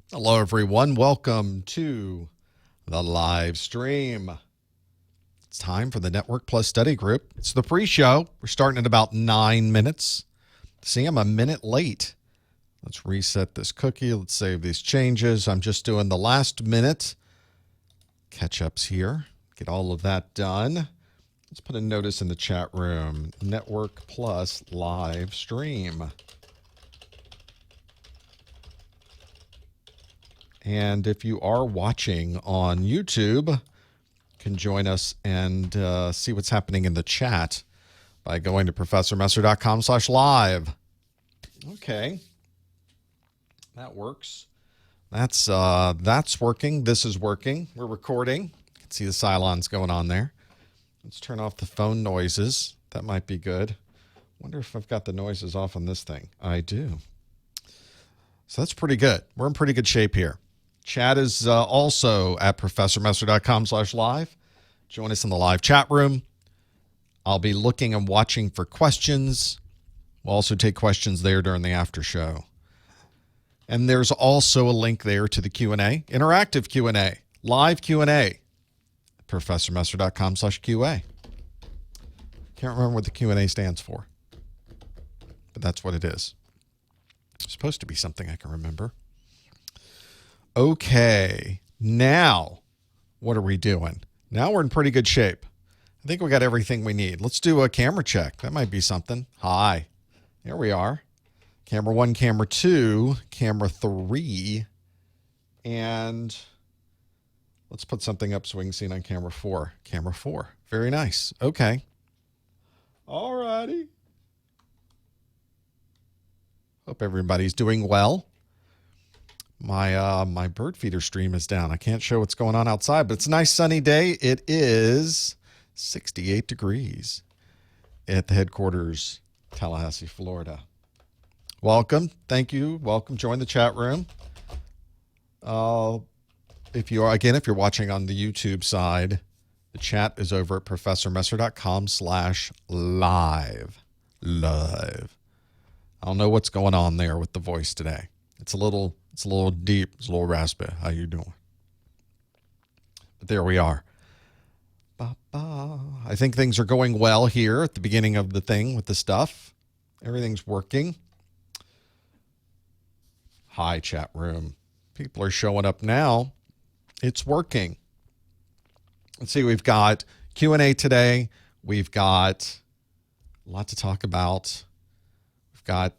Hello, everyone. Welcome to the live stream. It's time for the Network Plus Study Group. It's the pre-show. We're starting in about 9 minutes. See, I'm a minute late. Let's reset this cookie. Let's save these changes. I'm just doing the last minute catch-ups here. Get all of that done. Let's put a notice in the chat room. Network Plus live stream. And if you are watching on YouTube, you can join us and see what's happening in the chat by going to professormesser.com/live. Okay. That works. That's working. This is working. We're recording. You can see the Cylons going on there. Let's turn off the phone noises. That might be good. Wonder if I've got the noises off on this thing. I do. So that's pretty good. We're in pretty good shape here. Chat is also at professormesser.com/live. Join us in the live chat room. I'll be looking and watching for questions. We'll also take questions there during the after show. And there's also a link there to the Q&A, interactive Q&A, live Q&A, professormesser.com/QA. Can't remember what the Q&A stands for, but that's what it is. It's supposed to be something I can remember. Okay, now what are we doing? Now we're in pretty good shape. I think we got everything we need. Let's do a camera check. That might be something. Hi, here we are. Camera 1, camera 2, camera 3, and let's put something up so we can see it on camera 4. Camera 4, very nice. Okay. All righty. Hope everybody's doing well. My bird feeder stream is down. I can't show what's going on outside, but it's a nice sunny day. It is 68 degrees at the headquarters, Tallahassee, Florida. Welcome. Thank you. Welcome. Join the chat room. If you're watching on the YouTube side, the chat is over at professormesser.com/live. Live. I don't know what's going on there with the voice today. It's a little deep. It's a little raspy. How you doing? But there we are. I think things are going well here at the beginning of the thing with the stuff. Everything's working. Hi, chat room. People are showing up now. It's working. Let's see. We've got Q&A today. We've got a lot to talk about. We've got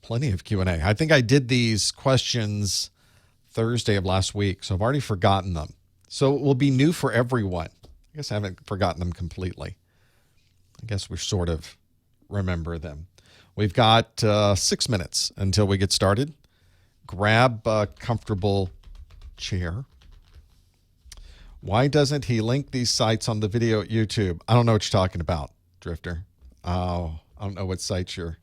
plenty of Q&A. I think I did these questions Thursday of last week, so I've already forgotten them. So it will be new for everyone. I guess I haven't forgotten them completely. I guess we sort of remember them. We've got 6 minutes until we get started. Grab a comfortable chair. Why doesn't he link these sites on the video at YouTube? I don't know what you're talking about, Drifter. Oh, I don't know what sites you're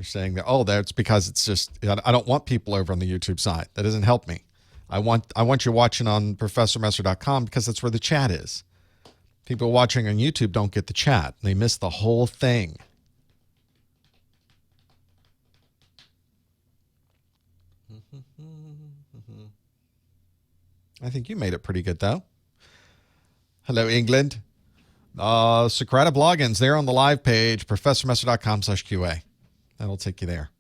saying that. Oh, that's because it's just, I don't want people over on the YouTube side. That doesn't help me. I want you watching on professormesser.com because that's where the chat is. People watching on YouTube don't get the chat. They miss the whole thing. I think you made it pretty good, though. Hello, England. Socrative logins there on the live page, professormesser.com/QA. That'll take you there.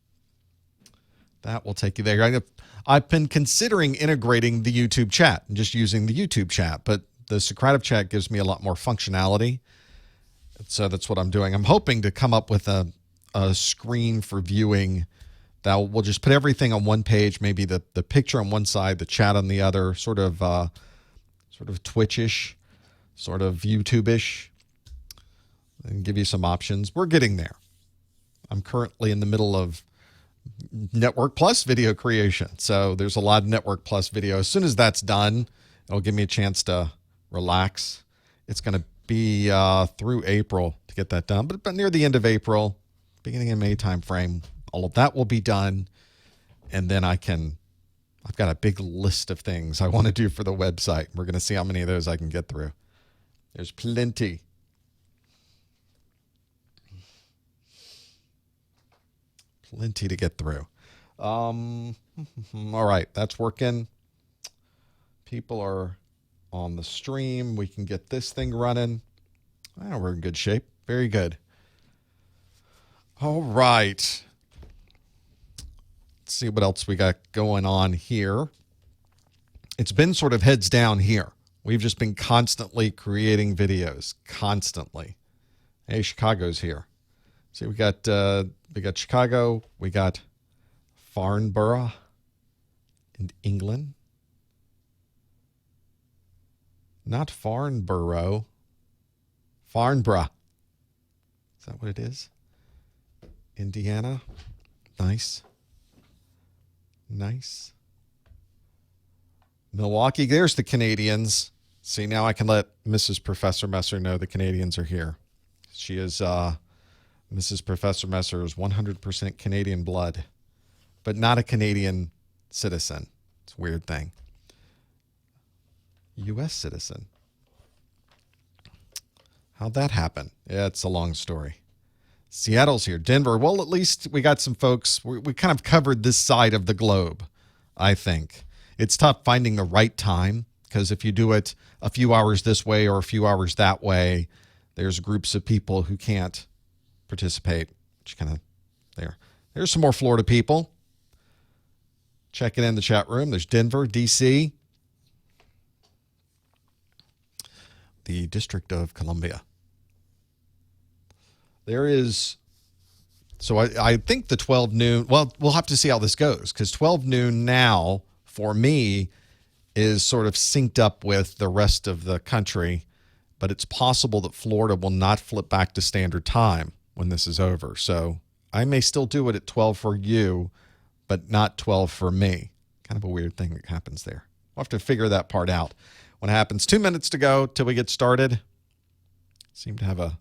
That will take you there. I've been considering integrating the YouTube chat and just using the YouTube chat, but the Socrative chat gives me a lot more functionality. So that's what I'm doing. I'm hoping to come up with a screen for viewing that will just put everything on one page, maybe the picture on one side, the chat on the other, sort of Twitch-ish, sort of YouTube-ish, and give you some options. We're getting there. I'm currently in the middle of Network Plus video creation. So there's a lot of Network Plus video. As soon as that's done, it'll give me a chance to relax. It's going to be through April to get that done. But near the end of April, beginning of May timeframe, all of that will be done. And then I've got a big list of things I want to do for the website. We're going to see how many of those I can get through. There's plenty. Plenty to get through. All right, that's working. People are on the stream. We can get this thing running. Oh, we're in good shape. Very good. All right. Let's see what else we got going on here. It's been sort of heads down here. We've just been constantly creating videos, constantly. Hey, Chicago's here. See, we got Chicago, we got Farnborough in England. Not Farnborough. Farnborough. Is that what it is? Indiana. Nice. Nice. Milwaukee. There's the Canadians. See, now I can let Mrs. Professor Messer know the Canadians are here. She is, Mrs. Professor Messer is 100% Canadian blood, but not a Canadian citizen. It's a weird thing. U.S. citizen. How'd that happen? Yeah, it's a long story. Seattle's here. Denver. Well, at least we got some folks. We kind of covered this side of the globe, I think. It's tough finding the right time because if you do it a few hours this way or a few hours that way, there's groups of people who can't participate. Which kind of there. There's some more Florida people. Check it in the chat room. There's Denver, D.C., the District of Columbia. There is, so I think the 12 noon, well, we'll have to see how this goes because 12 noon now for me is sort of synced up with the rest of the country, but it's possible that Florida will not flip back to standard time when this is over. So I may still do it at 12 for you, but not 12 for me. Kind of a weird thing that happens there. We'll have to figure that part out when it happens. 2 minutes to go till we get started. Seem to have a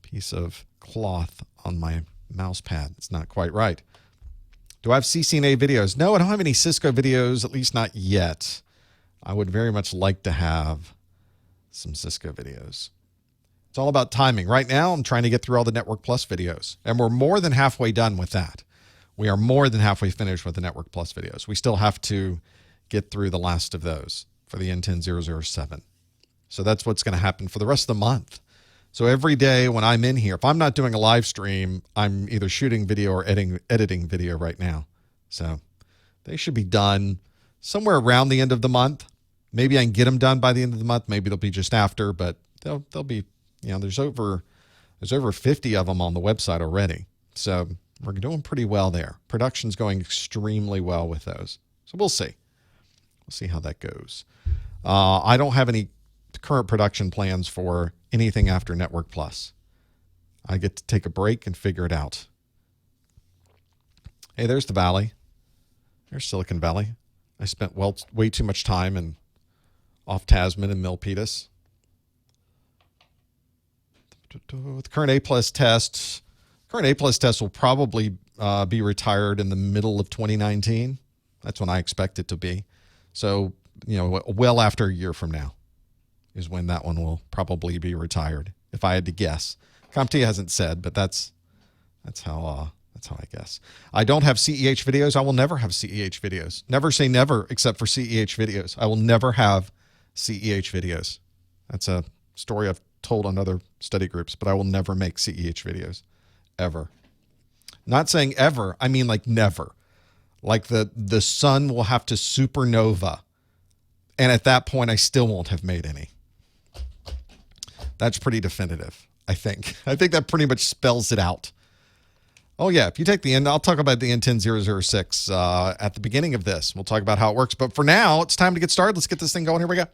piece of cloth on my mouse pad. It's not quite right. Do I have CCNA videos? No, I don't have any Cisco videos, at least not yet. I would very much like to have some Cisco videos. It's all about timing. Right now, I'm trying to get through all the Network Plus videos, and we're more than halfway done with that. We are more than halfway finished with the Network Plus videos. We still have to get through the last of those for the N10007. So that's what's going to happen for the rest of the month. So every day when I'm in here, if I'm not doing a live stream, I'm either shooting video or editing video right now. So they should be done somewhere around the end of the month. Maybe I can get them done by the end of the month. Maybe they'll be just after, but they'll be, you know, there's over 50 of them on the website already. So we're doing pretty well there. Production's going extremely well with those. So we'll see. We'll see how that goes. I don't have any current production plans for anything after Network Plus. I get to take a break and figure it out. Hey, there's the Valley. There's Silicon Valley. I spent way too much time off Tasman and Milpitas. The current A-plus test will probably be retired in the middle of 2019. That's when I expect it to be. So, you know, well after a year from now is when that one will probably be retired, if I had to guess. CompTIA hasn't said, but that's how I guess. I don't have CEH videos. I will never have CEH videos. Never say never, except for CEH videos. I will never have CEH videos. That's a story I've told on other study groups, but I will never make CEH videos, ever. Not saying ever, I mean like never. Like the sun will have to supernova, and at that point, I still won't have made any. That's pretty definitive, I think. I think that pretty much spells it out. Oh, yeah, if you take the end, I'll talk about the N10006 at the beginning of this. We'll talk about how it works. But for now, it's time to get started. Let's get this thing going. Here we go.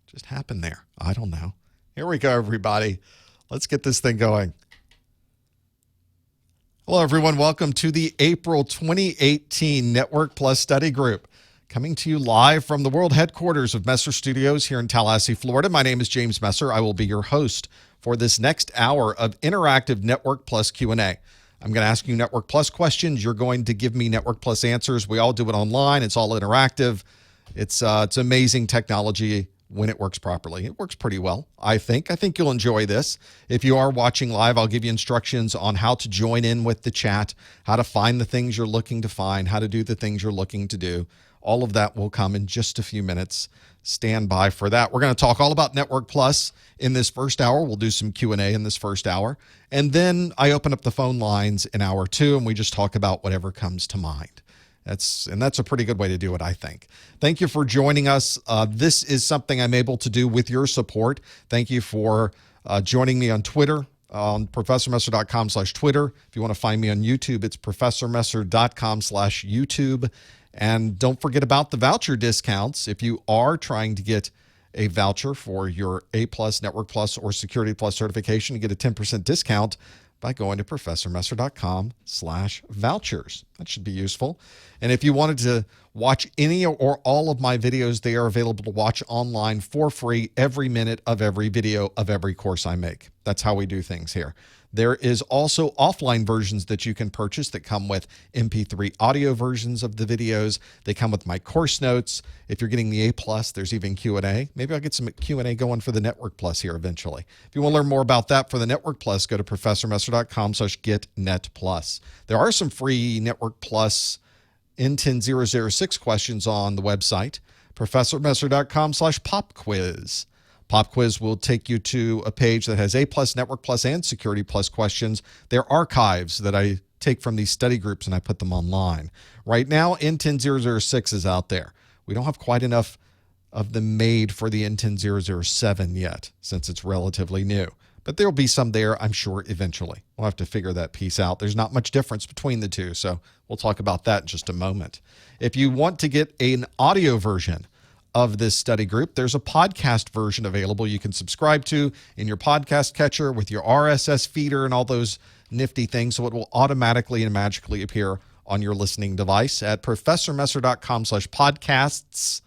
Just happened there. I don't know. Here we go, everybody. Let's get this thing going. Hello, everyone. Welcome to the April 2018 Network Plus Study Group. Coming to you live from the world headquarters of Messer Studios here in Tallahassee, Florida. My name is James Messer. I will be your host for this next hour of interactive Network Plus Q&A. I'm going to ask you Network Plus questions. You're going to give me Network Plus answers. We all do it online. It's all interactive. It's amazing technology when it works properly. It works pretty well, I think. I think you'll enjoy this. If you are watching live, I'll give you instructions on how to join in with the chat, how to find the things you're looking to find, how to do the things you're looking to do. All of that will come in just a few minutes. Stand by for that. We're going to talk all about Network Plus in this first hour. We'll do some Q&A in this first hour. And then I open up the phone lines in hour 2, and we just talk about whatever comes to mind. That's a pretty good way to do it, I think. Thank you for joining us. This is something I'm able to do with your support. Thank you for joining me on Twitter, on ProfessorMesser.com/Twitter. If you want to find me on YouTube, it's ProfessorMesser.com/YouTube. And don't forget about the voucher discounts. If you are trying to get a voucher for your A+, Network Plus, or Security Plus certification, you get a 10% discount by going to ProfessorMesser.com/vouchers. That should be useful. And if you wanted to watch any or all of my videos, they are available to watch online for free every minute of every video of every course I make. That's how we do things here. There is also offline versions that you can purchase that come with MP3 audio versions of the videos. They come with my course notes. If you're getting the A+, there's even Q&A. Maybe I'll get some Q&A going for the Network Plus here eventually. If you want to learn more about that for the Network Plus, go to ProfessorMesser.com/GetNetPlus. There are some free Network Plus N10006 questions on the website, ProfessorMesser.com/PopQuiz. Pop Quiz will take you to a page that has A+, Network Plus, and Security Plus questions. They're archives that I take from these study groups and I put them online. Right now, N10006 is out there. We don't have quite enough of them made for the N10007 yet, since it's relatively new. But there'll be some there, I'm sure, eventually. We'll have to figure that piece out. There's not much difference between the two, so we'll talk about that in just a moment. If you want to get an audio version of this study group, there's a podcast version available you can subscribe to in your podcast catcher with your RSS feeder and all those nifty things, so it will automatically and magically appear on your listening device at ProfessorMesser.com/podcasts.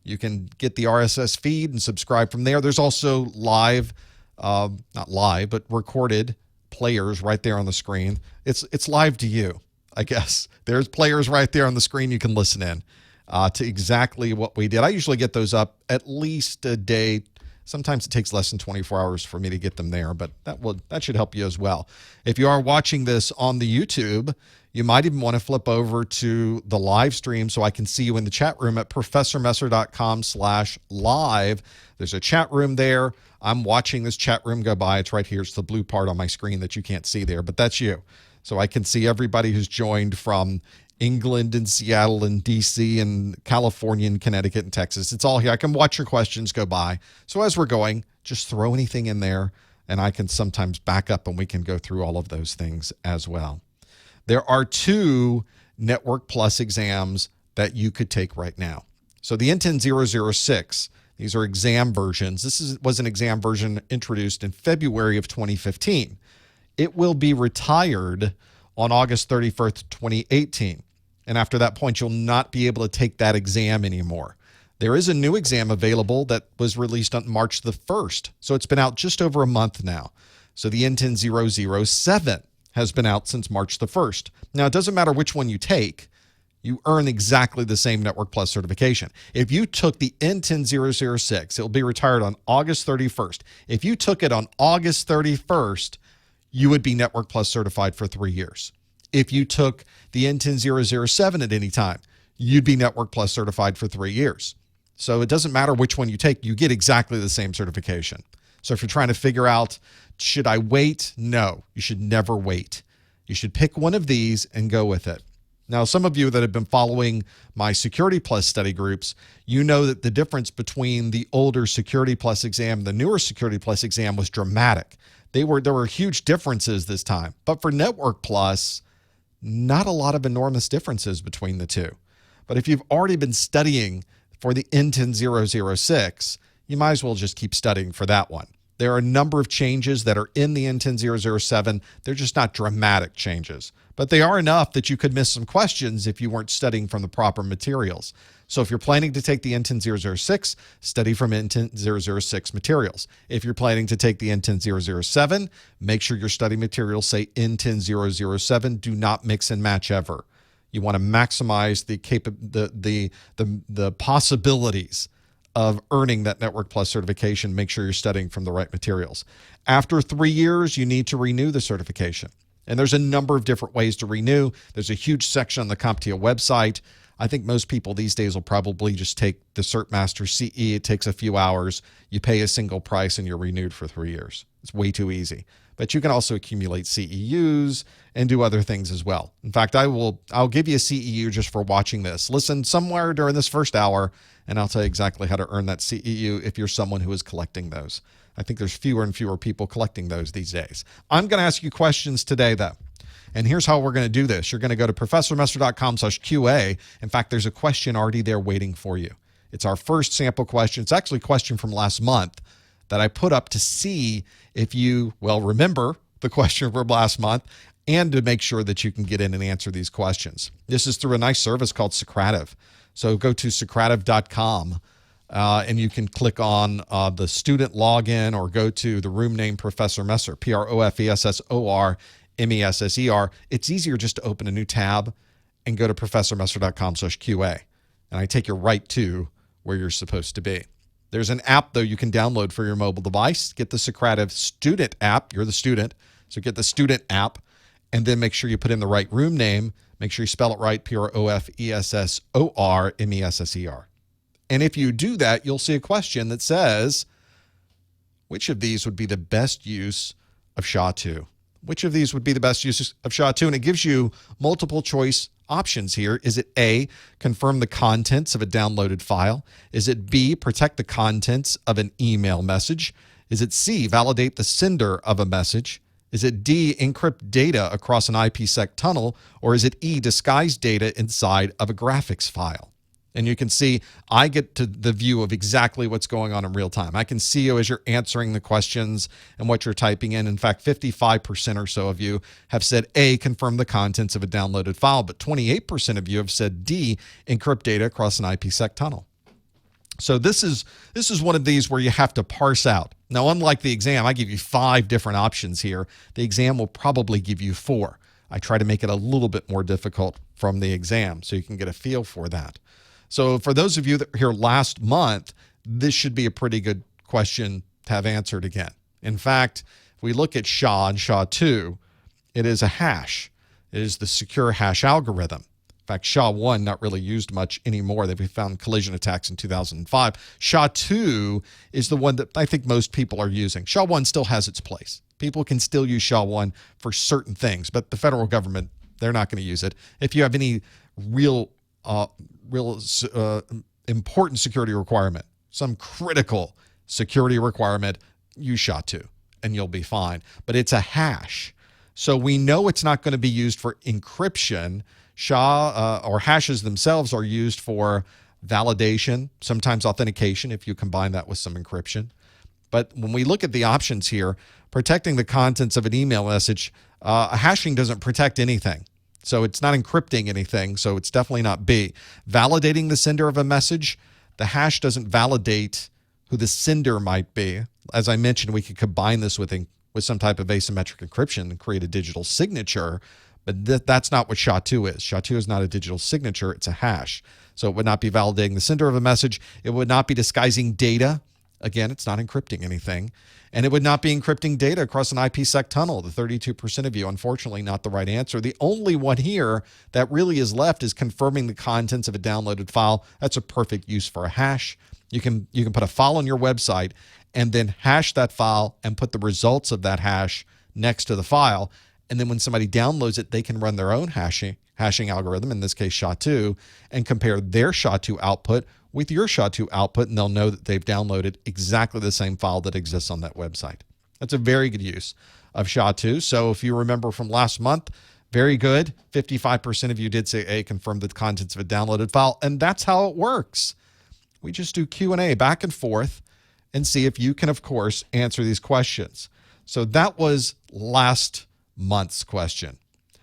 You can get the RSS feed and subscribe from there. There's also live, not live, but recorded players right there on the screen. It's live to you, I guess. There's players right there on the screen you can listen in to exactly what we did. I usually get those up at least a day. Sometimes it takes less than 24 hours for me to get them there, but that should help you as well. If you are watching this on the YouTube, you might even want to flip over to the live stream so I can see you in the chat room at ProfessorMesser.com/live. There's a chat room there. I'm watching this chat room go by. It's right here. It's the blue part on my screen that you can't see there, but that's you. So I can see everybody who's joined from England and Seattle and DC and California and Connecticut and Texas. It's all here. I can watch your questions go by. So as we're going, just throw anything in there, and I can sometimes back up and we can go through all of those things as well. There are 2 Network Plus exams that you could take right now. So the N10006, these are exam versions. This was an exam version introduced in February of 2015. It will be retired on August 31st, 2018. And after that point, you'll not be able to take that exam anymore. There is a new exam available that was released on March the 1st. So it's been out just over a month now. So the N10007 has been out since March the 1st. Now, it doesn't matter which one you take. You earn exactly the same Network Plus certification. If you took the N10006, it'll be retired on August 31st. If you took it on August 31st, you would be Network Plus certified for 3 years. If you took the N10007 at any time, you'd be Network Plus certified for 3 years. So it doesn't matter which one you take, you get exactly the same certification. So if you're trying to figure out, should I wait? No, you should never wait. You should pick one of these and go with it. Now, some of you that have been following my Security Plus study groups, you know that the difference between the older Security Plus exam and the newer Security Plus exam was dramatic. There were huge differences this time. But for Network Plus, not a lot of enormous differences between the two. But if you've already been studying for the N10006, you might as well just keep studying for that one. There are a number of changes that are in the N10007. They're just not dramatic changes, but they are enough that you could miss some questions if you weren't studying from the proper materials. So if you're planning to take the N10006, study from N10006 materials. If you're planning to take the N10007, make sure your study materials say N10007. Do not mix and match ever. You want to maximize the possibilities of earning that Network Plus certification. Make sure you're studying from the right materials. After 3 years, you need to renew the certification. And there's a number of different ways to renew. There's a huge section on the CompTIA website. I think most people these days will probably just take the CertMaster CE. It takes a few hours. You pay a single price and you're renewed for 3 years. It's way too easy. But you can also accumulate CEUs and do other things as well. In fact, I'll give you a CEU just for watching this. Listen somewhere during this first hour, and I'll tell you exactly how to earn that CEU if you're someone who is collecting those. I think there's fewer and fewer people collecting those these days. I'm going to ask you questions today, though. And here's how we're going to do this. You're going to go to ProfessorMesser.com/QA. In fact, there's a question already there waiting for you. It's our first sample question. It's actually a question from last month that I put up to see if you, remember the question from last month and to make sure that you can get in and answer these questions. This is through a nice service called Socrative. So go to Socrative.com and you can click on the student login or go to the room name Professor Messer, ProfessorMesser. It's easier just to open a new tab and go to ProfessorMesser.com/QA. And I take you right to where you're supposed to be. There's an app, though, you can download for your mobile device. Get the Socrative student app. You're the student. So get the student app and then make sure you put in the right room name. Make sure you spell it right, ProfessorMesser. And if you do that, you'll see a question that says, which of these would be the best use of SHA-2? Which of these would be the best use of SHA-2? And it gives you multiple choice options here. Is it A, confirm the contents of a downloaded file? Is it B, protect the contents of an email message? Is it C, validate the sender of a message? Is it D, encrypt data across an IPsec tunnel? Or is it E, disguise data inside of a graphics file? And you can see I get to the view of exactly what's going on in real time. I can see you as you're answering the questions and what you're typing in. In fact, 55% or so of you have said A, confirm the contents of a downloaded file, but 28% of you have said D, encrypt data across an IPsec tunnel. So this is one of these where you have to parse out. Now, unlike the exam, I give you 5 different options here. The exam will probably give you 4. I try to make it a little bit more difficult from the exam so you can get a feel for that. So for those of you that were here last month, this should be a pretty good question to have answered again. In fact, if we look at SHA and SHA-2, it is a hash. It is the secure hash algorithm. In fact, SHA-1 not really used much anymore. We found collision attacks in 2005. SHA-2 is the one that I think most people are using. SHA-1 still has its place. People can still use SHA-1 for certain things, but the federal government, they're not going to use it. If you have any real important security requirement, some critical security requirement, use SHA-2 and you'll be fine. But it's a hash. So we know it's not going to be used for encryption. SHA or hashes themselves are used for validation, sometimes authentication if you combine that with some encryption. But when we look at the options here, protecting the contents of an email message, hashing doesn't protect anything. So it's not encrypting anything, so it's definitely not B. Validating the sender of a message, the hash doesn't validate who the sender might be. As I mentioned, we could combine this with some type of asymmetric encryption and create a digital signature, but that's not what SHA-2 is. SHA-2 is not a digital signature, it's a hash. So it would not be validating the sender of a message. It would not be disguising data. Again, it's not encrypting anything. And it would not be encrypting data across an IPsec tunnel. The 32% of you, unfortunately, not the right answer. The only one here that really is left is confirming the contents of a downloaded file. That's a perfect use for a hash. You can put a file on your website and then hash that file and put the results of that hash next to the file. And then when somebody downloads it, they can run their own hashing algorithm, in this case SHA-2, and compare their SHA-2 output with your SHA-2 output, and they'll know that they've downloaded exactly the same file that exists on that website. That's a very good use of SHA-2. So if you remember from last month, very good. 55% of you did say A, confirm the contents of a downloaded file, and that's how it works. We just do Q&A back and forth and see if you can, of course, answer these questions. So that was last month's question.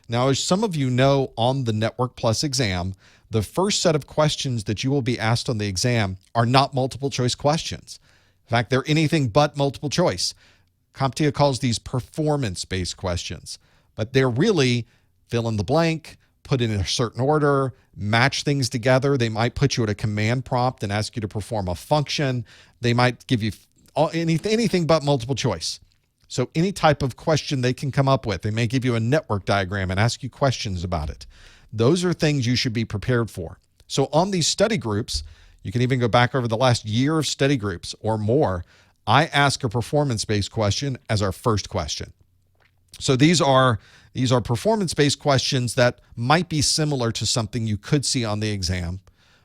Now, as some of you know, on the Network Plus exam, the first set of questions that you will be asked on the exam are not multiple choice questions. In fact, they're anything but multiple choice. CompTIA calls these performance-based questions, but they're really fill in the blank, put in a certain order, match things together. They might put you at a command prompt and ask you to perform a function. They might give you anything but multiple choice. So any type of question they can come up with. They may give you a network diagram and ask you questions about it. Those are things you should be prepared for. So on these study groups, you can even go back over the last year of study groups or more. I ask a performance-based question as our first question. So these are performance-based questions that might be similar to something you could see on the exam,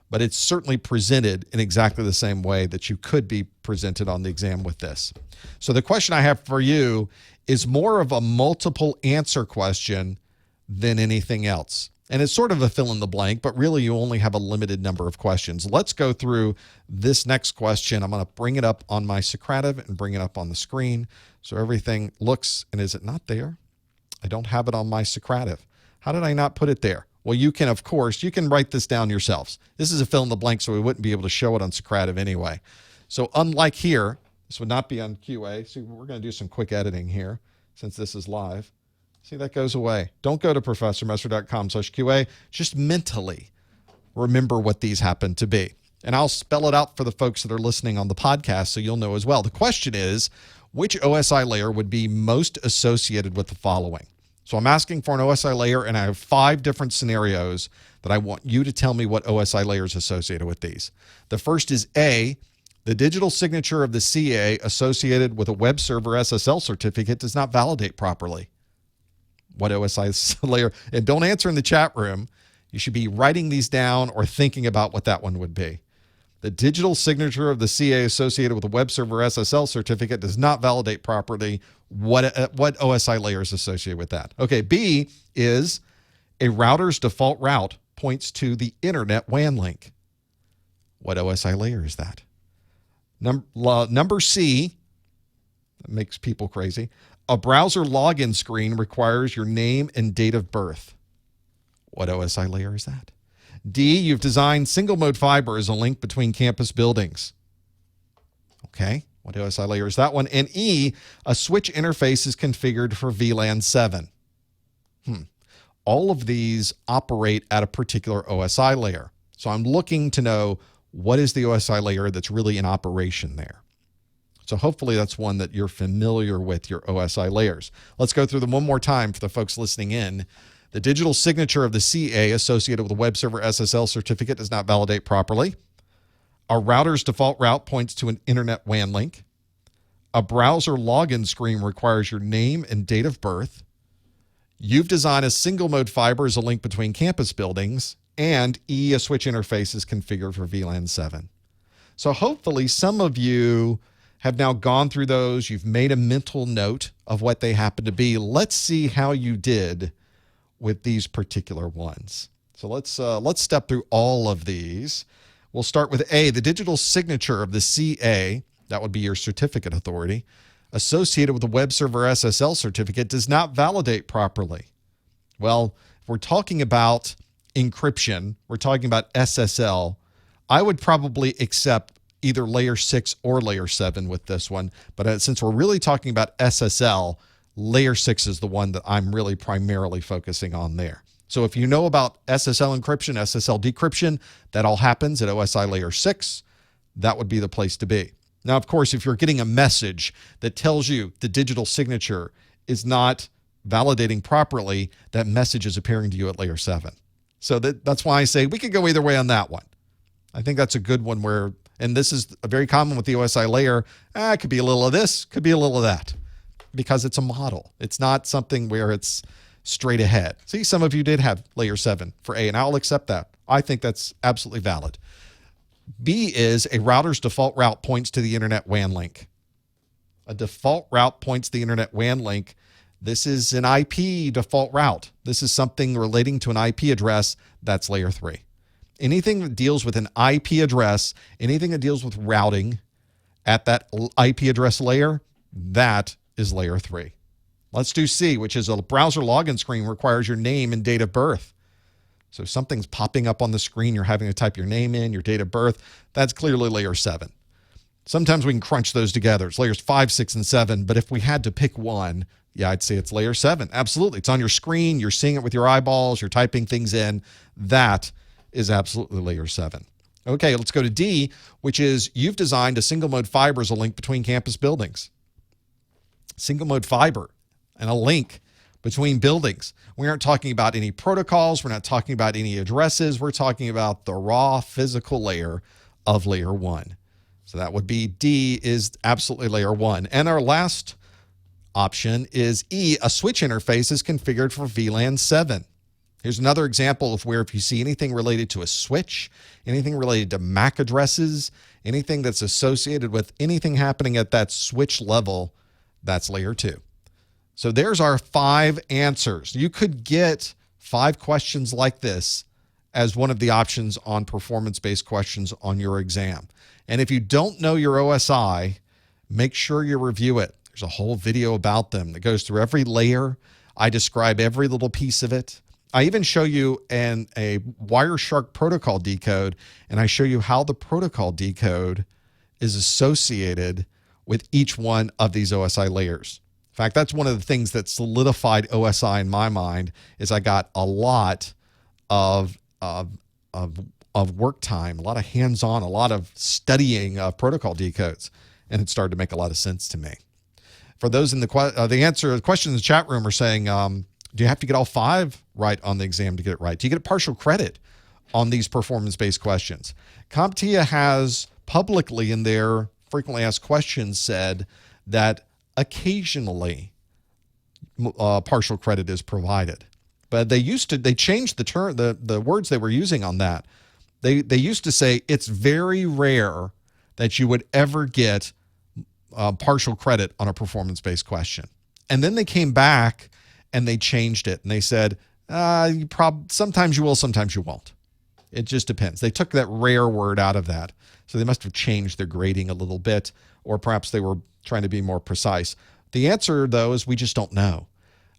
but it's certainly presented in exactly the same way that you could be presented on the exam with this. So the question I have for you is more of a multiple answer question than anything else. And it's sort of a fill in the blank, but really you only have a limited number of questions. Let's go through this next question. I'm going to bring it up on my Socrative and bring it up on the screen so everything looks, and is it not there? I don't have it on my Socrative. How did I not put it there? Well, you can, of course, you can write this down yourselves. This is a fill in the blank, so we wouldn't be able to show it on Socrative anyway. So unlike here, this would not be on QA. See, we're going to do some quick editing here since this is live. See, that goes away. Don't go to professormesser.com/QA. Just mentally remember what these happen to be. And I'll spell it out for the folks that are listening on the podcast so you'll know as well. The question is, which OSI layer would be most associated with the following? So I'm asking for an OSI layer, and I have 5 different scenarios that I want you to tell me what OSI layer is associated with these. The first is A, the digital signature of the CA associated with a web server SSL certificate does not validate properly. What OSI layer? And don't answer in the chat room. You should be writing these down or thinking about what that one would be. The digital signature of the CA associated with a web server SSL certificate does not validate properly. What OSI layer is associated with that? Okay, B is a router's default route points to the internet WAN link. What OSI layer is that? Number C, that makes people crazy. A browser login screen requires your name and date of birth. What OSI layer is that? D, you've designed single mode fiber as a link between campus buildings. Okay, what OSI layer is that one? And E, a switch interface is configured for VLAN 7. All of these operate at a particular OSI layer. So I'm looking to know what is the OSI layer that's really in operation there. So hopefully that's one that you're familiar with, your OSI layers. Let's go through them one more time for the folks listening in. The digital signature of the CA associated with a web server SSL certificate does not validate properly. A router's default route points to an internet WAN link. A browser login screen requires your name and date of birth. You've designed a single mode fiber as a link between campus buildings. And E, a switch interface is configured for VLAN 7. So hopefully some of you have now gone through those. You've made a mental note of what they happen to be. Let's see how you did with these particular ones. So let's step through all of these. We'll start with A, the digital signature of the CA, that would be your certificate authority, associated with the web server SSL certificate does not validate properly. Well, if we're talking about encryption, we're talking about SSL, I would probably accept either layer 6 or layer 7 with this one. But since we're really talking about SSL, layer 6 is the one that I'm really primarily focusing on there. So if you know about SSL encryption, SSL decryption, that all happens at OSI layer 6, that would be the place to be. Now, of course, if you're getting a message that tells you the digital signature is not validating properly, that message is appearing to you at layer 7. So that's why I say we could go either way on that one. I think that's a good one where, and this is very common with the OSI layer, it could be a little of this, could be a little of that, because it's a model. It's not something where it's straight ahead. See, some of you did have layer 7 for A, and I'll accept that. I think that's absolutely valid. B is a router's default route points to the internet WAN link. A default route points to the internet WAN link. This is an IP default route. This is something relating to an IP address. That's layer 3. Anything that deals with an IP address, anything that deals with routing at that IP address layer, that is layer 3. Let's do C, which is a browser login screen requires your name and date of birth. So if something's popping up on the screen, you're having to type your name in, your date of birth, that's clearly layer 7. Sometimes we can crunch those together. It's layers 5, 6, and 7. But if we had to pick one, yeah, I'd say it's layer 7. Absolutely. It's on your screen. You're seeing it with your eyeballs. You're typing things in. That is absolutely layer 7. Okay, let's go to D, which is you've designed a single mode fiber as a link between campus buildings. Single mode fiber and a link between buildings. We aren't talking about any protocols. We're not talking about any addresses. We're talking about the raw physical layer of layer 1. So that would be D is absolutely layer 1. And our last option is E, a switch interface is configured for VLAN 7. Here's another example of where if you see anything related to a switch, anything related to MAC addresses, anything that's associated with anything happening at that switch level, that's layer 2. So there's our 5 answers. You could get 5 questions like this as one of the options on performance-based questions on your exam. And if you don't know your OSI, make sure you review it. There's a whole video about them that goes through every layer. I describe every little piece of it. I even show you a Wireshark protocol decode, and I show you how the protocol decode is associated with each one of these OSI layers. In fact, that's one of the things that solidified OSI in my mind is I got a lot of work time, a lot of hands-on, a lot of studying of protocol decodes, and it started to make a lot of sense to me. For those in the questions in the chat room are saying, do you have to get all 5 right on the exam to get it right? Do you get partial credit on these performance-based questions? CompTIA has publicly in their frequently asked questions said that occasionally partial credit is provided. But they changed the term, the words they were using on that. They used to say it's very rare that you would ever get partial credit on a performance-based question. And then they came back and they changed it. And they said, sometimes you will, sometimes you won't. It just depends. They took that rare word out of that. So they must have changed their grading a little bit, or perhaps they were trying to be more precise. The answer, though, is we just don't know.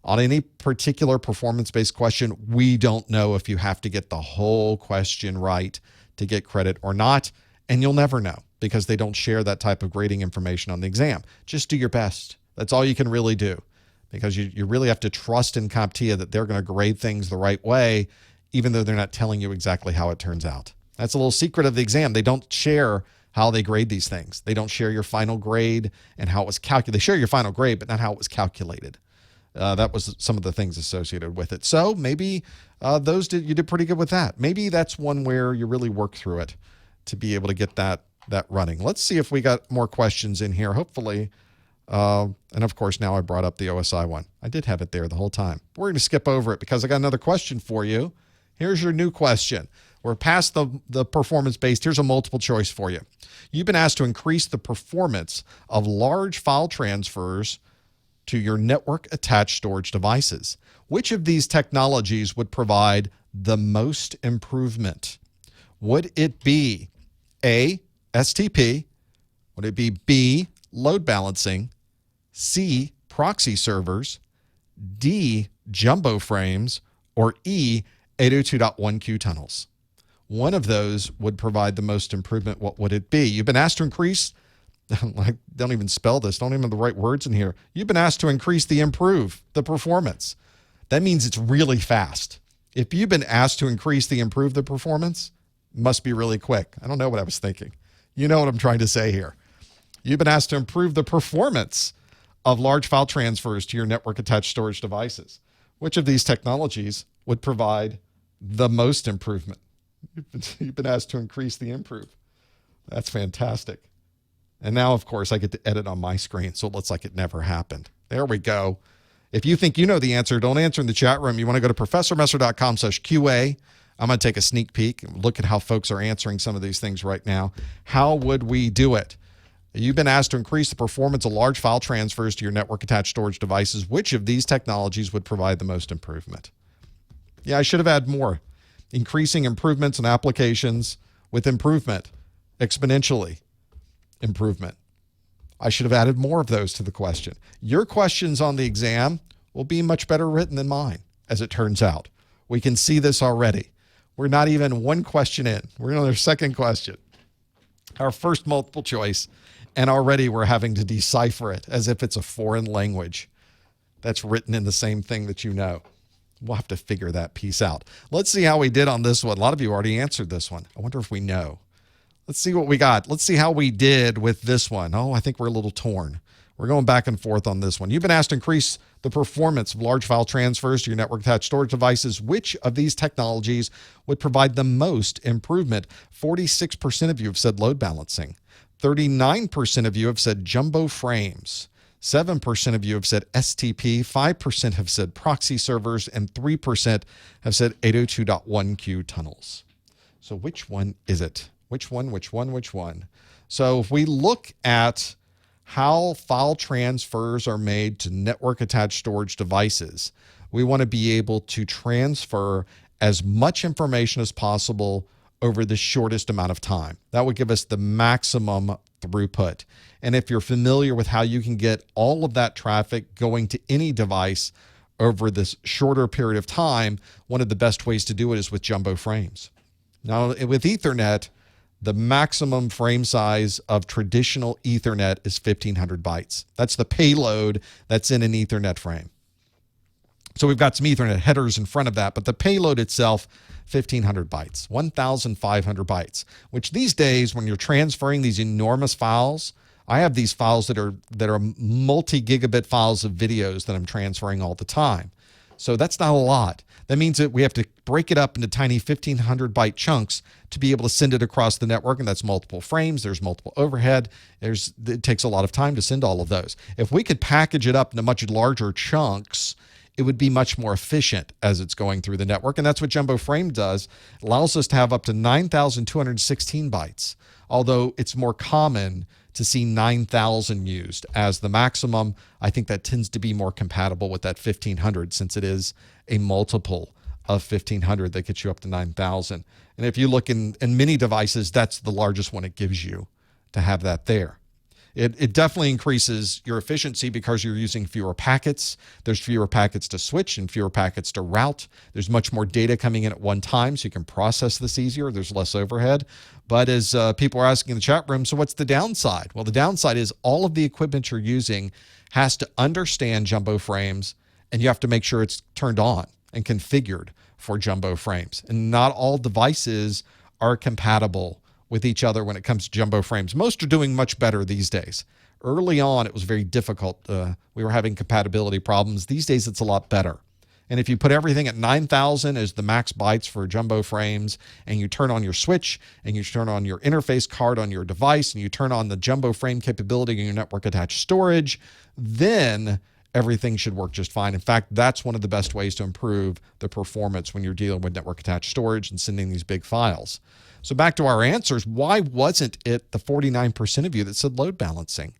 On any particular performance-based question, we don't know if you have to get the whole question right to get credit or not, and you'll never know because they don't share that type of grading information on the exam. Just do your best. That's all you can really do because you really have to trust in CompTIA that they're going to grade things the right way, even though they're not telling you exactly how it turns out. That's a little secret of the exam. They don't share how they grade these things. They don't share your final grade and how it was calculated. They share your final grade, but not how it was calculated. That was some of the things associated with it. So maybe you did pretty good with that. Maybe that's one where you really work through it to be able to get that running. Let's see if we got more questions in here, hopefully. And of course, now I brought up the OSI one. I did have it there the whole time. We're going to skip over it because I got another question for you. Here's your new question. We're past the performance-based. Here's a multiple choice for you. You've been asked to increase the performance of large file transfers to your network-attached storage devices. Which of these technologies would provide the most improvement? Would it be A, STP? Would it be B, load balancing? C, proxy servers? D, jumbo frames? Or E, 802.1q tunnels? One of those would provide the most improvement. What would it be? You've been asked to increase, don't even spell this, don't even have the right words in here. You've been asked to increase the performance. That means it's really fast. If you've been asked to improve the performance, it must be really quick. I don't know what I was thinking. You know what I'm trying to say here. You've been asked to improve the performance of large file transfers to your network attached storage devices. Which of these technologies would provide the most improvement? You've been asked to increase the improve. That's fantastic. And now, of course, I get to edit on my screen, so it looks like it never happened. There we go. If you think you know the answer, don't answer in the chat room. You want to go to professormesser.com/QA. I'm going to take a sneak peek and look at how folks are answering some of these things right now. How would we do it? You've been asked to increase the performance of large file transfers to your network-attached storage devices. Which of these technologies would provide the most improvement? Yeah, I should have added more. Increasing improvements and applications with improvement, exponentially improvement. I should have added more of those to the question. Your questions on the exam will be much better written than mine, as it turns out. We can see this already. We're not even one question in. We're on our second question. Our first multiple choice And already we're having to decipher it as if it's a foreign language that's written in the same thing that you know. We'll have to figure that piece out. Let's see how we did on this one. A lot of you already answered this one. I wonder if we know. Let's see what we got. Let's see how we did with this one. Oh, I think we're a little torn. We're going back and forth on this one. You've been asked to increase the performance of large file transfers to your network-attached storage devices. Which of these technologies would provide the most improvement? 46% of you have said load balancing. 39% of you have said jumbo frames. 7% of you have said STP. 5% have said proxy servers. And 3% have said 802.1q tunnels. So which one is it? Which one? So if we look at how file transfers are made to network-attached storage devices, we want to be able to transfer as much information as possible over the shortest amount of time. That would give us the maximum throughput. And if you're familiar with how you can get all of that traffic going to any device over this shorter period of time, one of the best ways to do it is with jumbo frames. Now, with Ethernet, the maximum frame size of traditional Ethernet is 1,500 bytes. That's the payload that's in an Ethernet frame. So we've got some Ethernet headers in front of that, but the payload itself, 1,500 bytes, 1,500 bytes, which these days, when you're transferring these enormous files, I have these files that are multi-gigabit files of videos that I'm transferring all the time. So that's not a lot. That means that we have to break it up into tiny 1,500 byte chunks to be able to send it across the network, and that's multiple frames. There's multiple overhead. It takes a lot of time to send all of those. If we could package it up into much larger chunks, it would be much more efficient as it's going through the network, and that's what Jumbo Frame does. It allows us to have up to 9,216 bytes, although it's more common to see 9,000 used as the maximum. I think that tends to be more compatible with that 1,500 since it is a multiple of 1,500 that gets you up to 9,000. And if you look in many devices, that's the largest one it gives you to have that there. It definitely increases your efficiency because you're using fewer packets. There's fewer packets to switch and fewer packets to route. There's much more data coming in at one time, so you can process this easier. There's less overhead. But as people are asking in the chat room, so what's the downside? Well, the downside is all of the equipment you're using has to understand jumbo frames, and you have to make sure it's turned on and configured for jumbo frames. And not all devices are compatible with each other when it comes to jumbo frames. Most are doing much better these days. Early on, it was very difficult. We were having compatibility problems. These days, it's a lot better. And if you put everything at 9,000 as the max bytes for jumbo frames, and you turn on your switch, and you turn on your interface card on your device, and you turn on the jumbo frame capability in your network-attached storage, then everything should work just fine. In fact, that's one of the best ways to improve the performance when you're dealing with network-attached storage and sending these big files. So back to our answers, why wasn't it the 49% of you that said load balancing?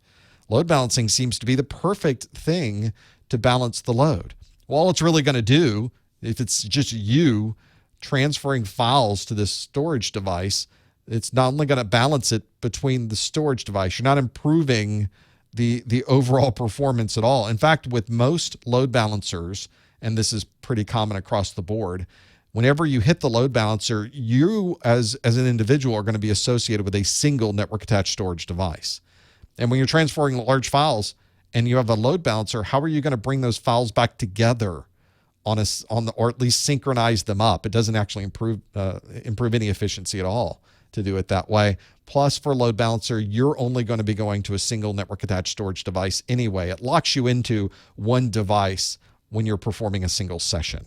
Load balancing seems to be the perfect thing to balance the load. Well, all it's really going to do, if it's just you transferring files to this storage device, it's not only going to balance it between the storage device, you're not improving the overall performance at all. In fact, with most load balancers, and this is pretty common across the board, whenever you hit the load balancer, you as an individual are going to be associated with a single network attached storage device. And when you're transferring large files and you have a load balancer, how are you going to bring those files back together or at least synchronize them up? It doesn't actually improve any efficiency at all to do it that way. Plus, for load balancer, you're only going to be going to a single network attached storage device anyway. It locks you into one device when you're performing a single session.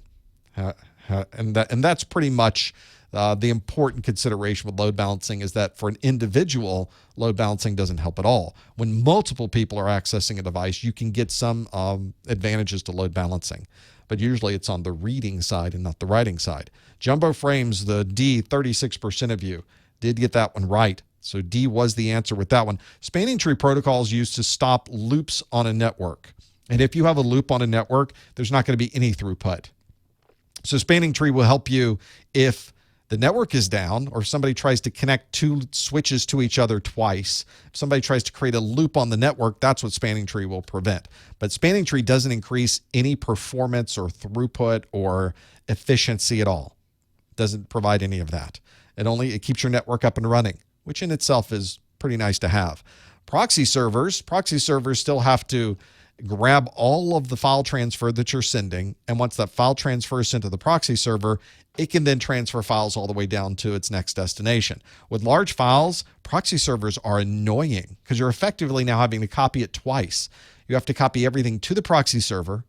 And that's pretty much the important consideration with load balancing, is that for an individual, load balancing doesn't help at all. When multiple people are accessing a device, you can get some advantages to load balancing, but usually it's on the reading side and not the writing side. Jumbo frames, the D, 36% of you did get that one right. So D was the answer with that one. Spanning tree protocol is used to stop loops on a network. And if you have a loop on a network, there's not going to be any throughput. So spanning tree will help you if the network is down or if somebody tries to connect two switches to each other twice. If somebody tries to create a loop on the network, that's what spanning tree will prevent. But spanning tree doesn't increase any performance or throughput or efficiency at all. It doesn't provide any of that. It keeps your network up and running, which in itself is pretty nice to have. Proxy servers still have to grab all of the file transfer that you're sending. And once that file transfer is sent to the proxy server, it can then transfer files all the way down to its next destination. With large files, proxy servers are annoying because you're effectively now having to copy it twice. You have to copy everything to the proxy server,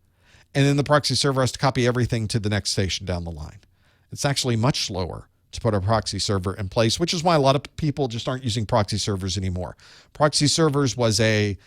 and then the proxy server has to copy everything to the next station down the line. It's actually much slower to put a proxy server in place, which is why a lot of people just aren't using proxy servers anymore. Proxy servers was a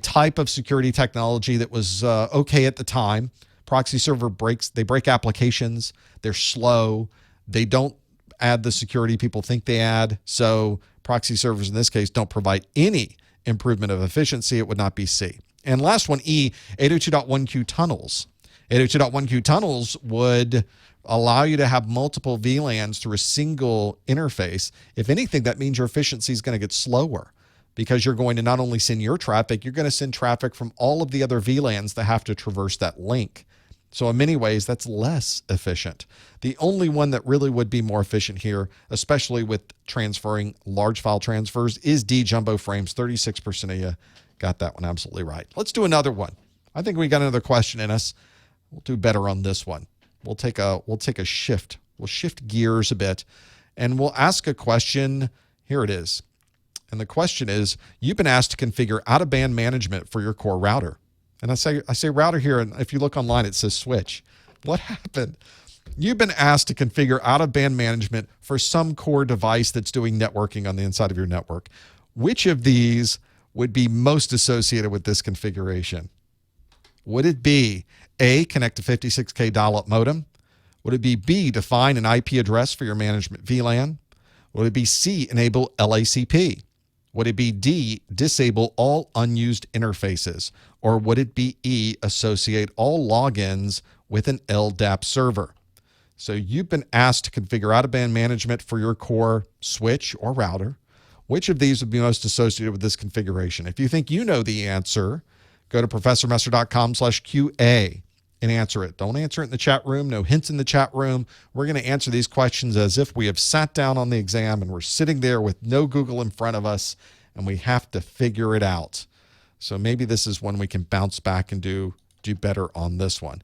type of security technology that was okay at the time. Proxy server they break applications. They're slow. They don't add the security people think they add. So proxy servers in this case don't provide any improvement of efficiency. It would not be C. And last one, E, 802.1q tunnels. 802.1q tunnels would allow you to have multiple VLANs through a single interface. If anything, that means your efficiency is going to get slower because you're going to not only send your traffic, you're going to send traffic from all of the other VLANs that have to traverse that link. So in many ways, that's less efficient. The only one that really would be more efficient here, especially with transferring large file transfers, is D, jumbo frames. 36% of you got that one absolutely right. Let's do another one. I think we got another question in us. We'll do better on this one. We'll take a shift. We'll shift gears a bit, and we'll ask a question. Here it is. And the question is, you've been asked to configure out-of-band management for your core router. And I say router here, and if you look online, it says switch. What happened? You've been asked to configure out-of-band management for some core device that's doing networking on the inside of your network. Which of these would be most associated with this configuration? Would it be A, connect to 56K dial-up modem? Would it be B, define an IP address for your management VLAN? Would it be C, enable LACP? Would it be D, disable all unused interfaces? Or would it be E, associate all logins with an LDAP server? So you've been asked to configure out-of-band management for your core switch or router. Which of these would be most associated with this configuration? If you think you know the answer, go to professormesser.com/QA and answer it. Don't answer it in the chat room. No hints in the chat room. We're going to answer these questions as if we have sat down on the exam and we're sitting there with no Google in front of us and we have to figure it out. So maybe this is when we can bounce back and do better on this one.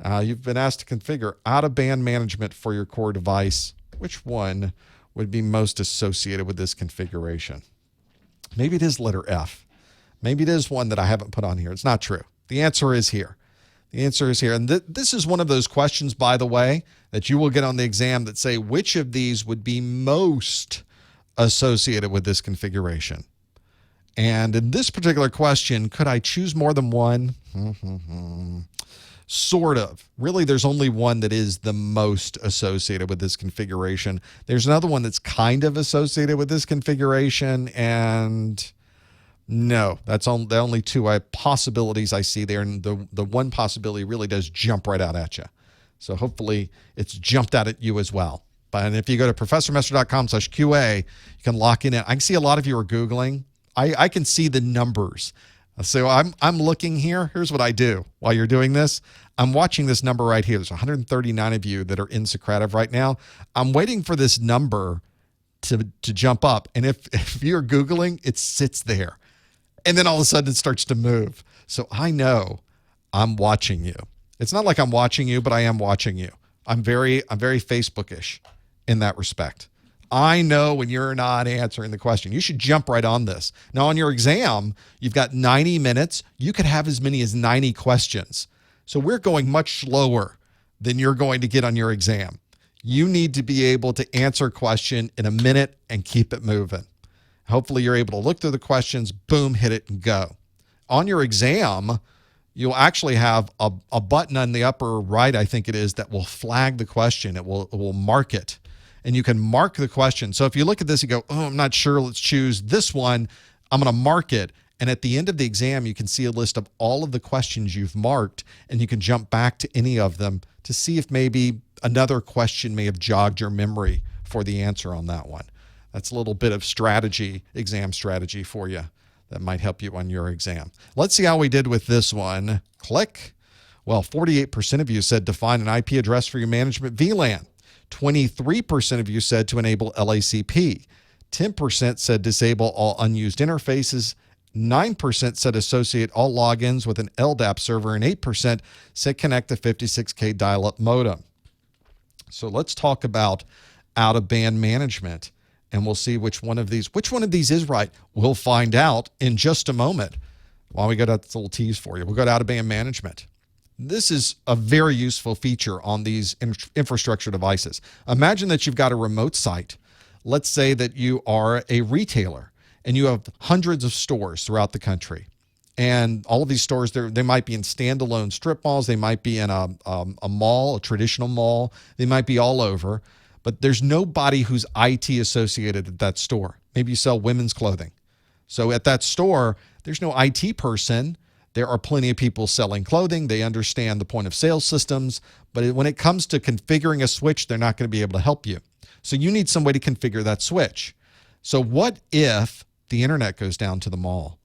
You've been asked to configure out-of-band management for your core device. Which one would be most associated with this configuration? Maybe it is letter F. Maybe it is one that I haven't put on here. It's not true. The answer is here. The answer is here. And this is one of those questions, by the way, that you will get on the exam that say, which of these would be most associated with this configuration? And in this particular question, could I choose more than one? Sort of. Really, there's only one that is the most associated with this configuration. There's another one that's kind of associated with this configuration, and no, that's the only two possibilities I see there, and the one possibility really does jump right out at you. So hopefully it's jumped out at you as well. But if you go to professormesser.com/QA, you can lock in it. I can see a lot of you are Googling. I can see the numbers. So I'm looking here. Here's what I do while you're doing this. I'm watching this number right here. There's 139 of you that are in Socrative right now. I'm waiting for this number to jump up. And if you're Googling, it sits there. And then all of a sudden it starts to move. So I know I'm watching you. It's not like I'm watching you, but I am watching you. I'm very Facebookish in that respect. I know when you're not answering the question. You should jump right on this. Now, on your exam, you've got 90 minutes. You could have as many as 90 questions. So we're going much slower than you're going to get on your exam. You need to be able to answer a question in a minute and keep it moving. Hopefully, you're able to look through the questions, boom, hit it, and go. On your exam, you'll actually have a button on the upper right, I think it is, that will flag the question. It will mark it. And you can mark the question. So if you look at this, you go, oh, I'm not sure. Let's choose this one. I'm going to mark it. And at the end of the exam, you can see a list of all of the questions you've marked, and you can jump back to any of them to see if maybe another question may have jogged your memory for the answer on that one. That's a little bit of strategy, exam strategy for you that might help you on your exam. Let's see how we did with this one. Click. Well, 48% of you said define an IP address for your management VLAN. 23% of you said to enable LACP. 10% said disable all unused interfaces. 9% said associate all logins with an LDAP server, and 8% said connect a 56K dial-up modem. So let's talk about out-of-band management, and we'll see which one of these is right. We'll find out in just a moment. While we go to that little tease for you, we'll go to out-of-band management. This is a very useful feature on these infrastructure devices. Imagine that you've got a remote site. Let's say that you are a retailer and you have hundreds of stores throughout the country. And all of these stores, they might be in standalone strip malls. They might be in a mall, a traditional mall. They might be all over. But there's nobody who's IT associated at that store. Maybe you sell women's clothing. So at that store, there's no IT person. There are plenty of people selling clothing. They understand the point of sale systems. But when it comes to configuring a switch, they're not going to be able to help you. So you need somebody to configure that switch. So what if the internet goes down to the mall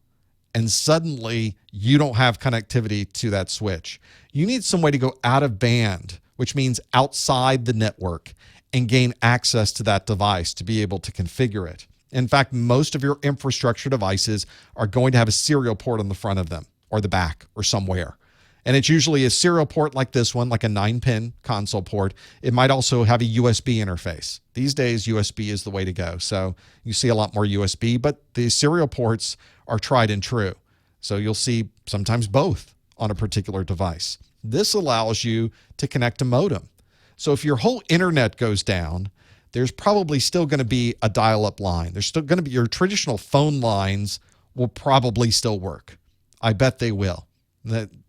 and suddenly you don't have connectivity to that switch? You need some way to go out of band, which means outside the network, and gain access to that device to be able to configure it. In fact, most of your infrastructure devices are going to have a serial port on the front of them or the back or somewhere. And it's usually a serial port like this one, like a 9-pin console port. It might also have a USB interface. These days, USB is the way to go. So you see a lot more USB, but the serial ports are tried and true. So you'll see sometimes both on a particular device. This allows you to connect a modem. So if your whole internet goes down, there's probably still going to be a dial-up line. There's still going to be your traditional phone lines will probably still work. I bet they will.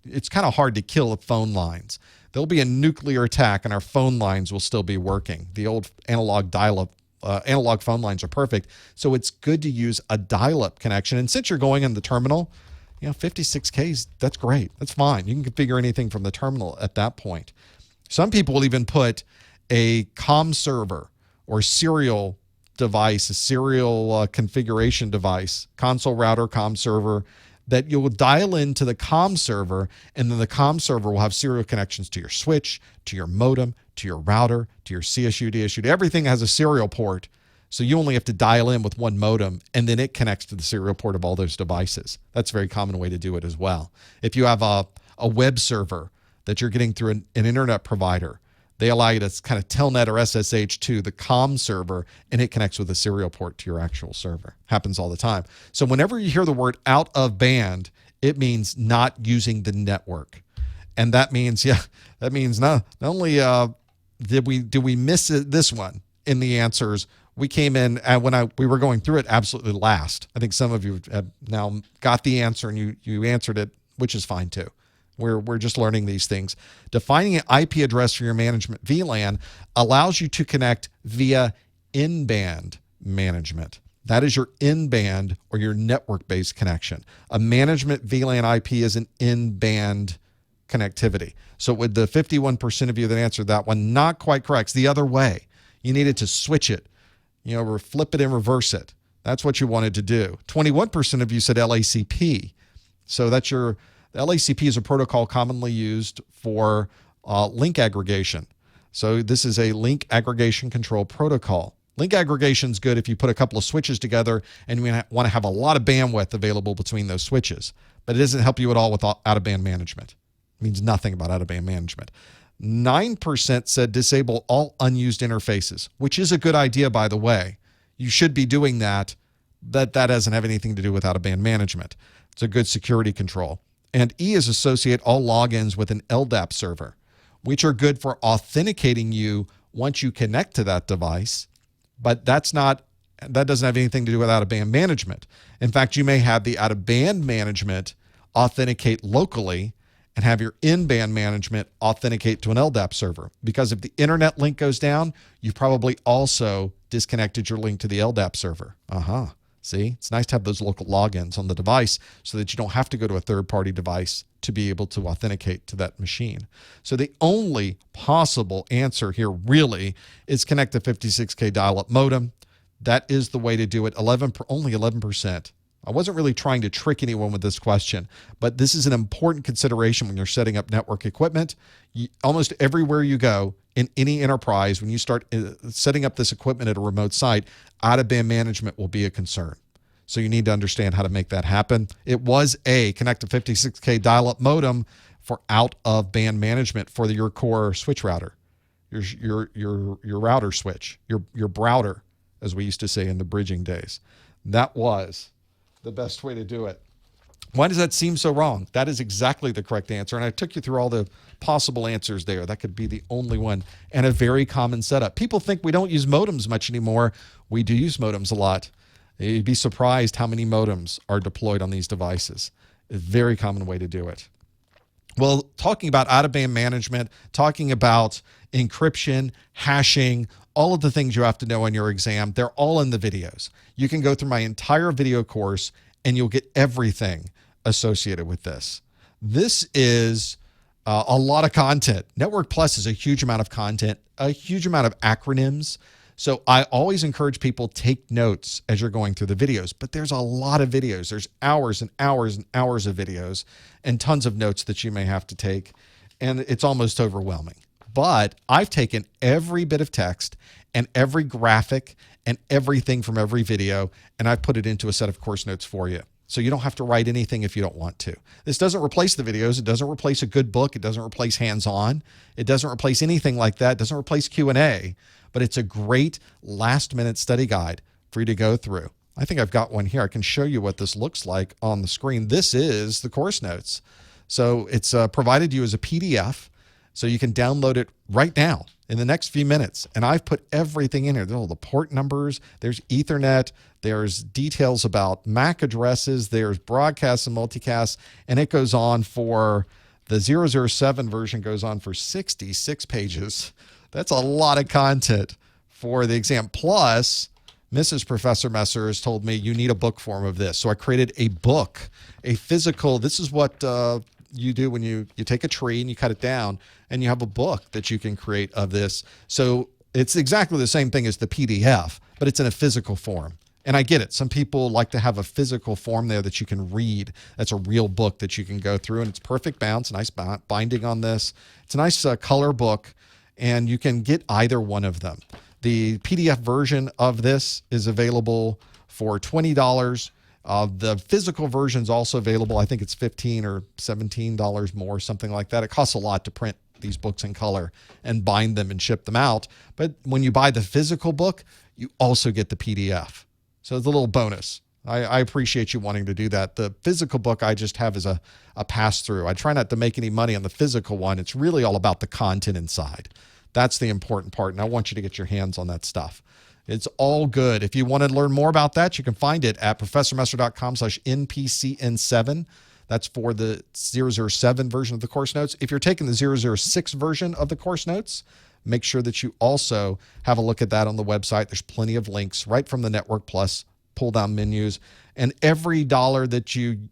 It's kind of hard to kill phone lines. There'll be a nuclear attack and our phone lines will still be working. The old analog dial-up, analog phone lines are perfect. So it's good to use a dial-up connection. And since you're going in the terminal, 56Ks, that's great. That's fine. You can configure anything from the terminal at that point. Some people will even put a COM server or serial device, a serial configuration device, console router, COM server, that you'll dial into the COM server, and then the COM server will have serial connections to your switch, to your modem, to your router, to your CSU, DSU. Everything has a serial port, so you only have to dial in with one modem, and then it connects to the serial port of all those devices. That's a very common way to do it as well. If you have a web server that you're getting through an internet provider, they allow you to kind of telnet or SSH to the COM server, and it connects with a serial port to your actual server. Happens all the time. So whenever you hear the word out of band, it means not using the network. And that means, not only did we miss this one in the answers, we came in, and when we were going through it, absolutely last. I think some of you have now got the answer, and you answered it, which is fine too. We're just learning these things. Defining an IP address for your management VLAN allows you to connect via in-band management. That is your in-band or your network-based connection. A management VLAN IP is an in-band connectivity. So with the 51% of you that answered that one, not quite correct. It's the other way. You needed to switch it, or flip it and reverse it. That's what you wanted to do. 21% of you said LACP. So that's the LACP is a protocol commonly used for link aggregation. So this is a link aggregation control protocol. Link aggregation is good if you put a couple of switches together and you want to have a lot of bandwidth available between those switches. But it doesn't help you at all with out-of-band management. It means nothing about out-of-band management. 9% said disable all unused interfaces, which is a good idea, by the way. You should be doing that, but that doesn't have anything to do with out-of-band management. It's a good security control. And E is associate all logins with an LDAP server, which are good for authenticating you once you connect to that device, but that doesn't have anything to do with out-of-band management. In fact, you may have the out-of-band management authenticate locally and have your in-band management authenticate to an LDAP server. Because if the internet link goes down, you've probably also disconnected your link to the LDAP server. See, it's nice to have those local logins on the device so that you don't have to go to a third-party device to be able to authenticate to that machine. So the only possible answer here really is connect the 56K dial-up modem. That is the way to do it. Only 11%. I wasn't really trying to trick anyone with this question, but this is an important consideration when you're setting up network equipment. Almost everywhere you go in any enterprise, when you start setting up this equipment at a remote site, out-of-band management will be a concern. So you need to understand how to make that happen. It was A, connect a 56K dial-up modem for out-of-band management for your core switch router, your router switch, your browder, as we used to say in the bridging days. That was the best way to do it. Why does that seem so wrong? That is exactly the correct answer. And I took you through all the possible answers there. That could be the only one, and a very common setup. People think we don't use modems much anymore. We do use modems a lot. You'd be surprised how many modems are deployed on these devices. A very common way to do it. Well, talking about out-of-band management, talking about encryption, hashing, all of the things you have to know in your exam, they're all in the videos. You can go through my entire video course and you'll get everything associated with this. This is a lot of content. Network Plus is a huge amount of content, a huge amount of acronyms. So I always encourage people take notes as you're going through the videos, but there's a lot of videos. There's hours and hours and hours of videos and tons of notes that you may have to take, and it's almost overwhelming. But I've taken every bit of text and every graphic and everything from every video, and I've put it into a set of course notes for you. So you don't have to write anything if you don't want to. This doesn't replace the videos. It doesn't replace a good book. It doesn't replace hands-on. It doesn't replace anything like that. It doesn't replace Q&A, but it's a great last-minute study guide for you to go through. I think I've got one here. I can show you what this looks like on the screen. This is the course notes. So it's provided to you as a PDF, so you can download it right now in the next few minutes. And I've put everything in here. There's all the port numbers, there's Ethernet, there's details about MAC addresses, there's broadcasts and multicasts, and it goes on for, the 007 version goes on for 66 pages. That's a lot of content for the exam. Plus, Mrs. Professor Messer has told me you need a book form of this. So I created a book, a physical, this is what you do when you take a tree and you cut it down, and you have a book that you can create of this. So it's exactly the same thing as the PDF, but it's in a physical form. And I get it. Some people like to have a physical form there that you can read. That's a real book that you can go through, and it's perfect bounds, nice binding on this. It's a nice color book, and you can get either one of them. The PDF version of this is available for $20. The physical version is also available. I think it's $15 or $17 more, something like that. It costs a lot to print these books in color and bind them and ship them out. But when you buy the physical book, you also get the PDF. So it's a little bonus. I appreciate you wanting to do that. The physical book I just have as a pass-through. I try not to make any money on the physical one. It's really all about the content inside. That's the important part, and I want you to get your hands on that stuff. It's all good. If you want to learn more about that, you can find it at professormesser.com/NPCN7. That's for the 007 version of the course notes. If you're taking the 006 version of the course notes, make sure that you also have a look at that on the website. There's plenty of links right from the Network Plus pull-down menus. And every dollar that you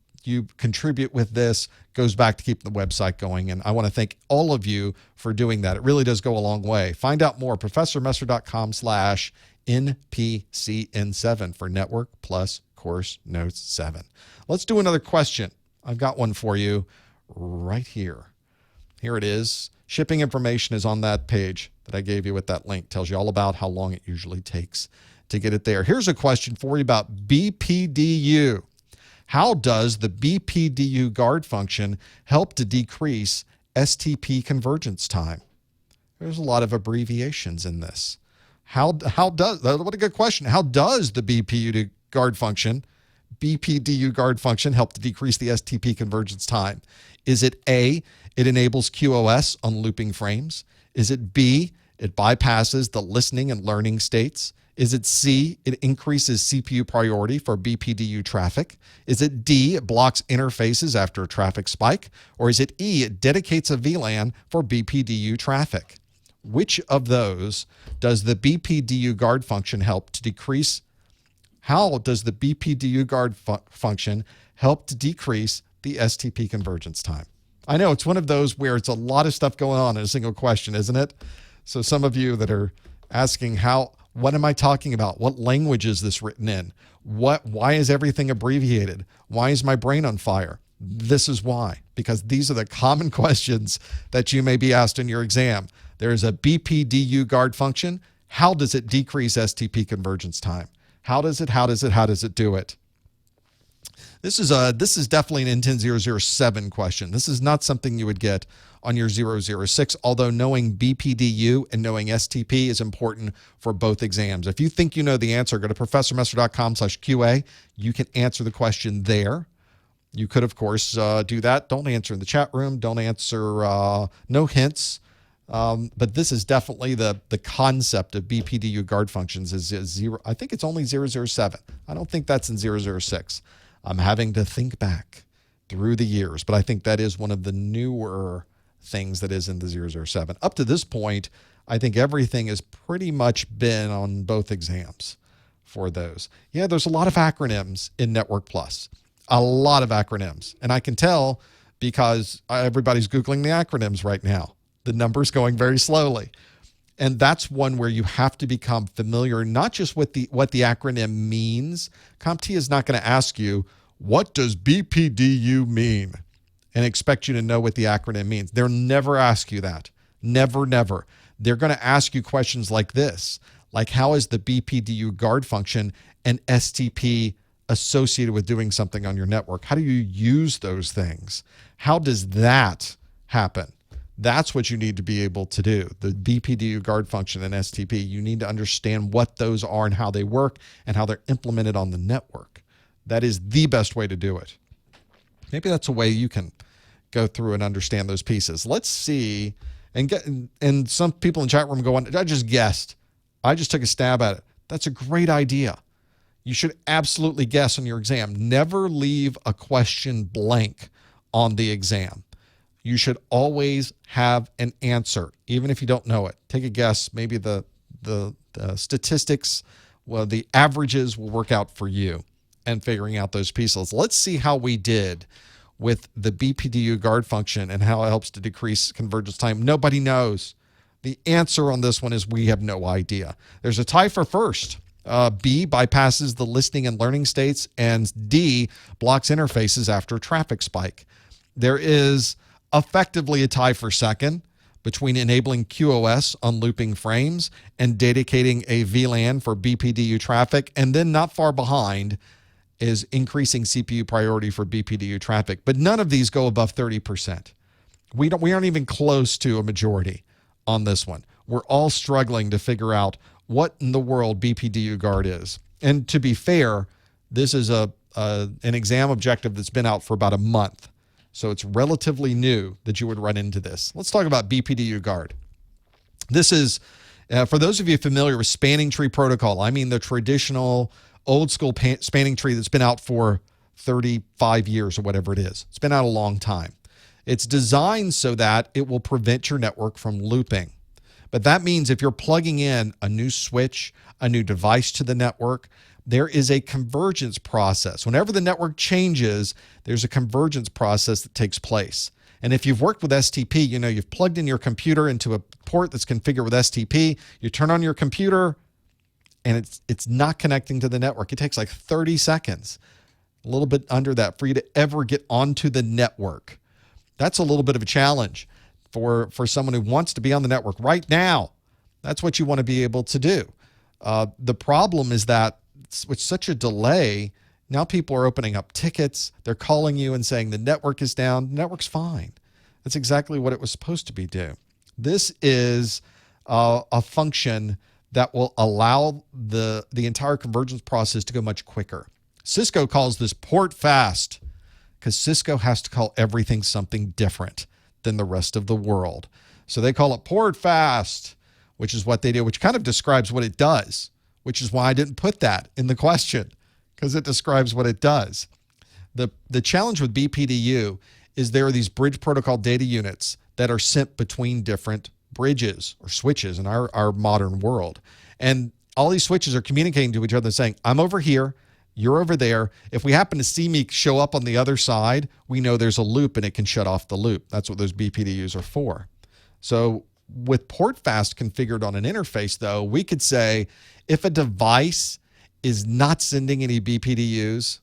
contribute with this goes back to keep the website going. And I want to thank all of you for doing that. It really does go a long way. Find out more, professormesser.com/NPCN7 for Network Plus Course Notes 7. Let's do another question. I've got one for you right here. Here it is. Shipping information is on that page that I gave you with that link. Tells you all about how long it usually takes to get it there. Here's a question for you about BPDU. How does the BPDU guard function help to decrease STP convergence time? There's a lot of abbreviations in this. What a good question. How does the BPDU guard function help to decrease the STP convergence time? Is it A, it enables QoS on looping frames? Is it B, it bypasses the listening and learning states? Is it C, it increases CPU priority for BPDU traffic? Is it D, it blocks interfaces after a traffic spike? Or is it E, it dedicates a VLAN for BPDU traffic? Which of those does the BPDU guard function help to decrease? How does the BPDU guard function help to decrease the STP convergence time? I know it's one of those where it's a lot of stuff going on in a single question, isn't it? So some of you that are asking, what am I talking about? What language is this written in? Why is everything abbreviated? Why is my brain on fire? This is why, because these are the common questions that you may be asked in your exam. There is a BPDU guard function. How does it decrease STP convergence time? How does it do it? This is definitely an N10007 question. This is not something you would get on your 006, although knowing BPDU and knowing STP is important for both exams. If you think you know the answer, go to professormesser.com/QA. You can answer the question there. You could, of course, do that. Don't answer in the chat room. Don't answer, no hints. But this is definitely the concept of BPDU guard functions is zero. I think it's only 007. I don't think that's in 006. I'm having to think back through the years, but I think that is one of the newer things that is in the 007. Up to this point, I think everything has pretty much been on both exams for those. Yeah, there's a lot of acronyms in Network Plus, a lot of acronyms. And I can tell because everybody's Googling the acronyms right now. The numbers going very slowly. And that's one where you have to become familiar, not just with what the acronym means. CompTIA is not going to ask you, what does BPDU mean? And expect you to know what the acronym means. They'll never ask you that. Never, never. They're going to ask you questions like this, like how is the BPDU guard function and STP associated with doing something on your network? How do you use those things? How does that happen? That's what you need to be able to do. The BPDU guard function and STP, you need to understand what those are and how they work and how they're implemented on the network. That is the best way to do it. Maybe that's a way you can go through and understand those pieces. Let's see. And some people in the chat room go on, I just guessed. I just took a stab at it. That's a great idea. You should absolutely guess on your exam. Never leave a question blank on the exam. You should always have an answer, even if you don't know it. Take a guess. Maybe the statistics, well, the averages will work out for you and figuring out those pieces. Let's see how we did with the BPDU guard function and how it helps to decrease convergence time. Nobody knows. The answer on this one is we have no idea. There's a tie for first. B bypasses the listening and learning states, and D blocks interfaces after a traffic spike. There is effectively a tie for second between enabling QoS on looping frames and dedicating a VLAN for BPDU traffic, and then not far behind is increasing CPU priority for BPDU traffic. But none of these go above 30%. We aren't even close to a majority on this one. We're all struggling to figure out what in the world BPDU guard is. And to be fair, this is an exam objective that's been out for about a month. So it's relatively new that you would run into this. Let's talk about BPDU guard. This is, for those of you familiar with spanning tree protocol, I mean the traditional old school spanning tree that's been out for 35 years or whatever it is. It's been out a long time. It's designed so that it will prevent your network from looping. But that means if you're plugging in a new switch, a new device to the network, there is a convergence process. Whenever the network changes, there's a convergence process that takes place. And if you've worked with STP, you know you've plugged in your computer into a port that's configured with STP. You turn on your computer, and it's not connecting to the network. It takes like 30 seconds, a little bit under that, for you to ever get onto the network. That's a little bit of a challenge for someone who wants to be on the network right now. That's what you want to be able to do. The problem is that with such a delay, now people are opening up tickets. They're calling you and saying the network is down. The network's fine. That's exactly what it was supposed to be doing. This is a function that will allow the entire convergence process to go much quicker. Cisco calls this port fast because Cisco has to call everything something different than the rest of the world. So they call it port fast, which is what they do, which kind of describes what it does, which is why I didn't put that in the question, because it describes what it does. The challenge with BPDU is there are these bridge protocol data units that are sent between different bridges or switches in our modern world. And all these switches are communicating to each other saying, I'm over here, you're over there. If we happen to see me show up on the other side, we know there's a loop and it can shut off the loop. That's what those BPDUs are for. So with port fast configured on an interface, though, we could say if a device is not sending any BPDUs,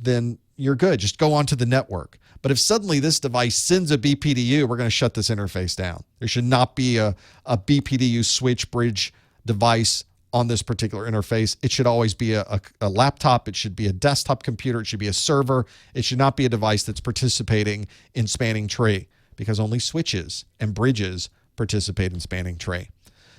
then you're good. Just go onto the network. But if suddenly this device sends a BPDU, we're going to shut this interface down. There should not be a BPDU switch bridge device on this particular interface. It should always be a laptop. It should be a desktop computer. It should be a server. It should not be a device that's participating in spanning tree, because only switches and bridges participate in spanning tree.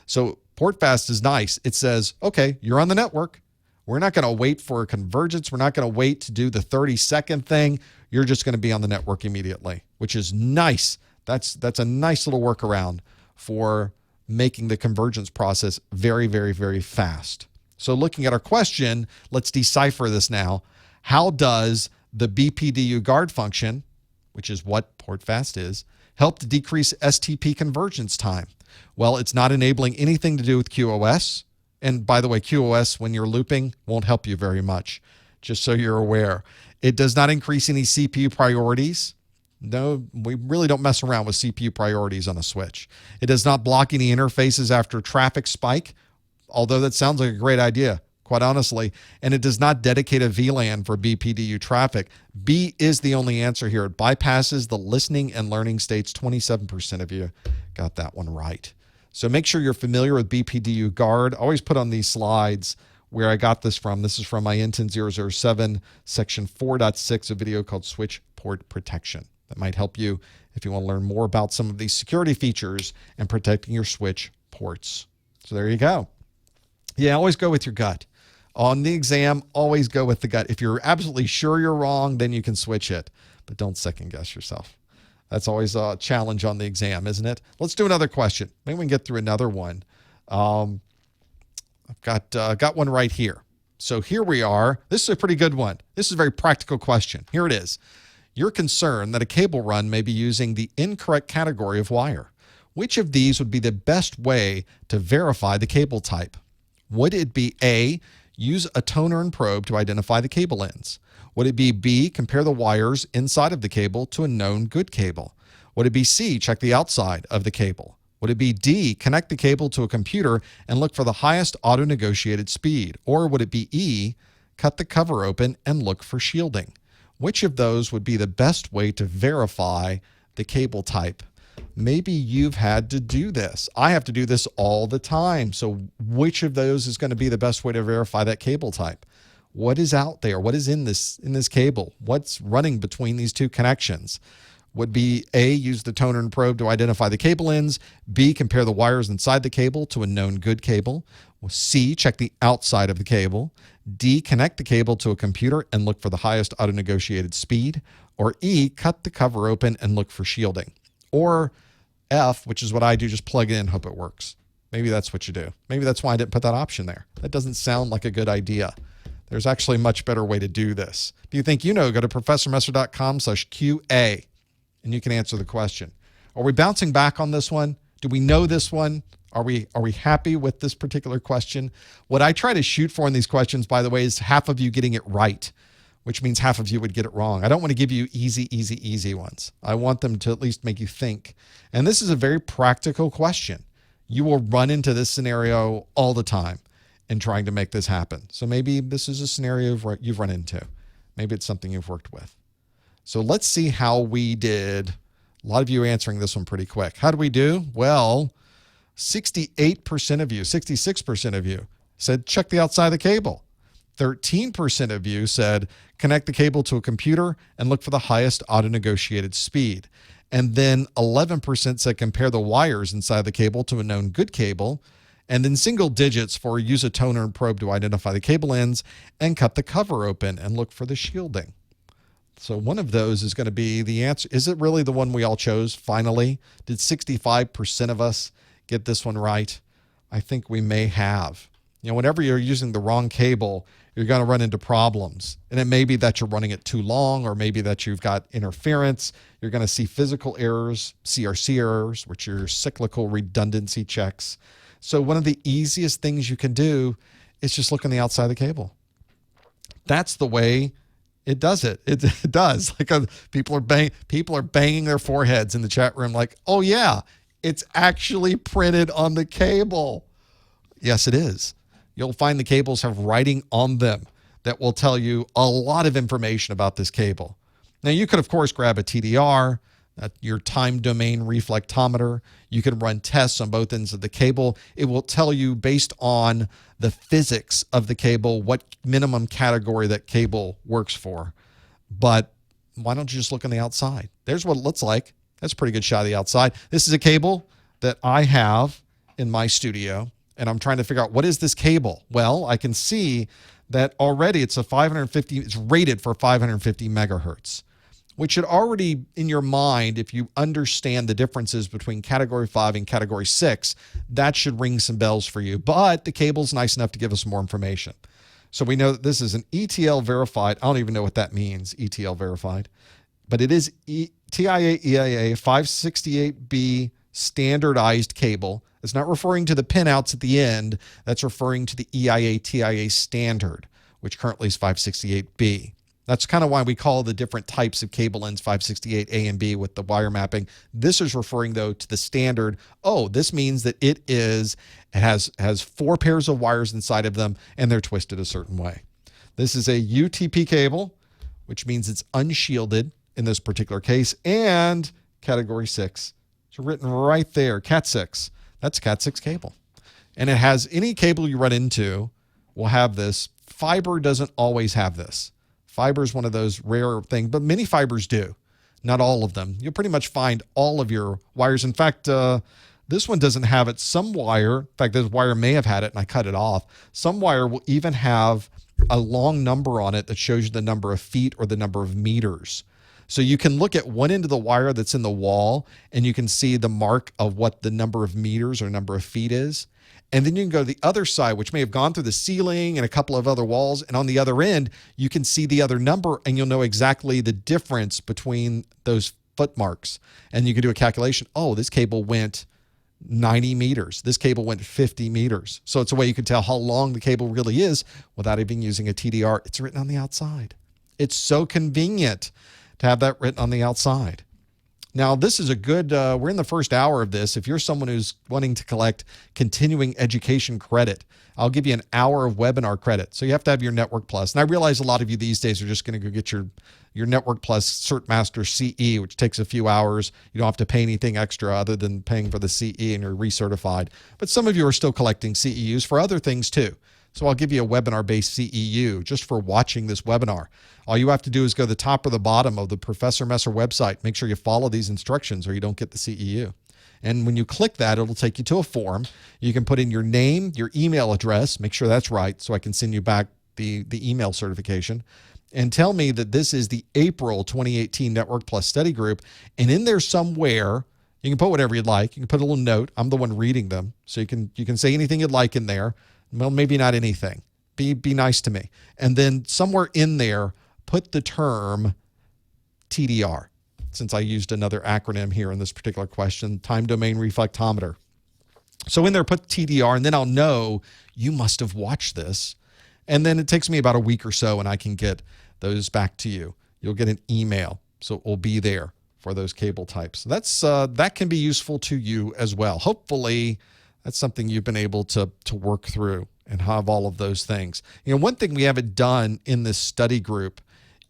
So portfast is nice. It says, okay, you're on the network. We're not going to wait for a convergence. We're not going to wait to do the 30-second thing. You're just going to be on the network immediately, which is nice. That's a nice little workaround for making the convergence process very, very, very fast. So looking at our question, let's decipher this now. How does the BPDU guard function, which is what portfast is, help to decrease STP convergence time? Well, it's not enabling anything to do with QoS. And by the way, QoS, when you're looping, won't help you very much, just so you're aware. It does not increase any CPU priorities. No, we really don't mess around with CPU priorities on a switch. It does not block any interfaces after traffic spike, although that sounds like a great idea, quite honestly. And it does not dedicate a VLAN for BPDU traffic. B is the only answer here. It bypasses the listening and learning states. 27% of you got that one right. So make sure you're familiar with BPDU guard. I always put on these slides where I got this from. This is from my INTIN 007, section 4.6, a video called Switch Port Protection. That might help you if you want to learn more about some of these security features and protecting your switch ports. So there you go. Yeah, always go with your gut. On the exam, always go with the gut. If you're absolutely sure you're wrong, then you can switch it. But don't second guess yourself. That's always a challenge on the exam, isn't it? Let's do another question. Maybe we can get through another one. I've got one right here. So here we are. This is a pretty good one. This is a very practical question. Here it is. You're concerned that a cable run may be using the incorrect category of wire. Which of these would be the best way to verify the cable type? Would it be A, use a toner and probe to identify the cable ends? Would it be B, compare the wires inside of the cable to a known good cable? Would it be C, check the outside of the cable? Would it be D, connect the cable to a computer and look for the highest auto-negotiated speed? Or would it be E, cut the cover open and look for shielding? Which of those would be the best way to verify the cable type? Maybe you've had to do this. I have to do this all the time. So which of those is going to be the best way to verify that cable type? What is out there? What is in this cable? What's running between these two connections? Would be A, use the toner and probe to identify the cable ends. B, compare the wires inside the cable to a known good cable. C, check the outside of the cable. D, connect the cable to a computer and look for the highest auto-negotiated speed. Or E, cut the cover open and look for shielding. Or F, which is what I do, just plug it in, hope it works. Maybe that's what you do. Maybe that's why I didn't put that option there. That doesn't sound like a good idea. There's actually a much better way to do this. If you think you know, go to professormesser.com/QA and you can answer the question. Are we bouncing back on this one? Do we know this one? Are we happy with this particular question? What I try to shoot for in these questions, by the way, is half of you getting it right, which means half of you would get it wrong. I don't want to give you easy ones. I want them to at least make you think. And this is a very practical question. You will run into this scenario all the time in trying to make this happen. So maybe this is a scenario you've run into. Maybe it's something you've worked with. So let's see how we did. A lot of you answering this one pretty quick. How do we do? Well, 68% of you, 66% of you said check the outside of the cable. 13% of you said connect the cable to a computer and look for the highest auto-negotiated speed. And then 11% said compare the wires inside the cable to a known good cable. And then single digits for use a toner and probe to identify the cable ends and cut the cover open and look for the shielding. So one of those is going to be the answer. Is it really the one we all chose finally? Did 65% of us get this one right? I think we may have. You know, whenever you're using the wrong cable, you're going to run into problems. And it may be that you're running it too long, or maybe that you've got interference. You're going to see physical errors, CRC errors, which are cyclical redundancy checks. So one of the easiest things you can do is just look on the outside of the cable. That's the way it does it. It does. Like people are banging their foreheads in the chat room like, oh yeah, it's actually printed on the cable. Yes, it is. You'll find the cables have writing on them that will tell you a lot of information about this cable. Now, you could, of course, grab a TDR, your time domain reflectometer. You can run tests on both ends of the cable. It will tell you based on the physics of the cable what minimum category that cable works for. But why don't you just look on the outside? There's what it looks like. That's a pretty good shot of the outside. This is a cable that I have in my studio, and I'm trying to figure out what is this cable. Well, I can see that already it's rated for 550 megahertz, which should already, in your mind, if you understand the differences between category 5 and category 6, that should ring some bells for you. But the cable's nice enough to give us more information. So we know that this is an ETL verified. I don't even know what that means, ETL verified. But it is TIA EIA 568B standardized cable. It's not referring to the pinouts at the end. That's referring to the EIA TIA standard, which currently is 568B. That's kind of why we call the different types of cable ends 568A and B with the wire mapping. This is referring, though, to the standard. Oh, this means that it has 4 pairs of wires inside of them, and they're twisted a certain way. This is a UTP cable, which means it's unshielded in this particular case, and category 6. It's written right there, Cat 6. That's Cat 6 cable. And it has any cable you run into will have this. Fiber doesn't always have this. Fiber is one of those rare things, but many fibers do. Not all of them. You'll pretty much find all of your wires. In fact, this one doesn't have it. Some wire, in fact, this wire may have had it and I cut it off. Some wire will even have a long number on it that shows you the number of feet or the number of meters. So you can look at one end of the wire that's in the wall and you can see the mark of what the number of meters or number of feet is. And then you can go to the other side, which may have gone through the ceiling and a couple of other walls. And on the other end, you can see the other number and you'll know exactly the difference between those foot marks. And you can do a calculation. Oh, this cable went 90 meters. This cable went 50 meters. So it's a way you can tell how long the cable really is without even using a TDR. It's written on the outside. It's so convenient to have that written on the outside. Now, this is a good, we're in the first hour of this. If you're someone who's wanting to collect continuing education credit, I'll give you an hour of webinar credit. So you have to have your Network Plus. And I realize a lot of you these days are just going to go get your Network Plus CertMaster CE, which takes a few hours. You don't have to pay anything extra other than paying for the CE and you're recertified. But some of you are still collecting CEUs for other things too. So I'll give you a webinar-based CEU just for watching this webinar. All you have to do is go to the top or the bottom of the Professor Messer website. Make sure you follow these instructions or you don't get the CEU. And when you click that, it'll take you to a form. You can put in your name, your email address, make sure that's right so I can send you back the email certification, and tell me that this is the April 2018 Network Plus study group. And in there somewhere, you can put whatever you'd like. You can put a little note. I'm the one reading them. So you can say anything you'd like in there. Well, maybe not anything. Be nice to me. And then somewhere in there, put the term TDR, since I used another acronym here in this particular question, time domain reflectometer. So in there, put TDR, and then I'll know you must have watched this. And then it takes me about a week or so, and I can get those back to you. You'll get an email, so it will be there for those cable types. That can be useful to you as well. Hopefully, that's something you've been able to work through and have all of those things. You know, one thing we haven't done in this study group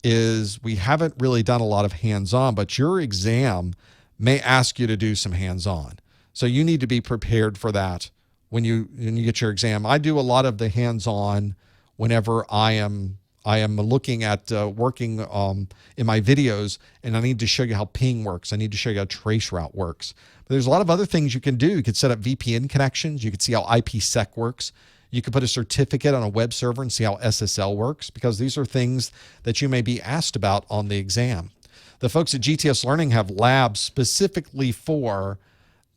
is we haven't really done a lot of hands-on, but your exam may ask you to do some hands-on. So you need to be prepared for that when you get your exam. I do a lot of the hands-on whenever I am looking at working in my videos, and I need to show you how ping works. I need to show you how traceroute works. But there's a lot of other things you can do. You could set up VPN connections. You could see how IPsec works. You could put a certificate on a web server and see how SSL works, because these are things that you may be asked about on the exam. The folks at GTS Learning have labs specifically for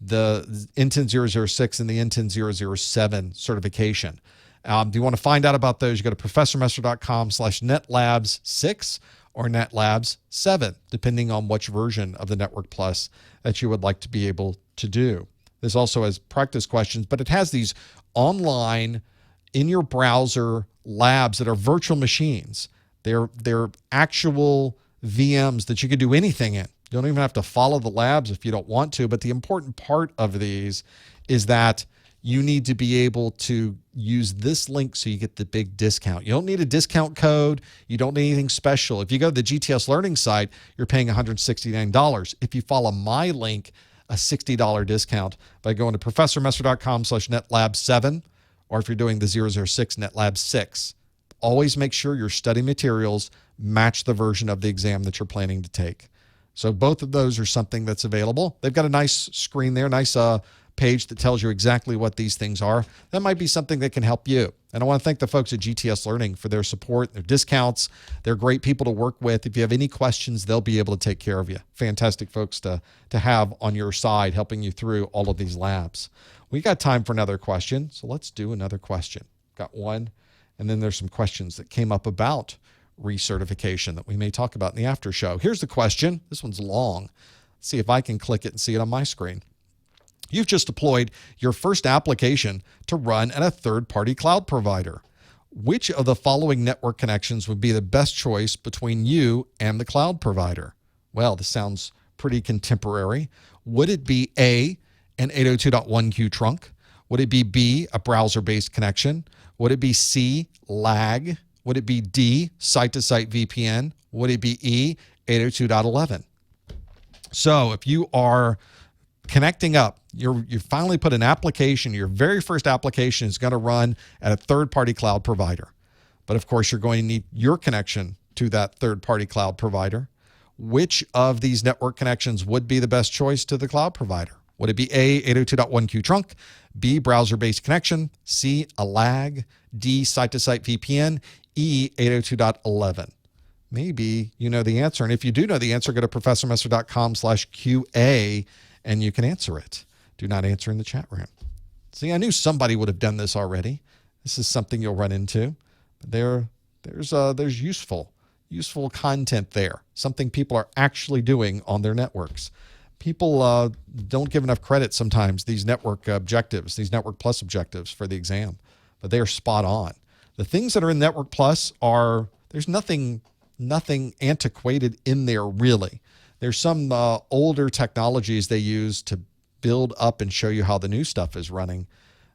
the INTIN 006 and the INTIN 007 certification. Do you want to find out about those? You go to professormesser.com/netlabs6 or netlabs7, depending on which version of the Network Plus that you would like to be able to do. This also has practice questions, but it has these online, in your browser labs that are virtual machines. They're actual VMs that you can do anything in. You don't even have to follow the labs if you don't want to, but the important part of these is that you need to be able to use this link so you get the big discount. You don't need a discount code. You don't need anything special. If you go to the GTS Learning site, you're paying $169. If you follow my link, a $60 discount by going to professormesser.com/netlab7, or if you're doing the 006 netlab 6. Always make sure your study materials match the version of the exam that you're planning to take. So both of those are something that's available. They've got a nice screen there, nice page that tells you exactly what these things are. That might be something that can help you. And I want to thank the folks at GTS Learning for their support, their discounts. They're great people to work with. If you have any questions, they'll be able to take care of you. Fantastic folks to have on your side, helping you through all of these labs. We got time for another question, so let's do another question. Got one, and then there's some questions that came up about recertification that we may talk about in the after show. Here's the question. This one's long. Let's see if I can click it and see it on my screen. You've just deployed your first application to run at a third-party cloud provider. Which of the following network connections would be the best choice between you and the cloud provider? Well, this sounds pretty contemporary. Would it be A, an 802.1q trunk? Would it be B, a browser-based connection? Would it be C, lag? Would it be D, site-to-site VPN? Would it be E, 802.11? So if you are connecting up, you finally put an application, your very first application is going to run at a third-party cloud provider. But of course, you're going to need your connection to that third-party cloud provider. Which of these network connections would be the best choice to the cloud provider? Would it be A, 802.1q trunk, B, browser-based connection, C, a lag, D, site-to-site VPN, E, 802.11? Maybe you know the answer. And if you do know the answer, go to professormesser.com/QA and you can answer it. Do not answer in the chat room. See, I knew somebody would have done this already. This is something you'll run into. There's useful content there, something people are actually doing on their networks. People don't give enough credit sometimes, these network objectives, these Network Plus objectives for the exam, but they are spot on. The things that are in Network Plus there's nothing antiquated in there really. There's some older technologies they use to build up and show you how the new stuff is running.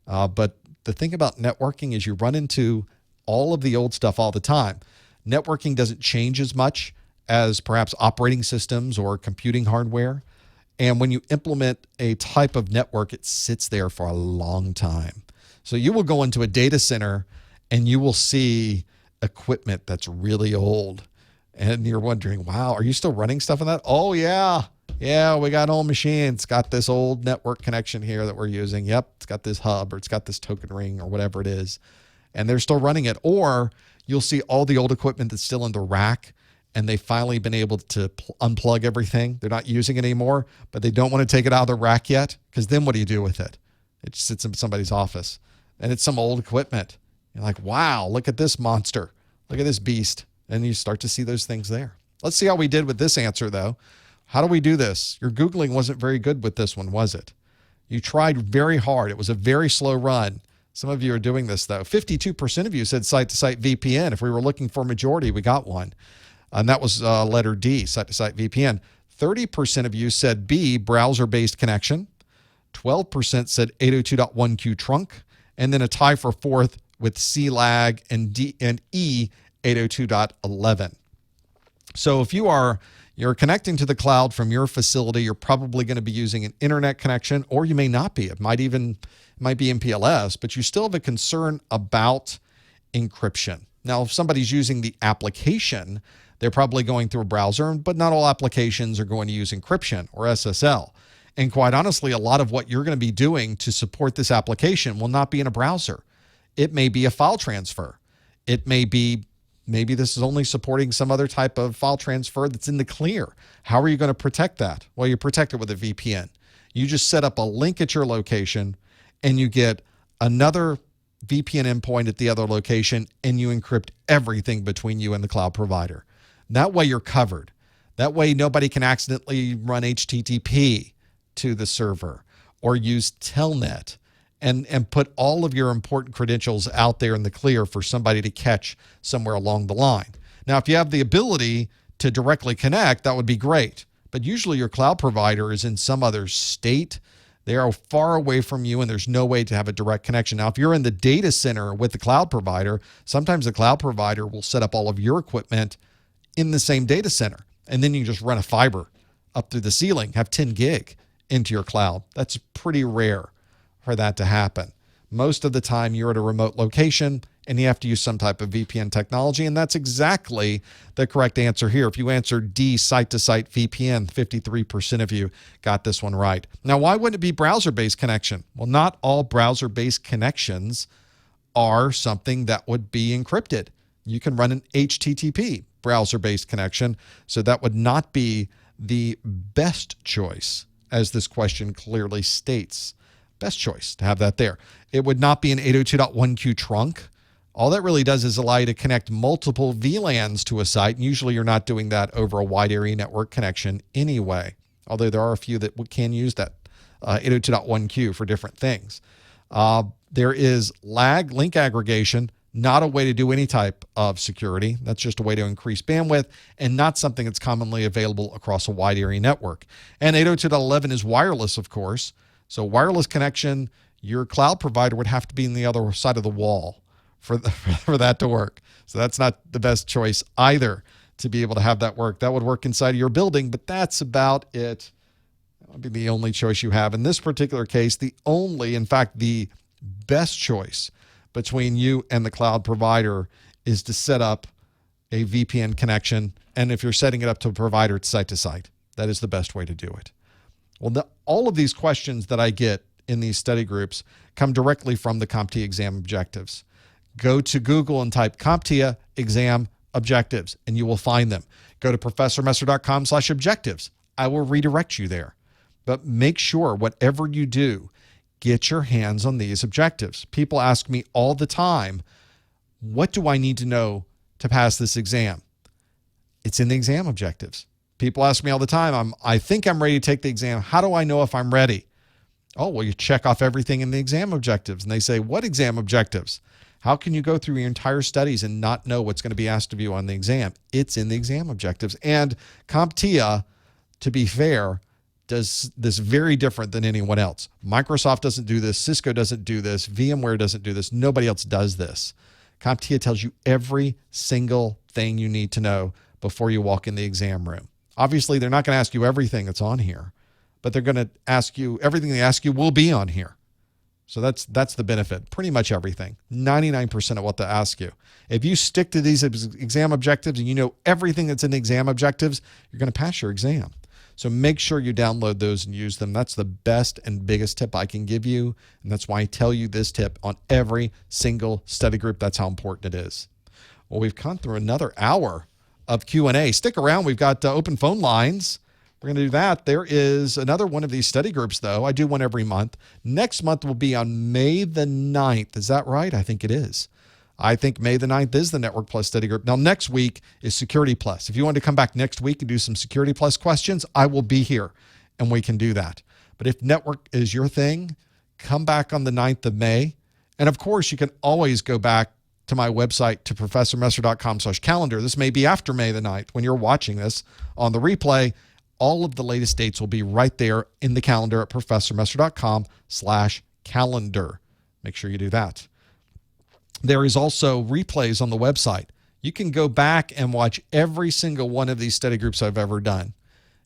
But the thing about networking is you run into all of the old stuff all the time. Networking doesn't change as much as perhaps operating systems or computing hardware. And when you implement a type of network, it sits there for a long time. So you will go into a data center and you will see equipment that's really old. And you're wondering, wow, are you still running stuff on that? Oh, yeah. Yeah, we got old machines. It's got this old network connection here that we're using. Yep, it's got this hub or it's got this token ring or whatever it is. And they're still running it. Or you'll see all the old equipment that's still in the rack and they've finally been able to unplug everything. They're not using it anymore, but they don't want to take it out of the rack yet because then what do you do with it? It just sits in somebody's office and it's some old equipment. You're like, wow, look at this monster. Look at this beast. And you start to see those things there. Let's see how we did with this answer, though. How do we do this? Your Googling wasn't very good with this one, was it? You tried very hard. It was a very slow run. Some of you are doing this, though. 52% of you said site-to-site VPN. If we were looking for a majority, we got one. And that was letter D, site-to-site VPN. 30% of you said B, browser-based connection. 12% said 802.1q trunk. And then a tie for fourth with C lag and D and E, 802.11. So if you're connecting to the cloud from your facility, you're probably going to be using an internet connection, or you may not be. It might be MPLS, but you still have a concern about encryption. Now, if somebody's using the application, they're probably going through a browser, but not all applications are going to use encryption or SSL. And quite honestly, a lot of what you're going to be doing to support this application will not be in a browser. It may be a file transfer. It may be maybe this is only supporting some other type of file transfer that's in the clear. How are you going to protect that? Well, you protect it with a VPN. You just set up a link at your location and you get another VPN endpoint at the other location and you encrypt everything between you and the cloud provider. That way you're covered. That way nobody can accidentally run HTTP to the server or use Telnet and put all of your important credentials out there in the clear for somebody to catch somewhere along the line. Now, if you have the ability to directly connect, that would be great. But usually your cloud provider is in some other state. They are far away from you, and there's no way to have a direct connection. Now, if you're in the data center with the cloud provider, sometimes the cloud provider will set up all of your equipment in the same data center, and then you can just run a fiber up through the ceiling, have 10 gig into your cloud. That's pretty rare for that to happen. Most of the time, you're at a remote location, and you have to use some type of VPN technology, and that's exactly the correct answer here. If you answered D, site-to-site VPN, 53% of you got this one right. Now, why wouldn't it be browser-based connection? Well, not all browser-based connections are something that would be encrypted. You can run an HTTP browser-based connection, so that would not be the best choice, as this question clearly states. Best choice to have that there. It would not be an 802.1q trunk. All that really does is allow you to connect multiple VLANs to a site, and usually you're not doing that over a wide area network connection anyway, although there are a few that can use that 802.1q for different things. There is lag, link aggregation, not a way to do any type of security. That's just a way to increase bandwidth and not something that's commonly available across a wide area network. And 802.11 is wireless, of course. So wireless connection, your cloud provider would have to be on the other side of the wall for that to work. So that's not the best choice either to be able to have that work. That would work inside of your building, but that's about it. That would be the only choice you have. In this particular case, in fact, the best choice between you and the cloud provider is to set up a VPN connection. And if you're setting it up to a provider, it's site to site. That is the best way to do it. Well, all of these questions that I get in these study groups come directly from the CompTIA exam objectives. Go to Google and type CompTIA exam objectives, and you will find them. Go to professormesser.com/objectives. I will redirect you there. But make sure whatever you do, get your hands on these objectives. People ask me all the time, what do I need to know to pass this exam? It's in the exam objectives. People ask me all the time, I think I'm ready to take the exam. How do I know if I'm ready? Oh, well, you check off everything in the exam objectives. And they say, what exam objectives? How can you go through your entire studies and not know what's going to be asked of you on the exam? It's in the exam objectives. And CompTIA, to be fair, does this very different than anyone else. Microsoft doesn't do this. Cisco doesn't do this. VMware doesn't do this. Nobody else does this. CompTIA tells you every single thing you need to know before you walk in the exam room. Obviously, they're not going to ask you everything that's on here, but they're going to ask you, everything they ask you will be on here. So that's the benefit. Pretty much everything. 99% of what they ask you. If you stick to these exam objectives and you know everything that's in the exam objectives, you're going to pass your exam. So make sure you download those and use them. That's the best and biggest tip I can give you. And that's why I tell you this tip on every single study group. That's how important it is. Well, we've gone through another hour of Q&A. Stick around. We've got open phone lines. We're going to do that. There is another one of these study groups, though. I do one every month. Next month will be on May the 9th. Is that right? I think it is. I think May the 9th is the Network Plus study group. Now, next week is Security Plus. If you want to come back next week and do some Security Plus questions, I will be here, and we can do that. But if network is your thing, come back on the 9th of May. And, of course, you can always go back to my website, to professormesser.com/calendar. This may be after May the 9th when you're watching this on the replay. All of the latest dates will be right there in the calendar at professormesser.com/calendar. Make sure you do that. There is also replays on the website. You can go back and watch every single one of these study groups I've ever done.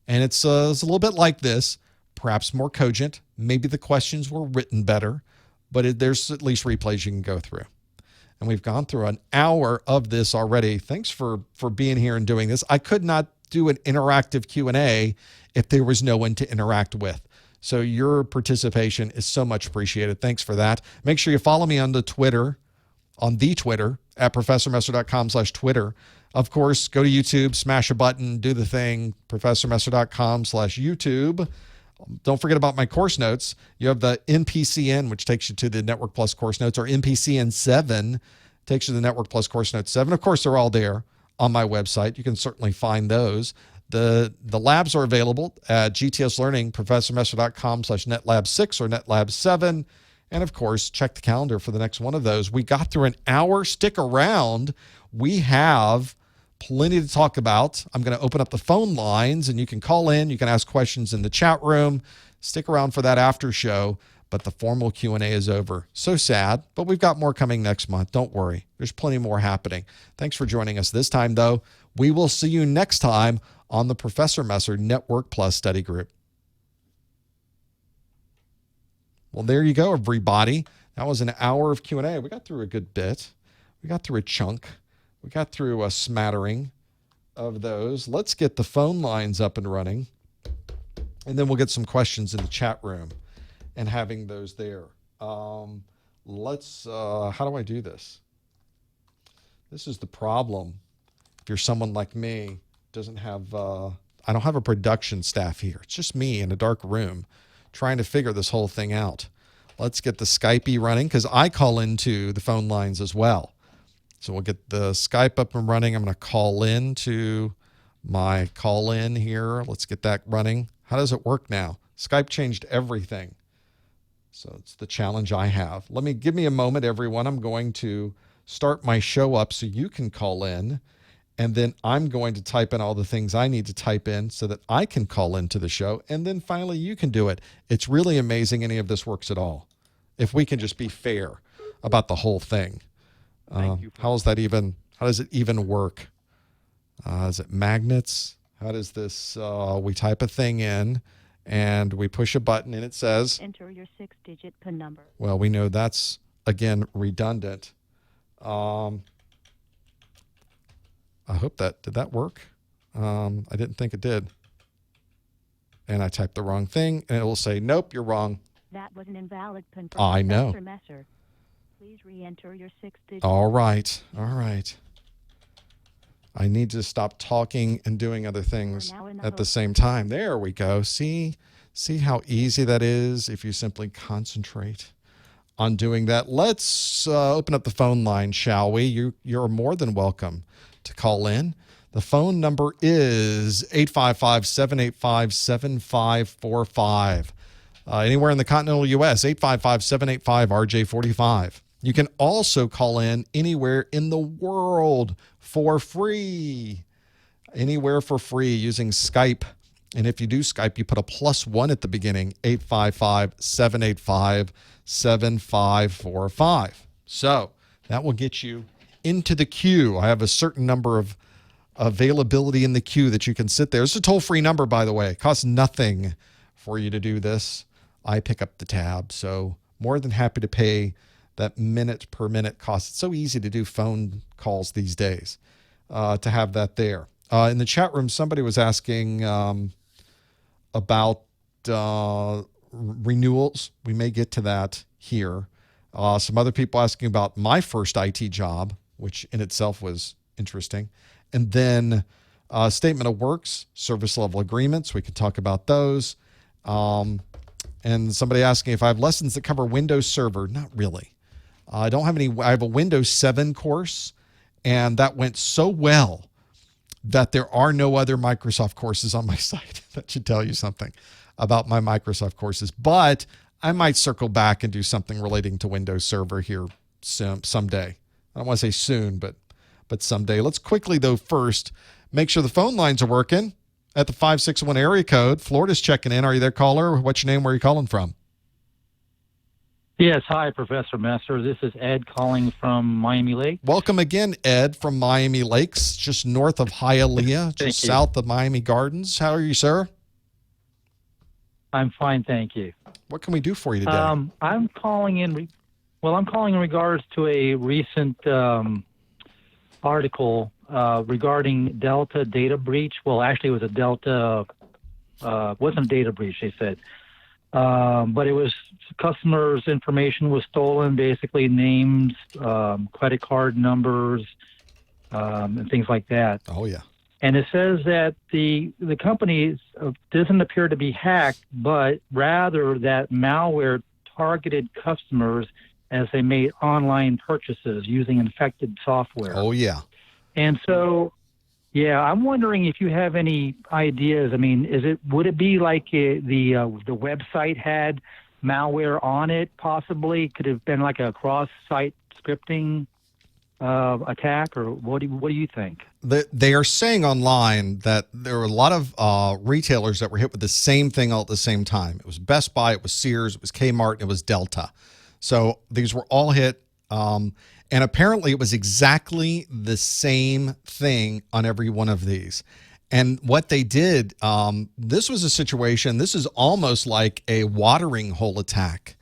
And it's a little bit like this, perhaps more cogent. Maybe the questions were written better, but there's at least replays you can go through. And we've gone through an hour of this already. Thanks for being here and doing this. I could not do an interactive Q&A if there was no one to interact with. So your participation is so much appreciated. Thanks for that. Make sure you follow me on the Twitter at professormesser.com/Twitter. Of course, go to YouTube, smash a button, do the thing, professormesser.com/YouTube. Don't forget about my course notes. You have the NPCN, which takes you to the Network Plus course notes, or NPCN 7 takes you to the Network Plus course notes 7. Of course, they're all there on my website. You can certainly find those. The labs are available at GTS Learning, professormesser.com/netlab6 or netlab7. And of course, check the calendar for the next one of those. We got through an hour. Stick around. We have plenty to talk about. I'm going to open up the phone lines and you can call in. You can ask questions in the chat room. Stick around for that after show, but the formal Q&A is over. So sad, but we've got more coming next month. Don't worry. There's plenty more happening. Thanks for joining us this time, though. We will see you next time on the Professor Messer Network Plus Study Group. Well, there you go, everybody. That was an hour of Q&A. We got through a good bit. We got through a chunk. We got through a smattering of those. Let's get the phone lines up and running, and then we'll get some questions in the chat room and having those there. How do I do this? This is the problem. If you're someone like me, doesn't have, I don't have a production staff here. It's just me in a dark room trying to figure this whole thing out. Let's get the Skype running, because I call into the phone lines as well. So we'll get the Skype up and running. I'm going to call in to my call in here. Let's get that running. How does it work now? Skype changed everything. So it's the challenge I have. Give me a moment, everyone. I'm going to start my show up so you can call in. And then I'm going to type in all the things I need to type in so that I can call into the show. And then finally, you can do it. It's really amazing any of this works at all. If we can just be fair about the whole thing. How does it even work? Is it magnets? How does this, we type a thing in and we push a button and it says, enter your 6-digit PIN number. Well, we know that's, again, redundant. I hope did that work? I didn't think it did. And I typed the wrong thing, and it will say, nope, you're wrong. That was an invalid PIN for I know. Professor Messer. Please re-enter your 6-digit. All right. I need to stop talking and doing other things at the same time. There we go. See how easy that is if you simply concentrate on doing that. Let's open up the phone line, shall we? You're more than welcome to call in. The phone number is 855-785-7545. Anywhere in the continental U.S., 855-785-RJ45. You can also call in anywhere in the world for free. Anywhere for free using Skype. And if you do Skype, you put a +1 at the beginning, 855-785-7545. So that will get you into the queue. I have a certain number of availability in the queue that you can sit there. It's a toll-free number, by the way. It costs nothing for you to do this. I pick up the tab, so more than happy to pay that minute per minute cost. It's so easy to do phone calls these days to have that there. In the chat room, somebody was asking about renewals. We may get to that here. Some other people asking about my first IT job, which in itself was interesting. And then statement of works, service level agreements. We could talk about those. And somebody asking if I have lessons that cover Windows Server. Not really. I don't have any. I have a Windows 7 course, and that went so well that there are no other Microsoft courses on my site. That should tell you something about my Microsoft courses. But I might circle back and do something relating to Windows Server here someday. I don't want to say soon, but someday. Let's quickly, though, first make sure the phone lines are working at the 561 area code. Florida's checking in. Are you there, caller? What's your name? Where are you calling from? Yes. Hi, Professor Messer. This is Ed calling from Miami Lakes. Welcome again, Ed, from Miami Lakes, just north of Hialeah, just south of Miami Gardens. How are you, sir? I'm fine, thank you. What can we do for you today? I'm calling in. I'm calling in regards to a recent article regarding Delta data breach. Well, actually, it was a Delta. Wasn't a data breach, they said, but it was customers' information was stolen. Basically, names, credit card numbers, and things like that. Oh yeah. And it says that the company doesn't appear to be hacked, but rather that malware targeted customers as they made online purchases using infected software. Oh, yeah. And so, yeah, I'm wondering if you have any ideas. I mean, would it be like the website had malware on it, possibly? Could have been like a cross-site scripting attack, or what do you think? They are saying online that there were a lot of retailers that were hit with the same thing all at the same time. It was Best Buy, it was Sears, it was Kmart, and it was Delta. So these were all hit. And apparently it was exactly the same thing on every one of these. And what they did, this was a situation, this is almost like a watering hole attack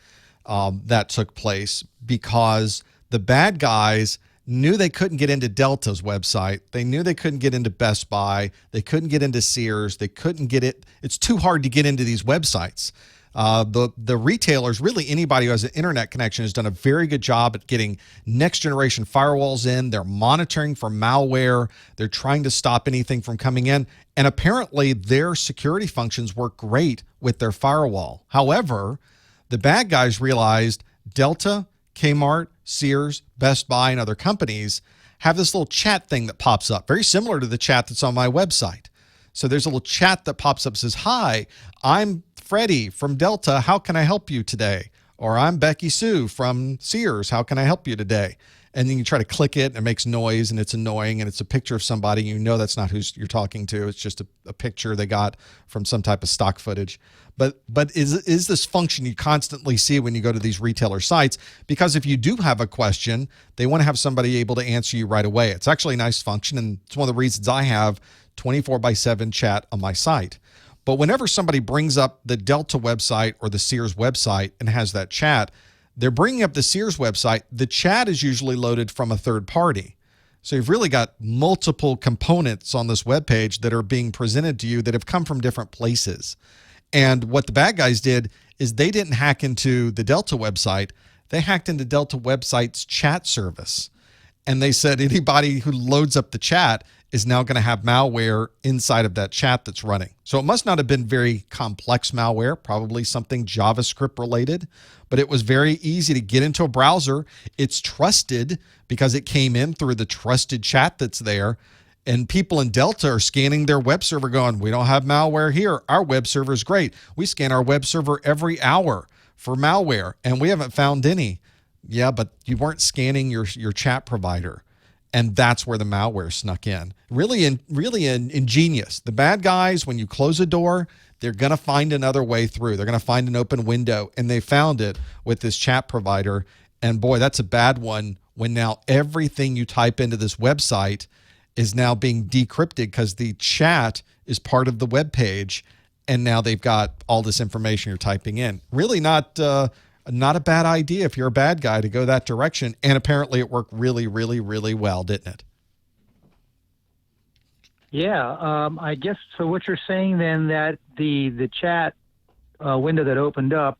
that took place, because the bad guys knew they couldn't get into Delta's website. They knew they couldn't get into Best Buy. They couldn't get into Sears. They couldn't get it. It's too hard to get into these websites. The retailers, really anybody who has an internet connection, has done a very good job at getting next generation firewalls in. They're monitoring for malware. They're trying to stop anything from coming in. And apparently their security functions work great with their firewall. However, the bad guys realized Delta, Kmart, Sears, Best Buy, and other companies have this little chat thing that pops up, very similar to the chat that's on my website. So there's a little chat that pops up, says, "Hi, I'm Freddie from Delta. How can I help you today?" Or "I'm Becky Sue from Sears. How can I help you today?" And then you try to click it and it makes noise and it's annoying and it's a picture of somebody. You know that's not who you're talking to. It's just a picture they got from some type of stock footage. But is this function you constantly see when you go to these retailer sites? Because if you do have a question, they want to have somebody able to answer you right away. It's actually a nice function, and it's one of the reasons I have 24/7 chat on my site. But whenever somebody brings up the Delta website or the Sears website and has that chat, they're bringing up the Sears website. The chat is usually loaded from a third party. So you've really got multiple components on this web page that are being presented to you that have come from different places. And what the bad guys did is they didn't hack into the Delta website. They hacked into Delta website's chat service. And they said anybody who loads up the chat is now going to have malware inside of that chat that's running. So it must not have been very complex malware, probably something JavaScript related, but it was very easy to get into a browser. It's trusted because it came in through the trusted chat that's there. And people in Delta are scanning their web server going, "We don't have malware here. Our web server is great. We scan our web server every hour for malware and we haven't found any." Yeah, but you weren't scanning your chat provider. And that's where the malware snuck in. Really ingenious. The bad guys, when you close a door, they're going to find another way through. They're going to find an open window. And they found it with this chat provider. And boy, that's a bad one when now everything you type into this website is now being decrypted because the chat is part of the web page. And now they've got all this information you're typing in. Really not a bad idea if you're a bad guy to go that direction. And apparently it worked really, really, really well, didn't it? Yeah, I guess so. What you're saying then, that the chat window that opened up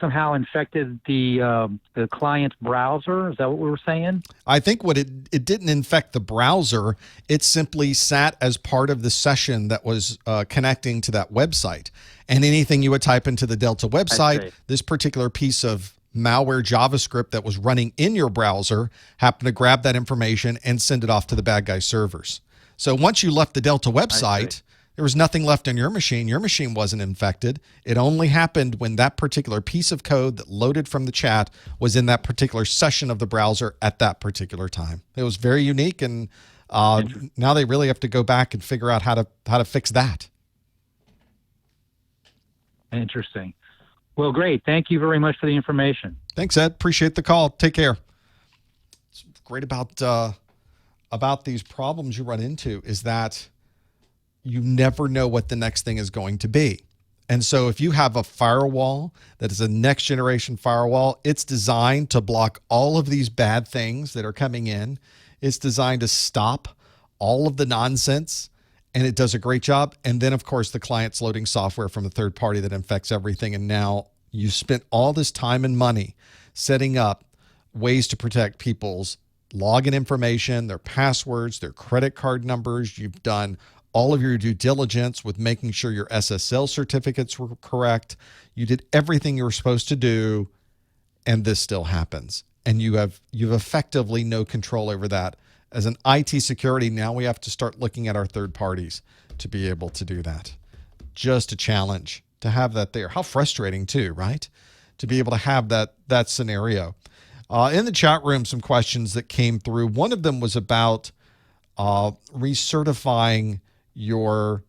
somehow infected the client's browser. Is that what we were saying? I think what it didn't infect the browser. It simply sat as part of the session that was connecting to that website. And anything you would type into the Delta website, this particular piece of malware JavaScript that was running in your browser happened to grab that information and send it off to the bad guy servers. So once you left the Delta website, there was nothing left on your machine. Your machine wasn't infected. It only happened when that particular piece of code that loaded from the chat was in that particular session of the browser at that particular time. It was very unique, and now they really have to go back and figure out how to fix that. Interesting. Well, great. Thank you very much for the information. Thanks, Ed. Appreciate the call. Take care. What's great about these problems you run into is that you never know what the next thing is going to be. And so if you have a firewall that is a next generation firewall, it's designed to block all of these bad things that are coming in. It's designed to stop all of the nonsense, and it does a great job. And then, of course, the client's loading software from a third party that infects everything. And now you spent all this time and money setting up ways to protect people's login information, their passwords, their credit card numbers. You've done all of your due diligence with making sure your SSL certificates were correct. You did everything you were supposed to do, and this still happens. And you've effectively no control over that. As an IT security, now we have to start looking at our third parties to be able to do that. Just a challenge to have that there. How frustrating too, right? To be able to have that scenario. In the chat room, some questions that came through. One of them was about recertifying your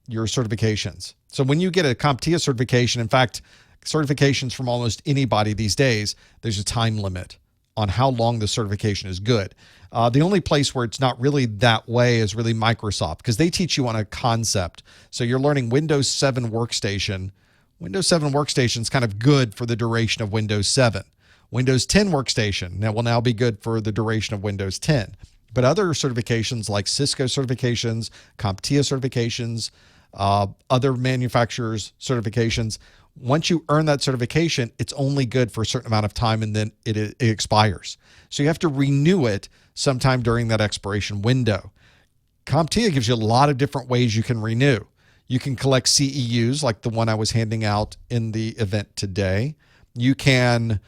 certifications. So when you get a CompTIA certification, in fact, certifications from almost anybody these days, there's a time limit on how long the certification is good. The only place where it's not really that way is really Microsoft, because they teach you on a concept. So you're learning Windows 7 Workstation. Windows 7 Workstation is kind of good for the duration of Windows 7. Windows 10 Workstation will now be good for the duration of Windows 10. But other certifications like Cisco certifications, CompTIA certifications, other manufacturers' certifications, once you earn that certification, it's only good for a certain amount of time and then it expires. So you have to renew it sometime during that expiration window. CompTIA gives you a lot of different ways you can renew. You can collect CEUs like the one I was handing out in the event today. You can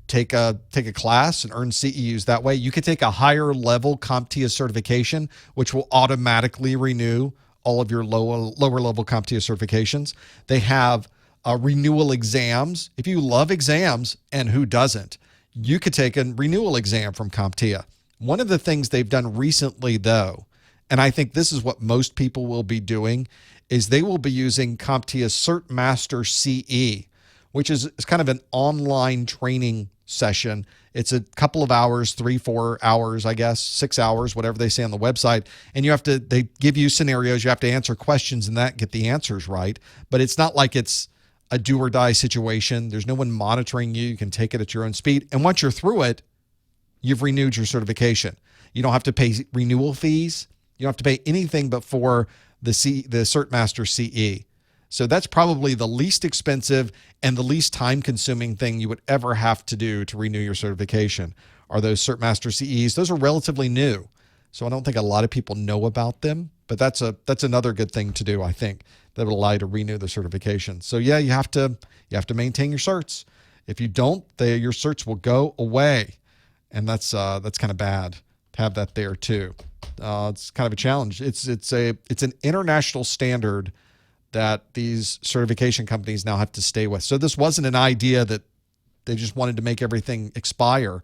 take a class and earn CEUs that way. You could take a higher level CompTIA certification, which will automatically renew all of your lower level CompTIA certifications. They have renewal exams. If you love exams, and who doesn't, you could take a renewal exam from CompTIA. One of the things they've done recently, though, and I think this is what most people will be doing, is they will be using CompTIA Cert Master CE, which is kind of an online training session. It's a couple of hours, 3-4 hours, I guess, 6 hours, whatever they say on the website. And they give you scenarios. You have to answer questions and get the answers right. But it's not like it's a do or die situation. There's no one monitoring you. You can take it at your own speed. And once you're through it, you've renewed your certification. You don't have to pay renewal fees. You don't have to pay anything but for the Cert Master CE. So that's probably the least expensive and the least time-consuming thing you would ever have to do to renew your certification are those Cert Master CEs. Those are relatively new, so I don't think a lot of people know about them, but that's another good thing to do, I think, that would allow you to renew the certification. So yeah, you have to maintain your certs. If you don't, your certs will go away, and that's kind of bad to have that there too. It's kind of a challenge. It's an international standard that these certification companies now have to stay with. So this wasn't an idea that they just wanted to make everything expire.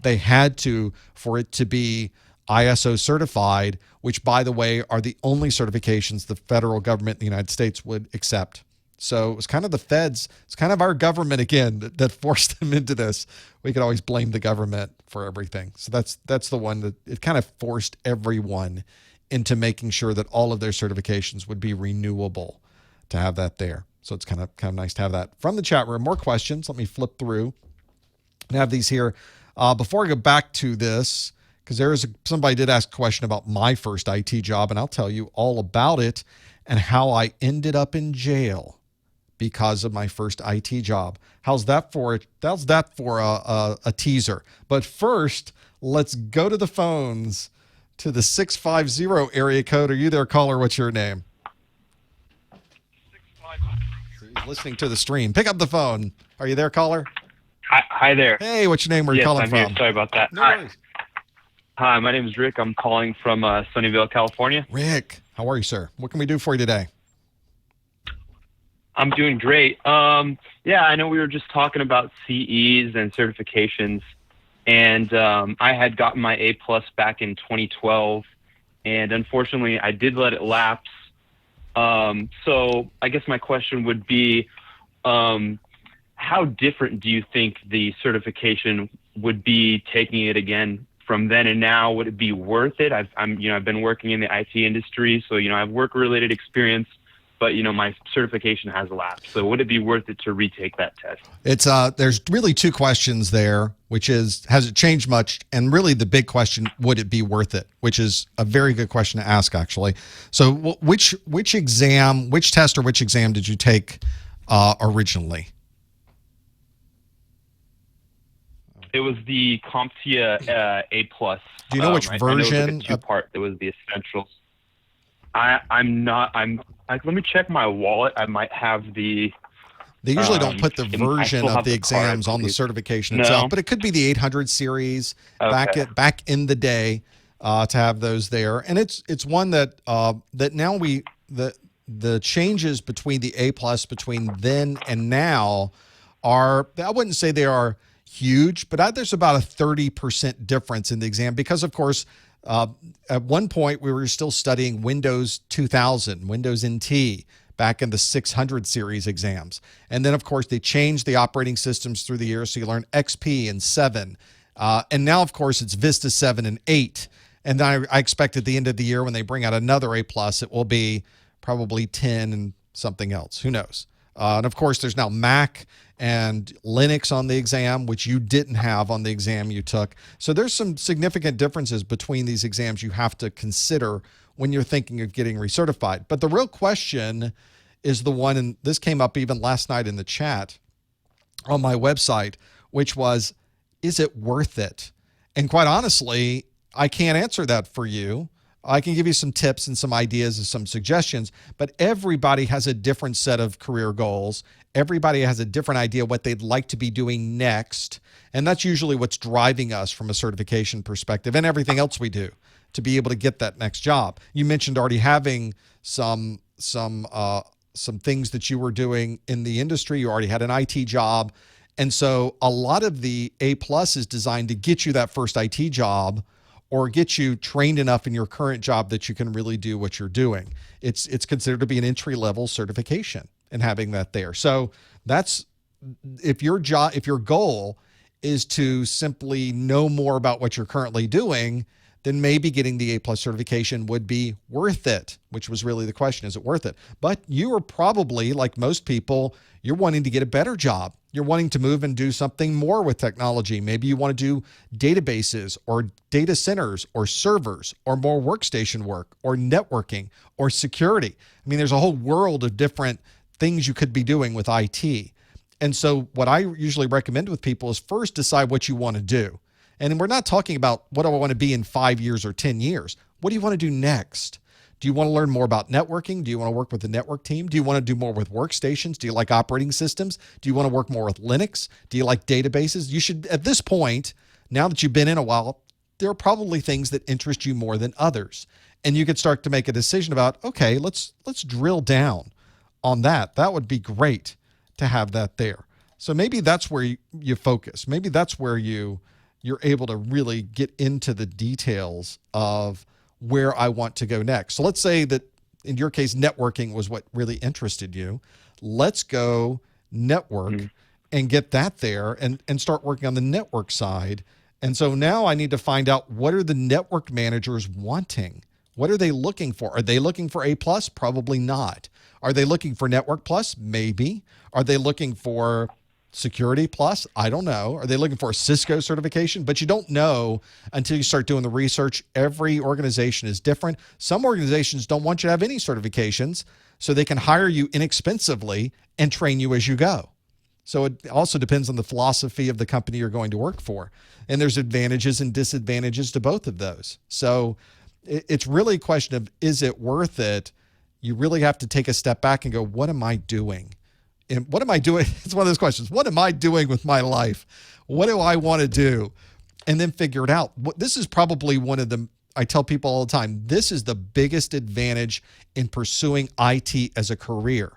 They had to, for it to be ISO certified, which, by the way, are the only certifications the federal government in the United States would accept. So it was kind of the feds, it's kind of our government, again, that forced them into this. We could always blame the government for everything. So that's the one that it kind of forced everyone into making sure that all of their certifications would be renewable to have that there. So it's kind of nice to have that. From the chat room, more questions. Let me flip through and have these here. Before I go back to this, because somebody did ask a question about my first IT job, and I'll tell you all about it and how I ended up in jail because of my first IT job. How's that for a teaser? But first, let's go to the phones. To the 650 area code. Are you there, caller? What's your name? He's listening to the stream. Pick up the phone. Are you there, caller? Hi there. Hey, what's your name? Where are you calling from? Here. Sorry about that. No worries. Hi, my name is Rick. I'm calling from Sunnyvale, California. Rick, how are you, sir? What can we do for you today? I'm doing great. Yeah, I know we were just talking about CEs and certifications. And I had gotten my A+ back in 2012, and unfortunately, I did let it lapse. So I guess my question would be, how different do you think the certification would be taking it again from then and now? Would it be worth it? I've been working in the IT industry, so I have work-related experience. But my certification has lapsed. So would it be worth it to retake that test? It's there's really two questions there, which is, has it changed much? And really the big question, would it be worth it? Which is a very good question to ask, actually. So which test or which exam did you take originally? It was the CompTIA A+. Do you know which version? I know it was like a two-part. It was the essentials. Let me check my wallet. I might have the. They usually don't put the version of the exams on the certification itself, but it could be the 800 series back in the day to have those there. And it's one that now the changes between the A+ between then and now are, I wouldn't say they are huge, but there's about a 30% difference in the exam because, of course, at one point we were still studying Windows 2000, Windows NT, back in the 600 series exams. And then, of course, they changed the operating systems through the years, so you learn XP and 7. And now, of course, it's Vista 7 and 8. And I expect at the end of the year when they bring out another A+, it will be probably 10 and something else. Who knows? And, of course, there's now Mac and Linux on the exam, which you didn't have on the exam you took. So there's some significant differences between these exams you have to consider when you're thinking of getting recertified. But the real question is the one, and this came up even last night in the chat on my website, which was, is it worth it? And quite honestly, I can't answer that for you. I can give you some tips and some ideas and some suggestions, but everybody has a different set of career goals. Everybody has a different idea what they'd like to be doing next. And that's usually what's driving us from a certification perspective and everything else we do to be able to get that next job. You mentioned already having some things that you were doing in the industry. You already had an IT job. And so a lot of the A+ is designed to get you that first IT job or get you trained enough in your current job that you can really do what you're doing. It's considered to be an entry-level certification and having that there. So that's, if your goal is to simply know more about what you're currently doing, then maybe getting the A+ certification would be worth it, which was really the question, is it worth it? But you are probably, like most people, you're wanting to get a better job. You're wanting to move and do something more with technology. Maybe you want to do databases or data centers or servers or more workstation work or networking or security. I mean, there's a whole world of different things you could be doing with IT. And so what I usually recommend with people is first decide what you want to do. And we're not talking about what do I want to be in 5 years or 10 years. What do you want to do next? Do you want to learn more about networking? Do you want to work with the network team? Do you want to do more with workstations? Do you like operating systems? Do you want to work more with Linux? Do you like databases? You should, at this point, now that you've been in a while, there are probably things that interest you more than others. And you could start to make a decision about, okay, let's drill down on that. That would be great to have that there. So maybe that's where you focus. Maybe that's where you're able to really get into the details of where I want to go next. So let's say that in your case, networking was what really interested you. Let's go network and get that there and start working on the network side. And so now I need to find out, what are the network managers wanting? What are they looking for? Are they looking for A+? Probably not. Are they looking for Network Plus? Maybe. Are they looking for Security Plus? I don't know. Are they looking for a Cisco certification? But you don't know until you start doing the research. Every organization is different. Some organizations don't want you to have any certifications, so they can hire you inexpensively and train you as you go. So it also depends on the philosophy of the company you're going to work for. And there's advantages and disadvantages to both of those. So it's really a question of, is it worth it? You really have to take a step back and go, what am I doing? And what am I doing? It's one of those questions. What am I doing with my life? What do I want to do? And then figure it out. This is probably one of the, I tell people all the time, this is the biggest advantage in pursuing IT as a career,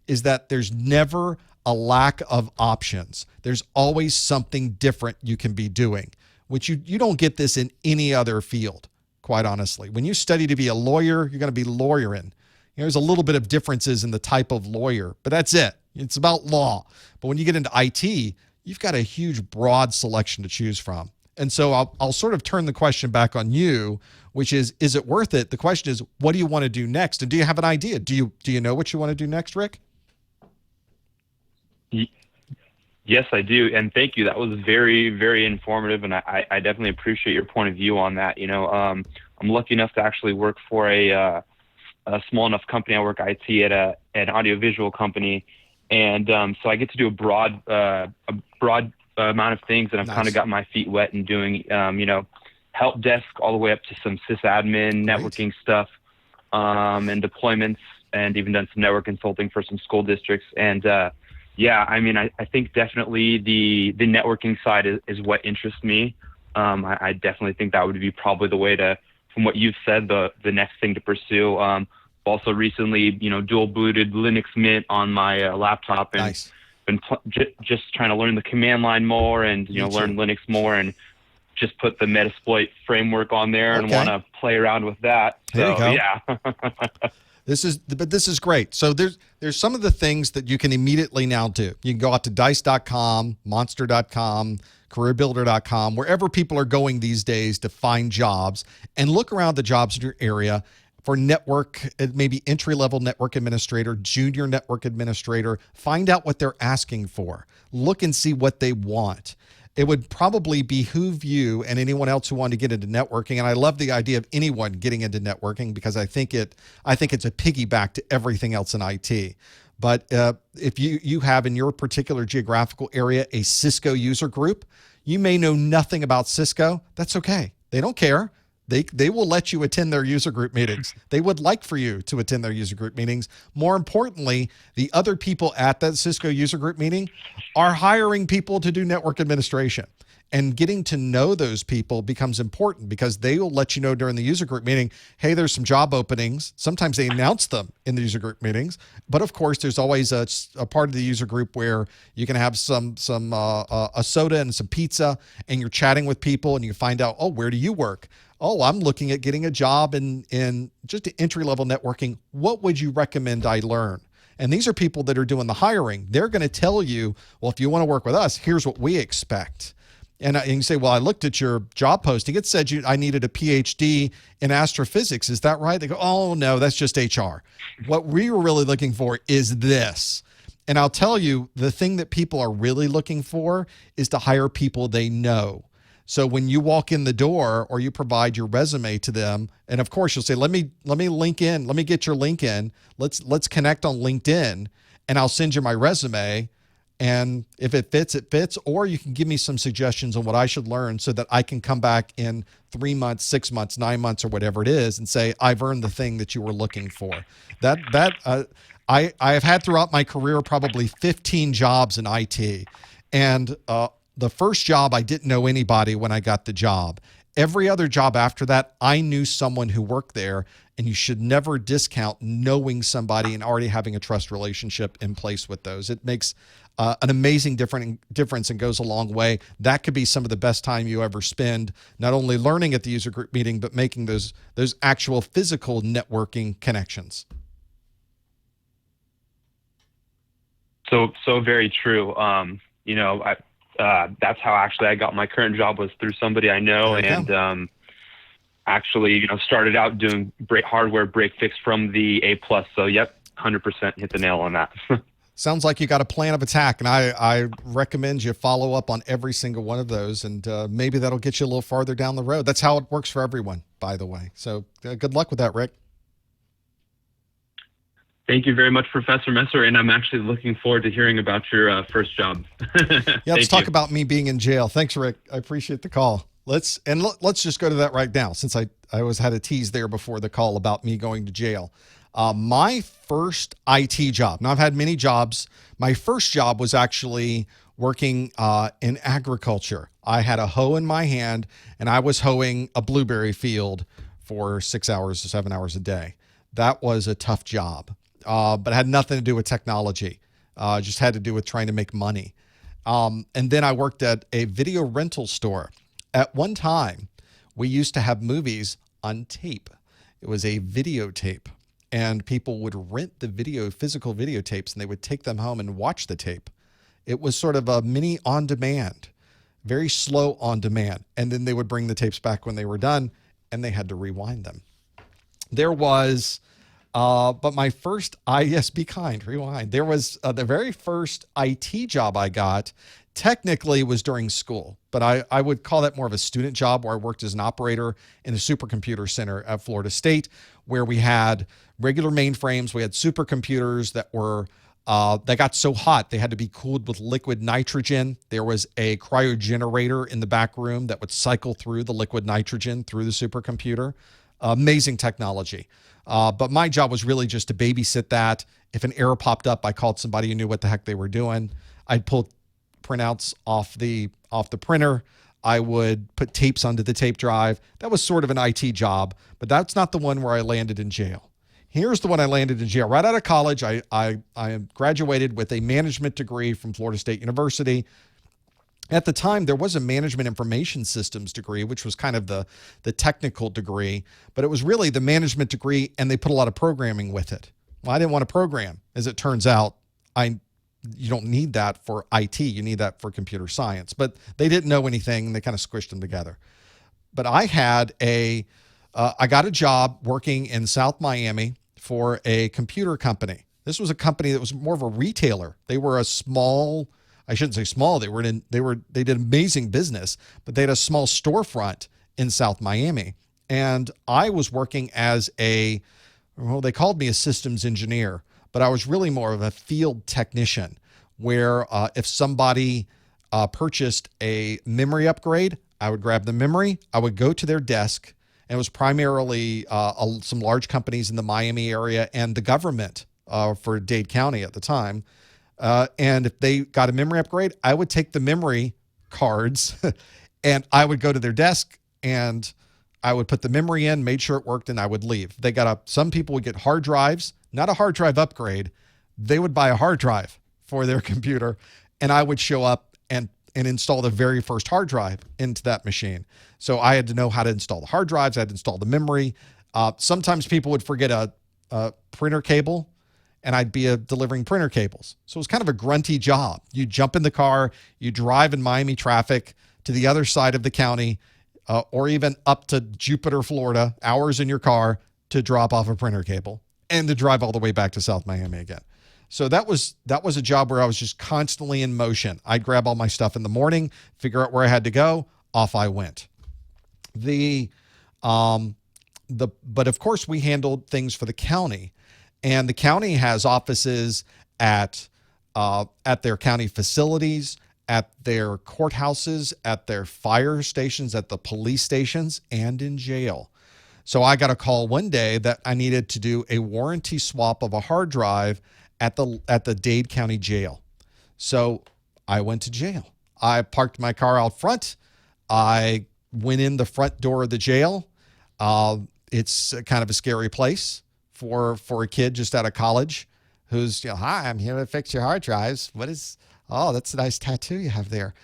is that there's never a lack of options. There's always something different you can be doing, which you don't get this in any other field, quite honestly. When you study to be a lawyer, you're going to be lawyering. There's a little bit of differences in the type of lawyer, but that's it. It's about law. But when you get into IT, you've got a huge, broad selection to choose from. And so I'll sort of turn the question back on you, which is it worth it? The question is, what do you want to do next? And do you have an idea? Do you know what you want to do next, Rick? Yes, I do. And thank you. That was very, very informative. And I definitely appreciate your point of view on that. You know, I'm lucky enough to actually work for a small enough company. I work IT at an audiovisual company. And so I get to do a broad amount of things, and I've kind of got my feet wet in doing, help desk all the way up to some sysadmin networking stuff, and deployments, and even done some network consulting for some school districts. And yeah, I mean, I think definitely the networking side is what interests me. I definitely think that would be probably the way to, from what you've said, the next thing to pursue. Also recently, dual booted Linux Mint on my laptop and been just trying to learn the command line more and learn Linux more, and just put the Metasploit framework on there and want to play around with that. There you So go. yeah. This is great. So there's some of the things that you can immediately now do. You can go out to dice.com, monster.com, careerbuilder.com, wherever people are going these days to find jobs, and look around the jobs in your area for network, maybe entry-level network administrator, junior network administrator. Find out what they're asking for. Look and see what they want. It would probably behoove you and anyone else who wanted to get into networking. And I love the idea of anyone getting into networking, because I think it's a piggyback to everything else in IT. But if you have in your particular geographical area a Cisco user group, you may know nothing about Cisco. That's okay. They don't care. They will let you attend their user group meetings. They would like for you to attend their user group meetings. More importantly, the other people at that Cisco user group meeting are hiring people to do network administration. And getting to know those people becomes important, because they will let you know during the user group meeting, hey, there's some job openings. Sometimes they announce them in the user group meetings. But of course, there's always a part of the user group where you can have a soda and some pizza, and you're chatting with people, and you find out, oh, where do you work? Oh, I'm looking at getting a job in just entry-level networking. What would you recommend I learn? And these are people that are doing the hiring. They're going to tell you, well, if you want to work with us, here's what we expect. And you say, well, I looked at your job posting. It said I needed a PhD in astrophysics. Is that right? They go, oh, no, that's just HR. What we were really looking for is this. And I'll tell you, the thing that people are really looking for is to hire people they know. So when you walk in the door or you provide your resume to them, and of course you'll say, let me link in, let me get your link in. Let's connect on LinkedIn, and I'll send you my resume. And if it fits, it fits. Or you can give me some suggestions on what I should learn so that I can come back in 3 months, 6 months, 9 months, or whatever it is, and say, I've earned the thing that you were looking for. I have had throughout my career probably 15 jobs in IT. And the first job, I didn't know anybody when I got the job. Every other job after that, I knew someone who worked there, and you should never discount knowing somebody and already having a trust relationship in place with those. It makes an amazing difference and goes a long way. That could be some of the best time you ever spend, not only learning at the user group meeting, but making those actual physical networking connections. So very true. That's how actually I got my current job, was through somebody I know, and actually, started out doing hardware break fix from the A+. So yep, 100% hit the nail on that. Sounds like you got a plan of attack, and I recommend you follow up on every single one of those, and maybe that'll get you a little farther down the road. That's how it works for everyone, by the way. So good luck with that, Rick. Thank you very much, Professor Messer, and I'm actually looking forward to hearing about your first job. Yeah, let's talk about me being in jail. Thanks, Rick. I appreciate the call. Let's just go to that right now, since I always had a tease there before the call about me going to jail. My first IT job. Now, I've had many jobs. My first job was actually working in agriculture. I had a hoe in my hand, and I was hoeing a blueberry field for 6 hours to 7 hours a day. That was a tough job, but it had nothing to do with technology. Just had to do with trying to make money. And then I worked at a video rental store. At one time, we used to have movies on tape. It was a videotape, and people would rent the physical videotapes, and they would take them home and watch the tape. It was sort of a mini on-demand, very slow on-demand. And then they would bring the tapes back when they were done, and they had to rewind them. There was, but my first, be kind, rewind. There was the very first IT job I got technically was during school, but I would call that more of a student job, where I worked as an operator in a supercomputer center at Florida State, where we had regular mainframes. We had supercomputers that were, that got so hot, they had to be cooled with liquid nitrogen. There was a cryogenerator in the back room that would cycle through the liquid nitrogen through the supercomputer. Amazing technology. But my job was really just to babysit that. If an error popped up, I called somebody who knew what the heck they were doing. I'd pull printouts off the printer. I would put tapes onto the tape drive. That was sort of an IT job, but that's not the one where I landed in jail. Here's the one I landed in jail. Right out of college, I graduated with a management degree from Florida State University. At the time, there was a management information systems degree, which was kind of the technical degree, but it was really the management degree, and they put a lot of programming with it. Well, I didn't want to program. As it turns out, you don't need that for IT. You need that for computer science. But they didn't know anything, and they kind of squished them together. But I had I got a job working in South Miami for a computer company. This was a company that was more of a retailer. They were a small, I shouldn't say small, they did amazing business, but they had a small storefront in South Miami. And I was working as they called me a systems engineer, but I was really more of a field technician, where if somebody purchased a memory upgrade, I would grab the memory, I would go to their desk, and it was primarily some large companies in the Miami area and the government for Dade County at the time. And if they got a memory upgrade, I would take the memory cards and I would go to their desk and I would put the memory in, made sure it worked, and I would leave. Some people would get hard drives, not a hard drive upgrade. They would buy a hard drive for their computer, and I would show up and install the very first hard drive into that machine. So I had to know how to install the hard drives. I had to install the memory. Sometimes people would forget a printer cable, and I'd be delivering printer cables. So it was kind of a grunty job. You jump in the car, you drive in Miami traffic to the other side of the county, or even up to Jupiter, Florida, hours in your car to drop off a printer cable and to drive all the way back to South Miami again. So that was a job where I was just constantly in motion. I'd grab all my stuff in the morning, figure out where I had to go, off I went. But of course we handled things for the county, and the county has offices at their county facilities, at their courthouses, at their fire stations, at the police stations, and in jail. So I got a call one day that I needed to do a warranty swap of a hard drive at the Dade County Jail. So I went to jail. I parked my car out front. I went in the front door of the jail. It's kind of a scary place for a kid just out of college who's, hi, I'm here to fix your hard drives. That's a nice tattoo you have there.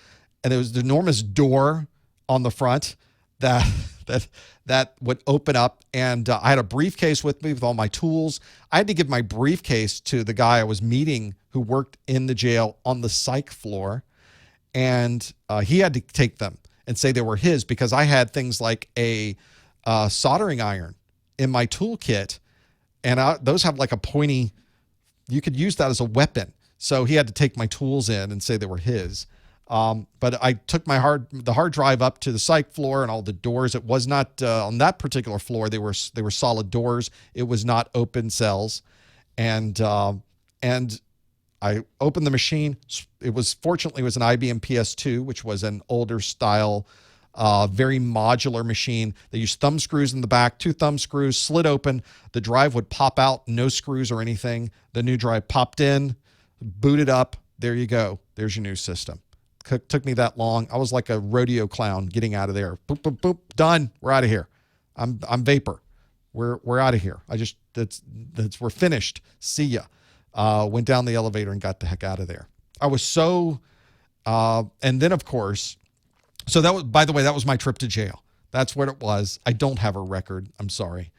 And there was an enormous door on the front that would open up, and I had a briefcase with me with all my tools. I had to give my briefcase to the guy I was meeting who worked in the jail on the psych floor, and he had to take them and say they were his, because I had things like a soldering iron in my toolkit, and those have like a pointy, you could use that as a weapon. So he had to take my tools in and say they were his. But I took the hard drive up to the psych floor, and all the doors. It was not on that particular floor. They were solid doors. It was not open cells, and I opened the machine. Fortunately it was an IBM PS2, which was an older style, very modular machine. They used thumb screws in the back, 2 thumb screws, slid open. The drive would pop out, no screws or anything. The new drive popped in, booted up. There you go. There's your new system. Took me that long. I was like a rodeo clown getting out of there. Boop, boop, boop. Done. We're out of here. I'm vapor. We're out of here. We're finished. See ya. Went down the elevator and got the heck out of there. I was so, and then of course, so that was, by the way, that was my trip to jail. That's what it was. I don't have a record. I'm sorry.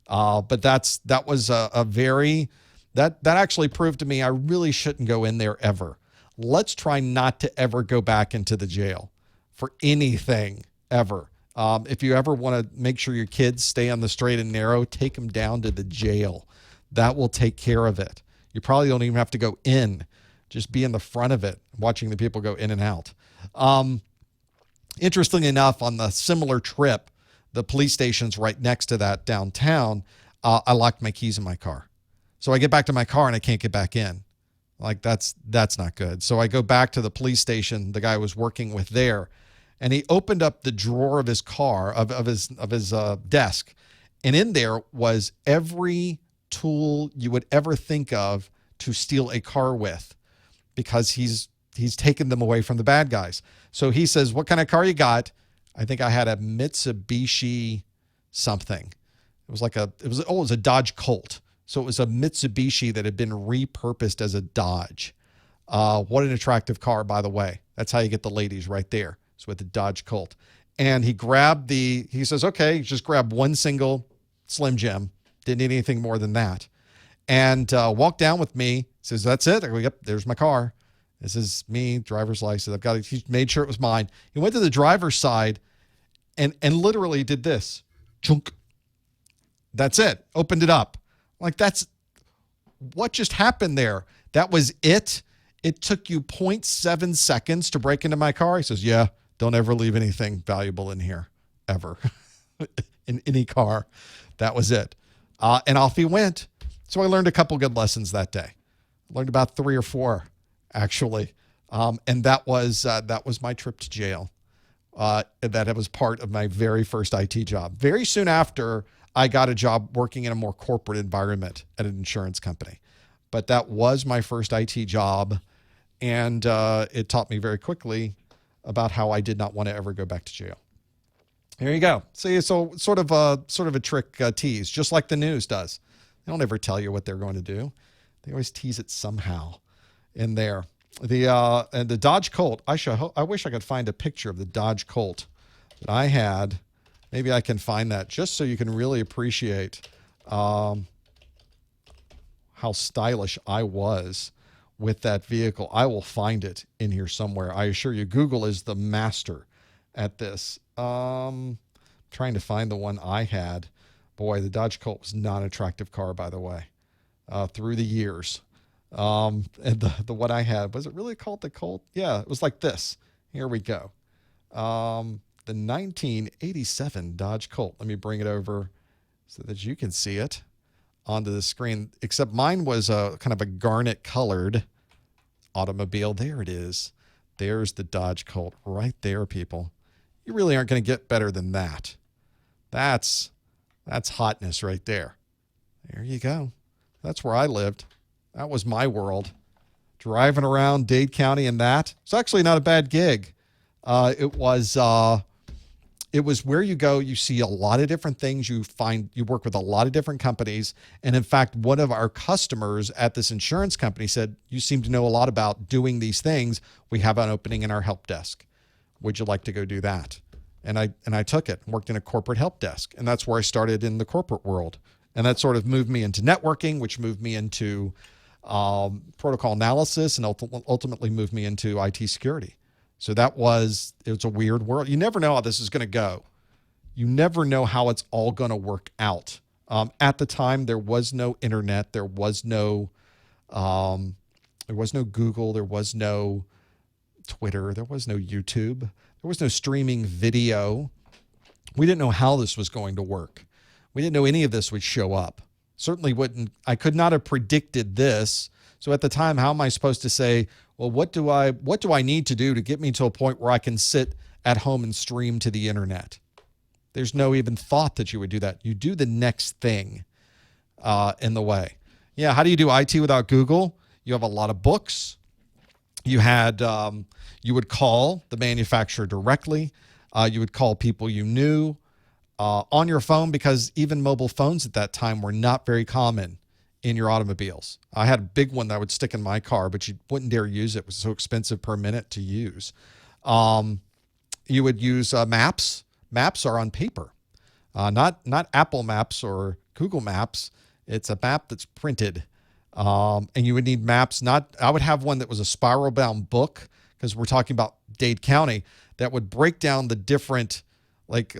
But that was that actually proved to me I really shouldn't go in there ever. Let's try not to ever go back into the jail for anything ever. If you ever want to make sure your kids stay on the straight and narrow, take them down to the jail. That will take care of it. You probably don't even have to go in. Just be in the front of it, watching the people go in and out. Interestingly enough, on the similar trip, the police station's right next to that downtown. I locked my keys in my car. So I get back to my car and I can't get back in. Like that's not good. So I go back to the police station, the guy I was working with there, and he opened up the drawer of his car, of his desk, and in there was every tool you would ever think of to steal a car with, because he's taken them away from the bad guys. So he says, "What kind of car you got?" I think I had a Mitsubishi something. It was a Dodge Colt. So it was a Mitsubishi that had been repurposed as a Dodge. What an attractive car, by the way. That's how you get the ladies right there. It's with the Dodge Colt. And he says, okay, just grab one single Slim Jim. Didn't need anything more than that. And walked down with me. Says, that's it? I go, yep, there's my car. This is me, driver's license. I've got it. He made sure it was mine. He went to the driver's side and literally did this. Chunk. That's it. Opened it up. Like, that's what just happened there. That was it. It took you 0.7 seconds to break into my car. He says, yeah, don't ever leave anything valuable in here, ever, in any car. That was it. And off he went. So I learned a couple good lessons that day. I learned about 3 or 4, actually. And that was my trip to jail. That was part of my very first IT job. Very soon after, I got a job working in a more corporate environment at an insurance company. But that was my first IT job. And it taught me very quickly about how I did not want to ever go back to jail. There you go. See, so sort of a trick tease, just like the news does. They don't ever tell you what they're going to do. They always tease it somehow in there. And the Dodge Colt. I wish I could find a picture of the Dodge Colt that I had. Maybe I can find that just so you can really appreciate how stylish I was with that vehicle. I will find it in here somewhere. I assure you, Google is the master at this. Trying to find the one I had. Boy, the Dodge Colt was not an attractive car, by the way, through the years. And the one I had, was it really called the Colt? Yeah, it was like this. Here we go. The 1987 Dodge Colt. Let me bring it over so that you can see it onto the screen, except mine was a kind of a garnet colored automobile. There it is. There's the Dodge Colt right there, people. You really aren't going to get better than that. That's hotness right there. There you go. That's where I lived. That was my world. Driving around Dade County in that. It's actually not a bad gig. It was where you go, you see a lot of different things. You work with a lot of different companies. And in fact, one of our customers at this insurance company said, you seem to know a lot about doing these things. We have an opening in our help desk. Would you like to go do that? And I took it and worked in a corporate help desk. And that's where I started in the corporate world. And that sort of moved me into networking, which moved me into protocol analysis, and ultimately moved me into IT security. So it was a weird world. You never know how this is going to go. You never know how it's all going to work out. At the time, there was no internet. There was no Google. There was no Twitter. There was no YouTube. There was no streaming video. We didn't know how this was going to work. We didn't know any of this would show up. Certainly wouldn't. I could not have predicted this. So at the time, how am I supposed to say, well, what do I need to do to get me to a point where I can sit at home and stream to the internet? There's no even thought that you would do that. You do the next thing in the way. Yeah, how do you do IT without Google? You have a lot of books. You would call the manufacturer directly. You would call people you knew on your phone, because even mobile phones at that time were not very common in your automobiles. I had a big one that I would stick in my car, but you wouldn't dare use it. It was so expensive per minute to use. You would use maps. Maps are on paper, not Apple Maps or Google Maps. It's a map that's printed. And you would need maps. I would have one that was a spiral bound book, because we're talking about Dade County, that would break down the different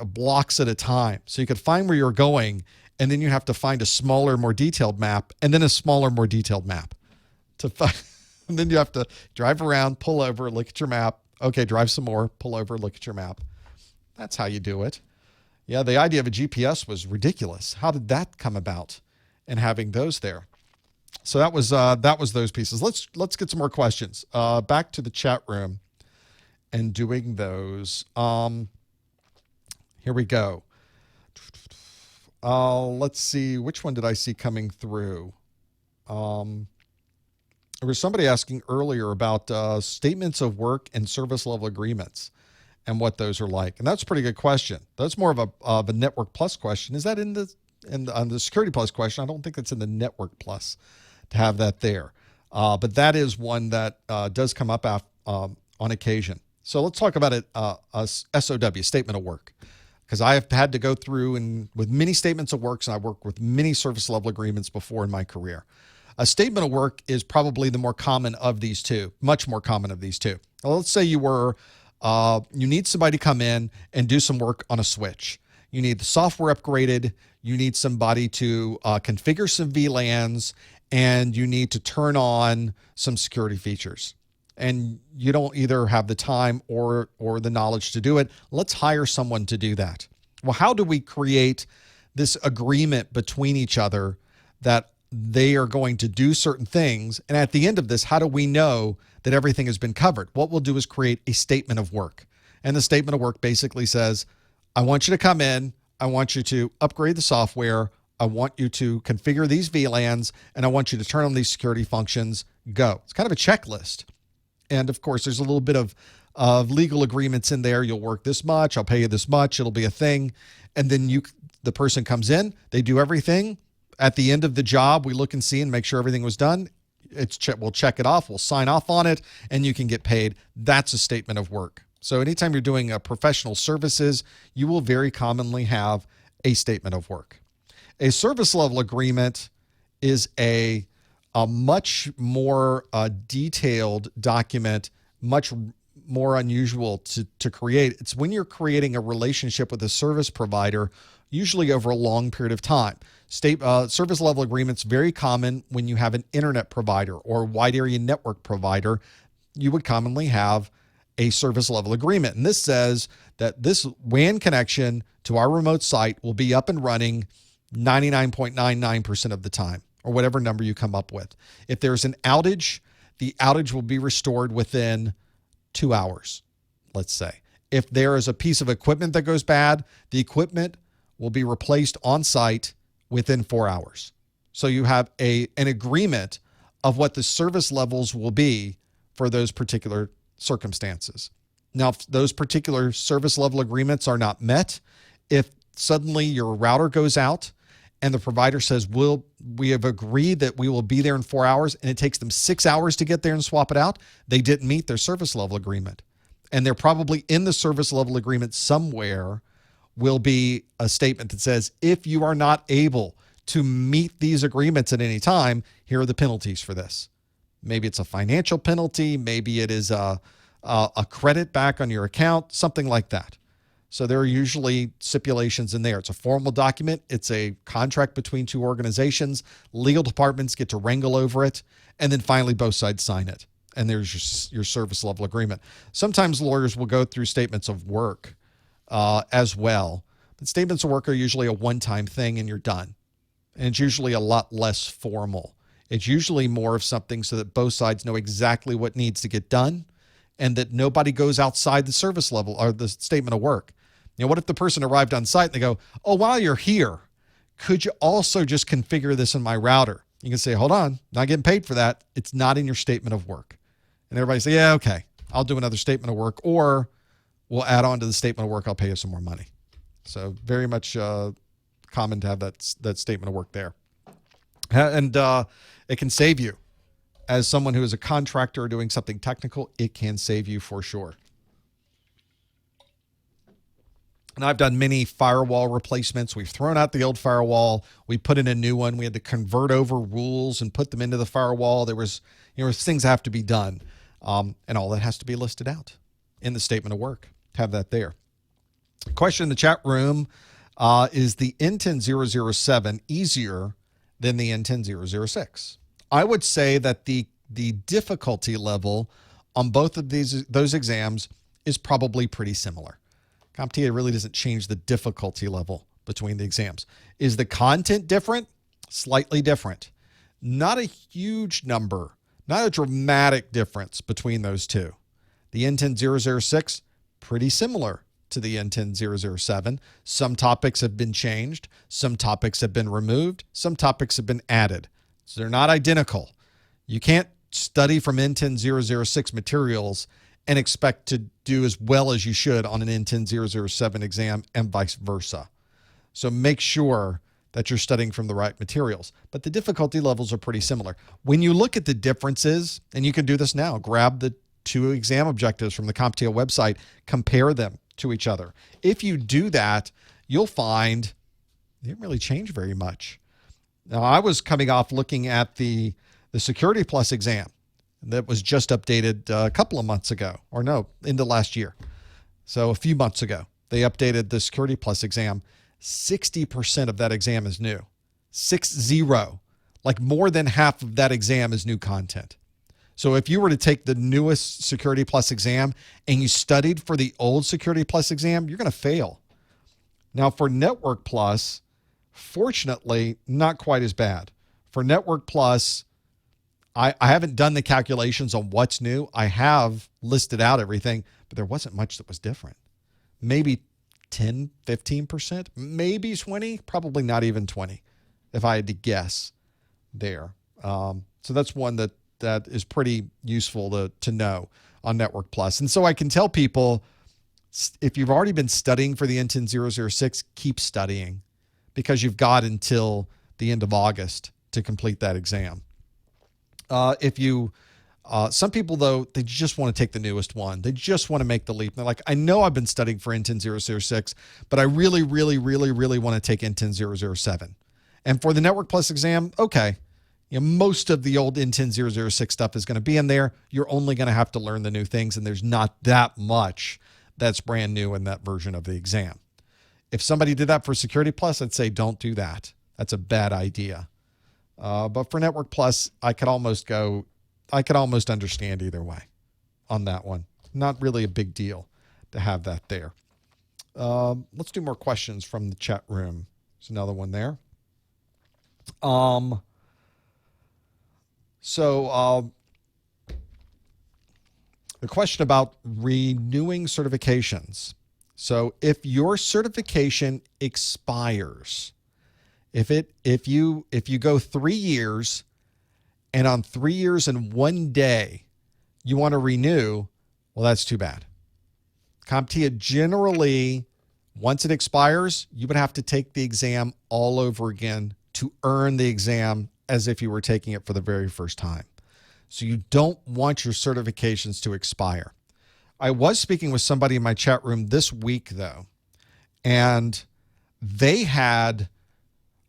blocks at a time. So you could find where you're going, and then you have to find a smaller, more detailed map, and then a smaller, more detailed map. And then you have to drive around, pull over, look at your map. Okay, drive some more, pull over, look at your map. That's how you do it. Yeah, the idea of a GPS was ridiculous. How did that come about? And having those there. So that was those pieces. Let's get some more questions. Back to the chat room and doing those. Here we go. Let's see. Which one did I see coming through? There was somebody asking earlier about statements of work and service level agreements and what those are like. And that's a pretty good question. That's more of a Network Plus question. Is that in the And on the Security Plus question, I don't think it's in the Network Plus to have that there. But that is one that does come up on occasion. So let's talk about it, a SOW, statement of work, because I have had to go through and with many statements of works, and I worked with many service level agreements before in my career. A statement of work is probably the more common of these two, much more common of these two. Well, let's say you need somebody to come in and do some work on a switch. You need the software upgraded. You need somebody to configure some VLANs, and you need to turn on some security features. And you don't either have the time or the knowledge to do it. Let's hire someone to do that. Well, how do we create this agreement between each other that they are going to do certain things? And at the end of this, how do we know that everything has been covered? What we'll do is create a statement of work. And the statement of work basically says, I want you to come in. I want you to upgrade the software. I want you to configure these VLANs, and I want you to turn on these security functions. Go. It's kind of a checklist. And of course, there's a little bit of legal agreements in there. You'll work this much. I'll pay you this much. It'll be a thing. And then the person comes in, they do everything. At the end of the job, we look and see and make sure everything was done. We'll check it off. We'll sign off on it, and you can get paid. That's a statement of work. So anytime you're doing professional services, you will very commonly have a statement of work. A service level agreement is a much more detailed document, much more unusual to create. It's when you're creating a relationship with a service provider, usually over a long period of time. Service level agreements, very common when you have an internet provider or wide area network provider. You would commonly have a service level agreement. And this says that this WAN connection to our remote site will be up and running 99.99% of the time, or whatever number you come up with. If there's an outage, the outage will be restored within 2 hours, let's say. If there is a piece of equipment that goes bad, the equipment will be replaced on site within 4 hours. So you have an agreement of what the service levels will be for those particular circumstances. Now, if those particular service level agreements are not met, if suddenly your router goes out and the provider says, we have agreed that we will be there in 4 hours, and it takes them 6 hours to get there and swap it out, they didn't meet their service level agreement. And they're probably in the service level agreement somewhere will be a statement that says, if you are not able to meet these agreements at any time, here are the penalties for this. Maybe it's a financial penalty. Maybe it is a credit back on your account, something like that. So there are usually stipulations in there. It's a formal document. It's a contract between two organizations. Legal departments get to wrangle over it. And then finally, both sides sign it. And there's your service level agreement. Sometimes lawyers will go through statements of work as well. But statements of work are usually a one-time thing and you're done. And it's usually a lot less formal. It's usually more of something so that both sides know exactly what needs to get done and that nobody goes outside the service level or the statement of work. You know, what if the person arrived on site and they go, oh, while you're here, could you also just configure this in my router? You can say, hold on, not getting paid for that. It's not in your statement of work. And everybody say, yeah, okay, I'll do another statement of work, or we'll add on to the statement of work. I'll pay you some more money. So very much common to have that statement of work there. And it can save you. As someone who is a contractor doing something technical, it can save you for sure. And I've done many firewall replacements. We've thrown out the old firewall. We put in a new one. We had to convert over rules and put them into the firewall. There was, things have to be done. And all that has to be listed out in the statement of work. Have that there. Question in the chat room, is the N10007 easier than the N10006? I would say that the difficulty level on both of those exams is probably pretty similar. CompTIA really doesn't change the difficulty level between the exams. Is the content different? Slightly different. Not a huge number, not a dramatic difference between those two. The N10006, pretty similar to the N10007. Some topics have been changed. Some topics have been removed. Some topics have been added. So they're not identical. You can't study from N10006 materials and expect to do as well as you should on an N10007 exam and vice versa. So make sure that you're studying from the right materials. But the difficulty levels are pretty similar. When you look at the differences, and you can do this now, grab the 2 exam objectives from the CompTIA website, compare them to each other. If you do that, you'll find they didn't really change very much. Now, I was coming off looking at the Security Plus exam that was just updated a couple of months ago, or no, into last year. So a few months ago, they updated the Security Plus exam. 60% of that exam is new. 60. Like more than half of that exam is new content. So if you were to take the newest Security Plus exam and you studied for the old Security Plus exam, you're going to fail. Now for Network Plus, fortunately, not quite as bad. For Network Plus, I haven't done the calculations on what's new. I have listed out everything, but there wasn't much that was different. Maybe 10, 15%, maybe 20, probably not even 20, if I had to guess there. So that's one that is pretty useful to know on Network Plus. And so I can tell people, if you've already been studying for the NTIN 006, keep studying, because you've got until the end of August to complete that exam. Some people, though, they just want to take the newest one. They just want to make the leap. They're like, I know I've been studying for NTIN 006, but I really, really, really, really want to take NTIN 007. And for the Network Plus exam, okay, most of the old NTIN 006 stuff is going to be in there. You're only going to have to learn the new things, and there's not that much that's brand new in that version of the exam. If somebody did that for Security Plus, I'd say don't do that. That's a bad idea. But for Network Plus, I could almost understand either way on that one. Not really a big deal to have that there. Let's do more questions from the chat room. There's another one there. The question about renewing certifications. So if your certification expires, if you go 3 years and on 3 years and 1 day you want to renew, well, that's too bad. CompTIA generally, once it expires, you would have to take the exam all over again to earn the exam as if you were taking it for the very first time. So you don't want your certifications to expire. I was speaking with somebody in my chat room this week, though, and they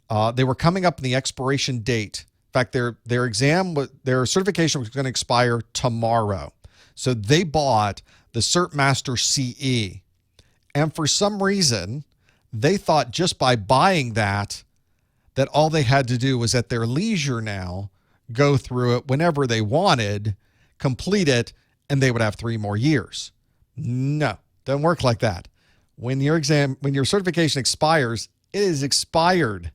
were coming up in the expiration date. In fact, their certification was going to expire tomorrow. So they bought the CertMaster CE. And for some reason, they thought just by buying that all they had to do was at their leisure now go through it whenever they wanted, complete it, and they would have 3 more years. No, doesn't work like that. When your certification expires, it is expired.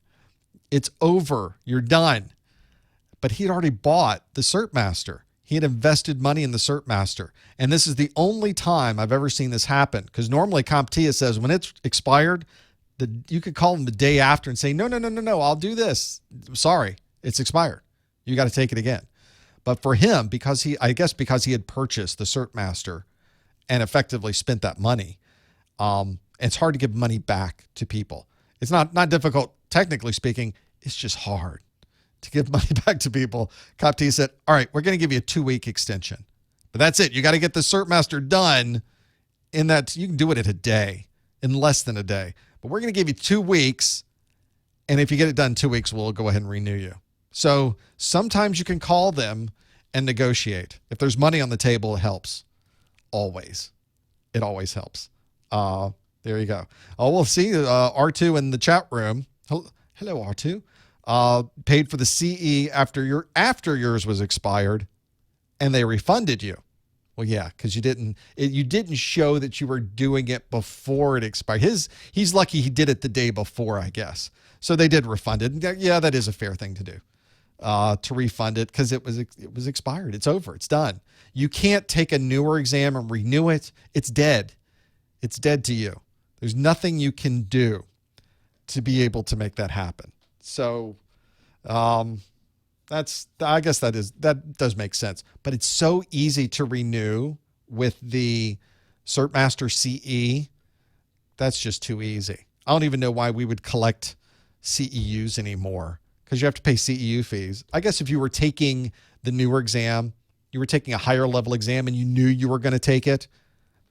It's over. You're done. But he had already bought the CertMaster. He had invested money in the CertMaster. And this is the only time I've ever seen this happen, because normally CompTIA says when it's expired, you could call them the day after and say, no, I'll do this. Sorry, it's expired. You got to take it again. But for him, because he had purchased the CertMaster and effectively spent that money, it's hard to give money back to people. It's not difficult, technically speaking. It's just hard to give money back to people. CompTIA said, all right, we're going to give you a 2-week extension. But that's it. You got to get the CertMaster done in that. You can do it in a day, in less than a day. But we're going to give you 2 weeks. And if you get it done in 2 weeks, we'll go ahead and renew you. So sometimes you can call them and negotiate. If there's money on the table, it helps. Always. It always helps. There you go. Oh, we'll see R2 in the chat room. Hello, R2. Paid for the CE after yours was expired, and they refunded you. Well, yeah, because you didn't show that you were doing it before it expired. He's lucky he did it the day before, I guess. So they did refund it. Yeah, that is a fair thing to do, to refund it, because it was expired. It's over. It's done. You can't take a newer exam and renew it. It's dead. It's dead to you. There's nothing you can do to be able to make that happen. So I guess that does make sense. But it's so easy to renew with the CertMaster CE. That's just too easy. I don't even know why we would collect CEUs anymore because you have to pay CEU fees. I guess if you were taking the newer exam, you were taking a higher level exam and you knew you were going to take it,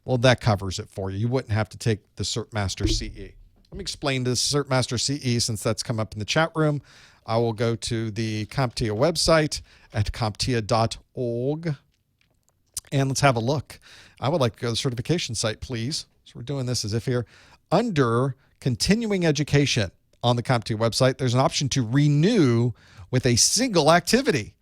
well, that covers it for you. You wouldn't have to take the CertMaster CE. Let me explain this CertMaster CE since that's come up in the chat room. I will go to the CompTIA website at CompTIA.org and let's have a look. I would like to go to the certification site, please. So we're doing this as if here. Under continuing education on the CompTIA website, there's an option to renew with a single activity.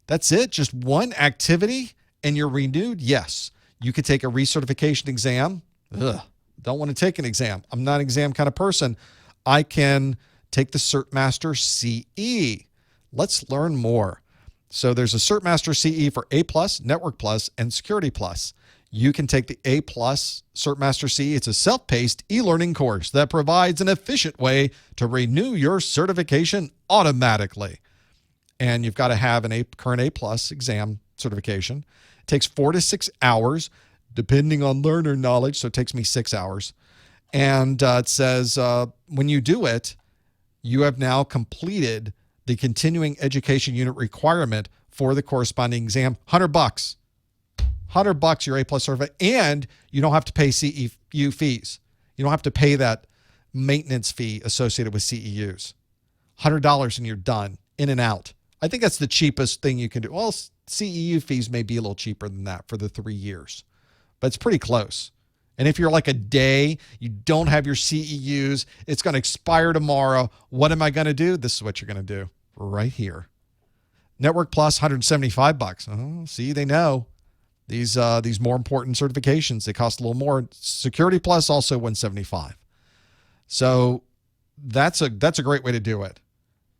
That's it? Just one activity and you're renewed? Yes. You could take a recertification exam. Don't want to take an exam. I'm not an exam kind of person. I can take the CertMaster CE. Let's learn more. So there's a CertMaster CE for A+, Network Plus, and Security Plus. You can take the A+ CertMaster CE. It's a self-paced e-learning course that provides an efficient way to renew your certification automatically. And you've got to have a current A+ exam certification. It takes 4 to 6 hours, depending on learner knowledge. So it takes me 6 hours. And it says when you do it, you have now completed the continuing education unit requirement for the corresponding exam. $100. $100 your A+ certificate, and you don't have to pay CEU fees. You don't have to pay that maintenance fee associated with CEUs. $100 and you're done, in and out. I think that's the cheapest thing you can do. Well, CEU fees may be a little cheaper than that for the 3 years, but it's pretty close. And if you're like a day, you don't have your CEUs, it's going to expire tomorrow. What am I going to do? This is what you're going to do right here. Network Plus, $175. Oh, see, they know. These more important certifications, they cost a little more. Security Plus also $175. So that's a great way to do it.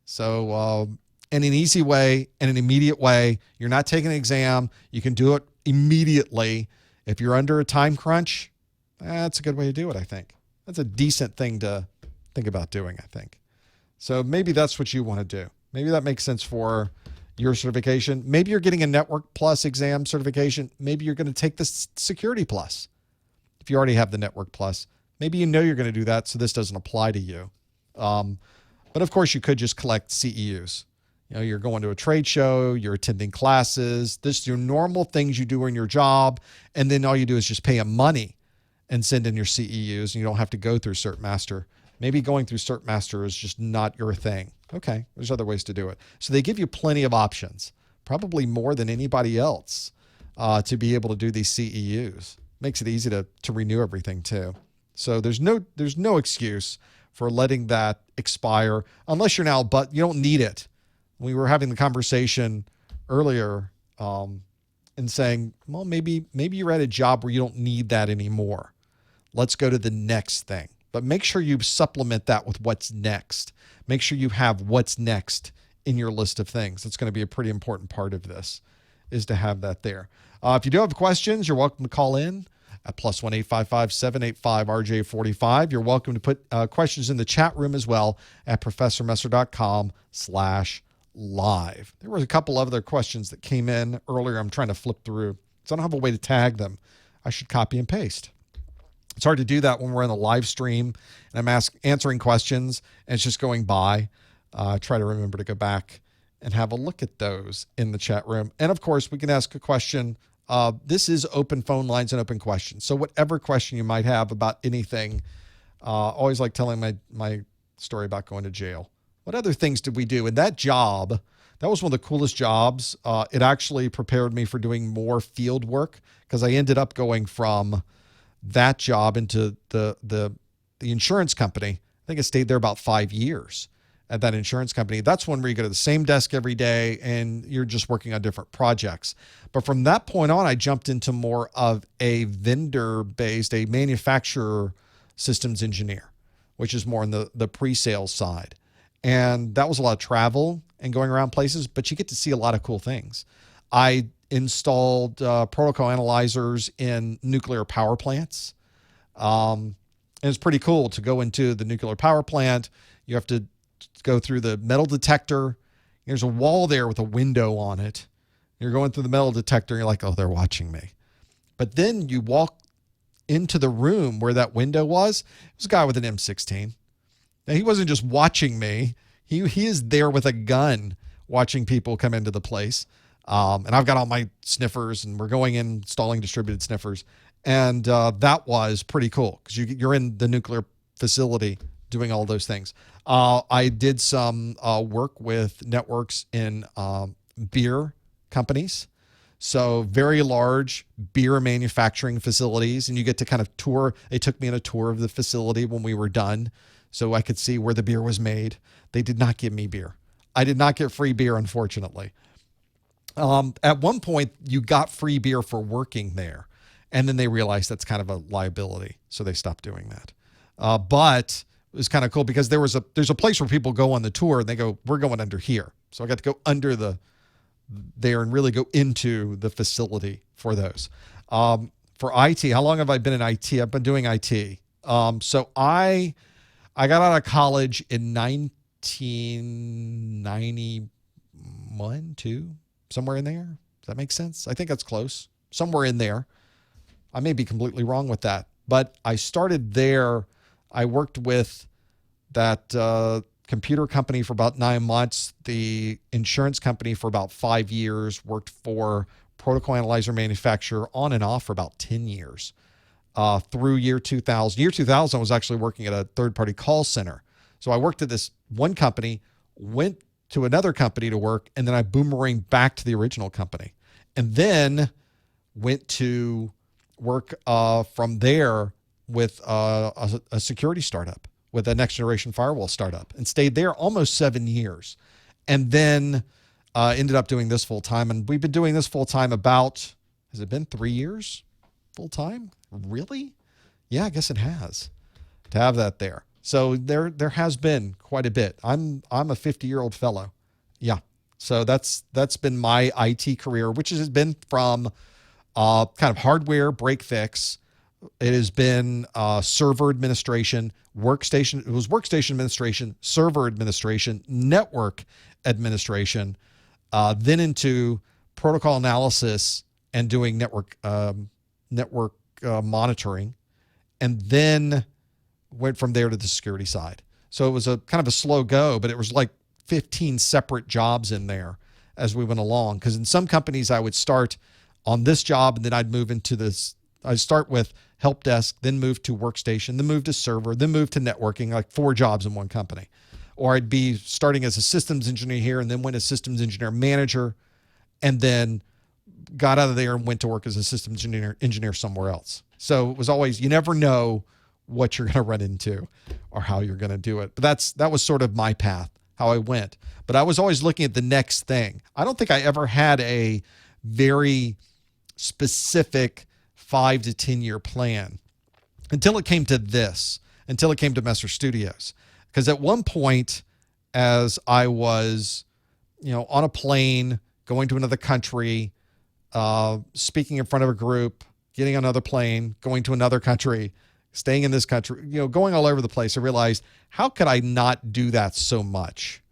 So in an easy way, in an immediate way, you're not taking an exam. You can do it immediately. If you're under a time crunch, that's a good way to do it, I think. That's a decent thing to think about doing, I think. So maybe that's what you want to do. Maybe that makes sense for your certification. Maybe you're getting a Network Plus exam certification. Maybe you're going to take the Security Plus. If you already have the Network Plus, maybe you know you're going to do that, so this doesn't apply to you. But of course, you could just collect CEUs. You know, you're going to a trade show, you're attending classes. This is your normal things you do in your job, and then all you do is just pay them money and send in your CEUs, and you don't have to go through CertMaster. Maybe going through CertMaster is just not your thing. Okay, there's other ways to do it. So they give you plenty of options, probably more than anybody else, to be able to do these CEUs. Makes it easy to renew everything too. So there's no excuse for letting that expire unless you're now, but you don't need it. We were having the conversation earlier and saying, well, maybe you're at a job where you don't need that anymore. Let's go to the next thing. But make sure you supplement that with what's next. Make sure you have what's next in your list of things. That's going to be a pretty important part of this, is to have that there. If you do have questions, you're welcome to call in at +1 855 RJ45. You're welcome to put questions in the chat room as well at professormesser.com/live. There was a couple other questions that came in earlier. I'm trying to flip through, so I don't have a way to tag them. I should copy and paste. It's hard to do that when we're in the live stream and I'm answering questions and it's just going by. Try to remember to go back and have a look at those in the chat room. And of course, we can ask a question. This is open phone lines and open questions. So whatever question you might have about anything, always like telling my story about going to jail. What other things did we do? And that job, that was one of the coolest jobs. It actually prepared me for doing more field work because I ended up going from that job into the insurance company. I think I stayed there about 5 years at that insurance company. That's one where you go to the same desk every day and you're just working on different projects. But from that point on, I jumped into more of a vendor-based, a manufacturer systems engineer, which is more on the pre-sales side. And that was a lot of travel and going around places, but you get to see a lot of cool things. I installed protocol analyzers in nuclear power plants. And it's pretty cool to go into the nuclear power plant. You have to go through the metal detector. There's a wall there with a window on it. You're going through the metal detector and you're like, oh, they're watching me. But then you walk into the room where that window was. It was a guy with an M16. Now, he wasn't just watching me. He is there with a gun watching people come into the place. And I've got all my sniffers, and we're going in installing distributed sniffers. And that was pretty cool because you're in the nuclear facility doing all those things. I did some work with networks in beer companies. So very large beer manufacturing facilities, and you get to kind of tour. They took me on a tour of the facility when we were done so I could see where the beer was made. They did not give me beer. I did not get free beer, unfortunately. At one point, you got free beer for working there, and then they realized that's kind of a liability, so they stopped doing that. But it was kind of cool because there's a place where people go on the tour, and they go, we're going under here. So I got to go under there and really go into the facility for those. For IT, how long have I been in IT? I've been doing IT. So I got out of college in 1991, 2, somewhere in there. Does that make sense? I think that's close. Somewhere in there. I may be completely wrong with that. But I started there. I worked with that computer company for about 9 months, the insurance company for about 5 years, worked for protocol analyzer manufacturer on and off for about 10 years through year 2000. Year 2000, I was actually working at a third-party call center. So I worked at this one company, went to another company to work, and then I boomeranged back to the original company. And then went to work from there with a security startup, with a next-generation firewall startup, and stayed there almost 7 years. And then ended up doing this full-time. And we've been doing this full-time about, has it been 3 years full-time? Really? Yeah, I guess it has, to have that there. So there has been quite a bit. I'm a 50-year-old fellow. Yeah. So that's been my IT career, which has been from kind of hardware break fix. It has been server administration, workstation. It was workstation administration, server administration, network administration, then into protocol analysis and doing network monitoring, and then went from there to the security side. So it was a kind of a slow go, but it was like 15 separate jobs in there as we went along. Because in some companies, I would start on this job, and then I'd move into this. I'd start with help desk, then move to workstation, then move to server, then move to networking, like 4 jobs in one company. Or I'd be starting as a systems engineer here, and then went as systems engineer and then got out of there and went to work as a systems engineer somewhere else. So it was always, you never know what you're going to run into or how you're going to do it. But that was sort of my path, how I went. But I was always looking at the next thing. I don't think I ever had a very specific 5 to 10 year plan until it came to Messer Studios. Because at one point, as I was, on a plane, going to another country, speaking in front of a group, getting on another plane, going to another country, staying in this country, going all over the place, I realized, how could I not do that so much?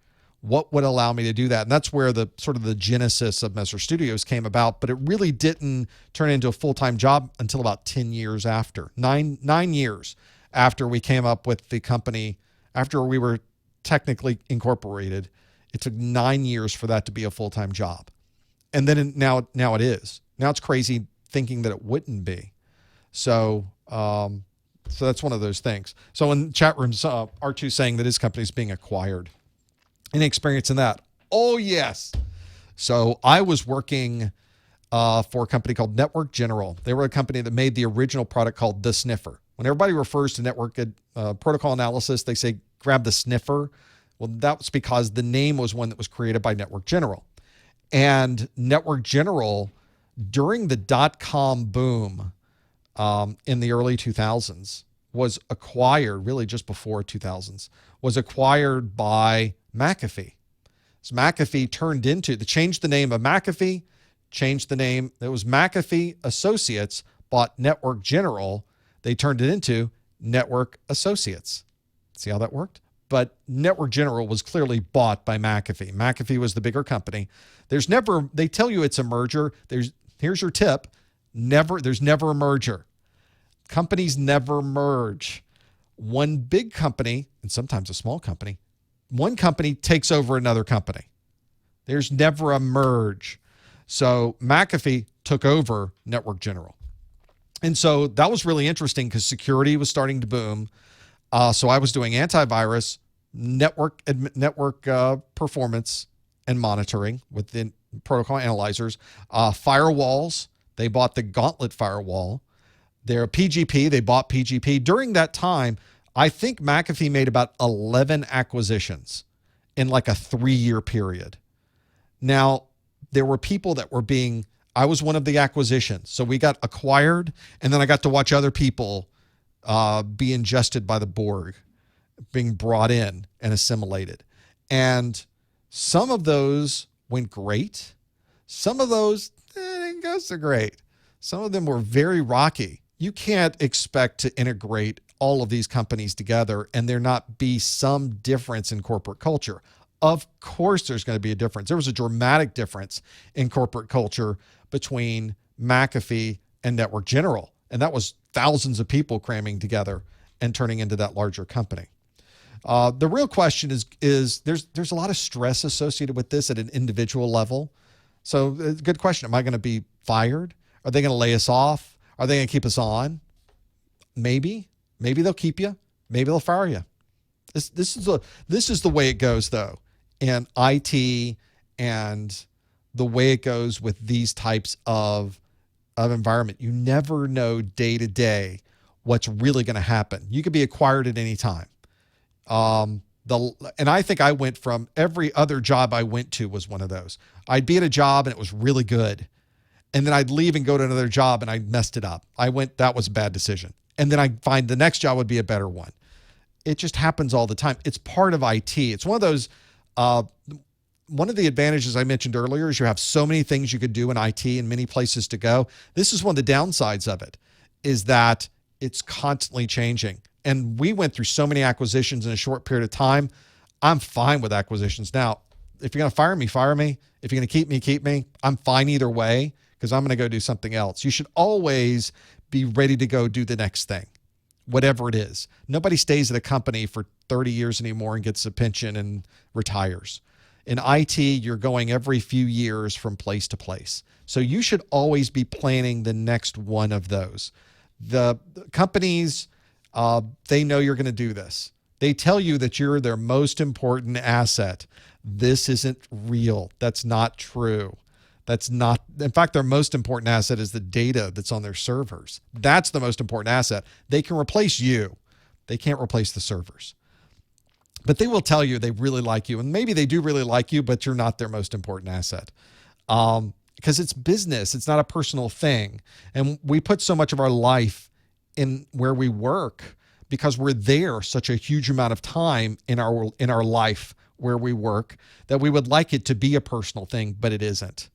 What would allow me to do that? And that's where the sort of the genesis of Messer Studios came about, but it really didn't turn into a full-time job until about 10 years after, 9 years after we came up with the company, after we were technically incorporated. It took 9 years for that to be a full-time job. And then now it is. Now it's crazy thinking that it wouldn't be. So that's one of those things. So in chat rooms, R2 saying that his company is being acquired. Any experience in that? Oh, yes. So I was working for a company called Network General. They were a company that made the original product called the Sniffer. When everybody refers to network protocol analysis, they say, grab the Sniffer. Well, that was because the name was one that was created by Network General. And Network General, during the dot-com boom in the early 2000s, was acquired, really just before 2000s, was acquired by McAfee. So McAfee they changed the name of McAfee, changed the name. It was McAfee Associates bought Network General. They turned it into Network Associates. See how that worked? But Network General was clearly bought by McAfee. McAfee was the bigger company. They tell you it's a merger. Here's your tip. There's never a merger. Companies never merge. one big company, and sometimes a small company, one company takes over another company. There's never a merge. So McAfee took over Network General. And so that was really interesting because security was starting to boom. So I was doing antivirus, network performance and monitoring within protocol analyzers, firewalls. They bought the Gauntlet firewall. Their PGP, they bought PGP. During that time, I think McAfee made about 11 acquisitions in like a 3-year period. Now, there were people that were I was one of the acquisitions. So we got acquired, and then I got to watch other people be ingested by the Borg, being brought in and assimilated. And some of those went great. Some of those didn't go so great. Some of them were very rocky. You can't expect to integrate all of these companies together and there not be some difference in corporate culture. Of course, there's going to be a difference. There was a dramatic difference in corporate culture between McAfee and Network General. And that was thousands of people cramming together and turning into that larger company. The real question is there's a lot of stress associated with this at an individual level. So good question. Am I going to be fired? Are they going to lay us off? Are they going to keep us on? Maybe they'll keep you. Maybe they'll fire you. This is the way it goes though. In IT and the way it goes with these types of environment. You never know day to day what's really going to happen. You could be acquired at any time. And I think I went from every other job I went to was one of those. I'd be at a job and it was really good. And then I'd leave and go to another job and I messed it up. That was a bad decision. And then I'd find the next job would be a better one. It just happens all the time. It's part of IT. It's one of those, one of the advantages I mentioned earlier is you have so many things you could do in IT and many places to go. This is one of the downsides of it, is that it's constantly changing. And we went through so many acquisitions in a short period of time. I'm fine with acquisitions. Now, if you're going to fire me, fire me. If you're going to keep me. I'm fine either way because I'm going to go do something else. You should always be ready to go do the next thing, whatever it is. Nobody stays at a company for 30 years anymore and gets a pension and retires. In IT, you're going every few years from place to place. So you should always be planning the next one of those. The companies, they know you're going to do this. They tell you that you're their most important asset. This isn't real. That's not true. In fact, their most important asset is the data that's on their servers. That's the most important asset. They can replace you. They can't replace the servers. But they will tell you they really like you. And maybe they do really like you, but you're not their most important asset. Because it's business. It's not a personal thing. And we put so much of our life in where we work because we're there such a huge amount of time in our life where we work that we would like it to be a personal thing, but it isn't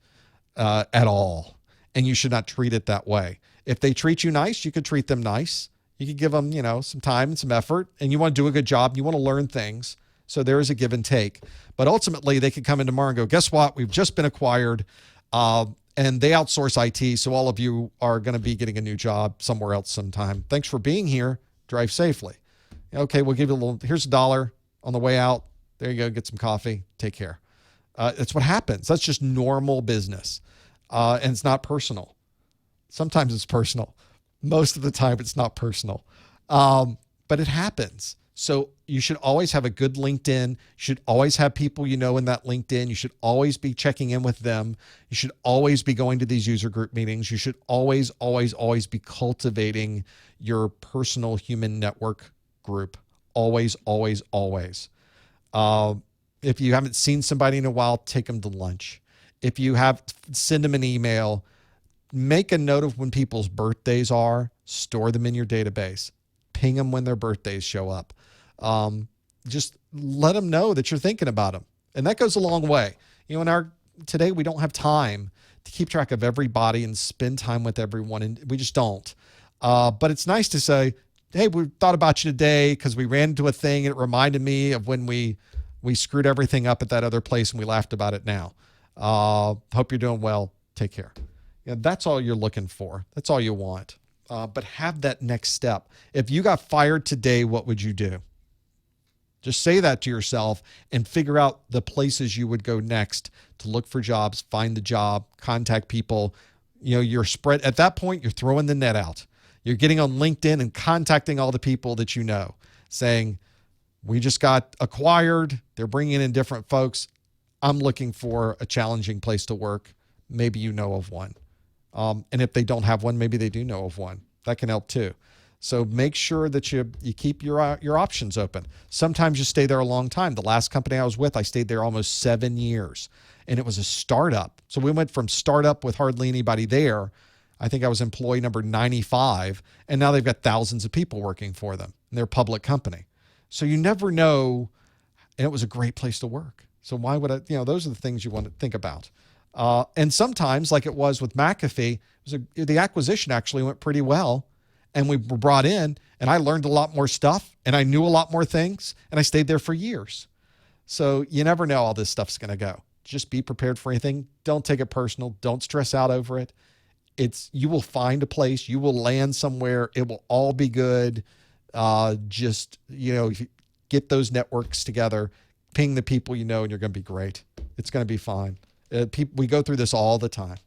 at all. And you should not treat it that way. If they treat you nice, you could treat them nice. You could give them, some time and some effort, and you want to do a good job. You want to learn things. So there is a give and take. But ultimately, they could come in tomorrow and go, guess what? We've just been acquired, and they outsource IT. So all of you are going to be getting a new job somewhere else sometime. Thanks for being here. Drive safely. Okay, we'll give you here's $1 on the way out. There you go. Get some coffee. Take care. That's what happens. That's just normal business. And it's not personal. Sometimes it's personal. Most of the time it's not personal. But it happens. So you should always have a good LinkedIn. You should always have people in that LinkedIn. You should always be checking in with them. You should always be going to these user group meetings. You should always, always, always be cultivating your personal human network group. Always, always, always. If you haven't seen somebody in a while, take them to lunch. If you have, send them an email. Make a note of when people's birthdays are. Store them in your database. Ping them when their birthdays show up. Just let them know that you're thinking about them. And that goes a long way. Today we don't have time to keep track of everybody and spend time with everyone. And we just don't. But it's nice to say, hey, we thought about you today because we ran into a thing and it reminded me of when we screwed everything up at that other place and we laughed about it now. Hope you're doing well. Take care. That's all you're looking for. That's all you want. but have that next step. If you got fired today, what would you do? Just say that to yourself and figure out the places you would go next to look for jobs, find the job, contact people. You're spread at that point, you're throwing the net out. You're getting on LinkedIn and contacting all the people that you know, saying, we just got acquired. They're bringing in different folks. I'm looking for a challenging place to work. Maybe you know of one. And if they don't have one, maybe they do know of one. That can help too. So make sure that you keep your options open. Sometimes you stay there a long time. The last company I was with, I stayed there almost 7 years, and it was a startup. So we went from startup with hardly anybody there. I think I was employee number 95, and now they've got thousands of people working for them, and they're a public company. So you never know, and it was a great place to work. So why would I, those are the things you want to think about. And sometimes, like it was with McAfee, the acquisition actually went pretty well. And we were brought in, and I learned a lot more stuff, and I knew a lot more things, and I stayed there for years. So you never know how this stuff's going to go. Just be prepared for anything. Don't take it personal. Don't stress out over it. You will find a place. You will land somewhere. It will all be good. Just get those networks together, ping the people you know, and you're going to be great. It's going to be fine. We go through this all the time.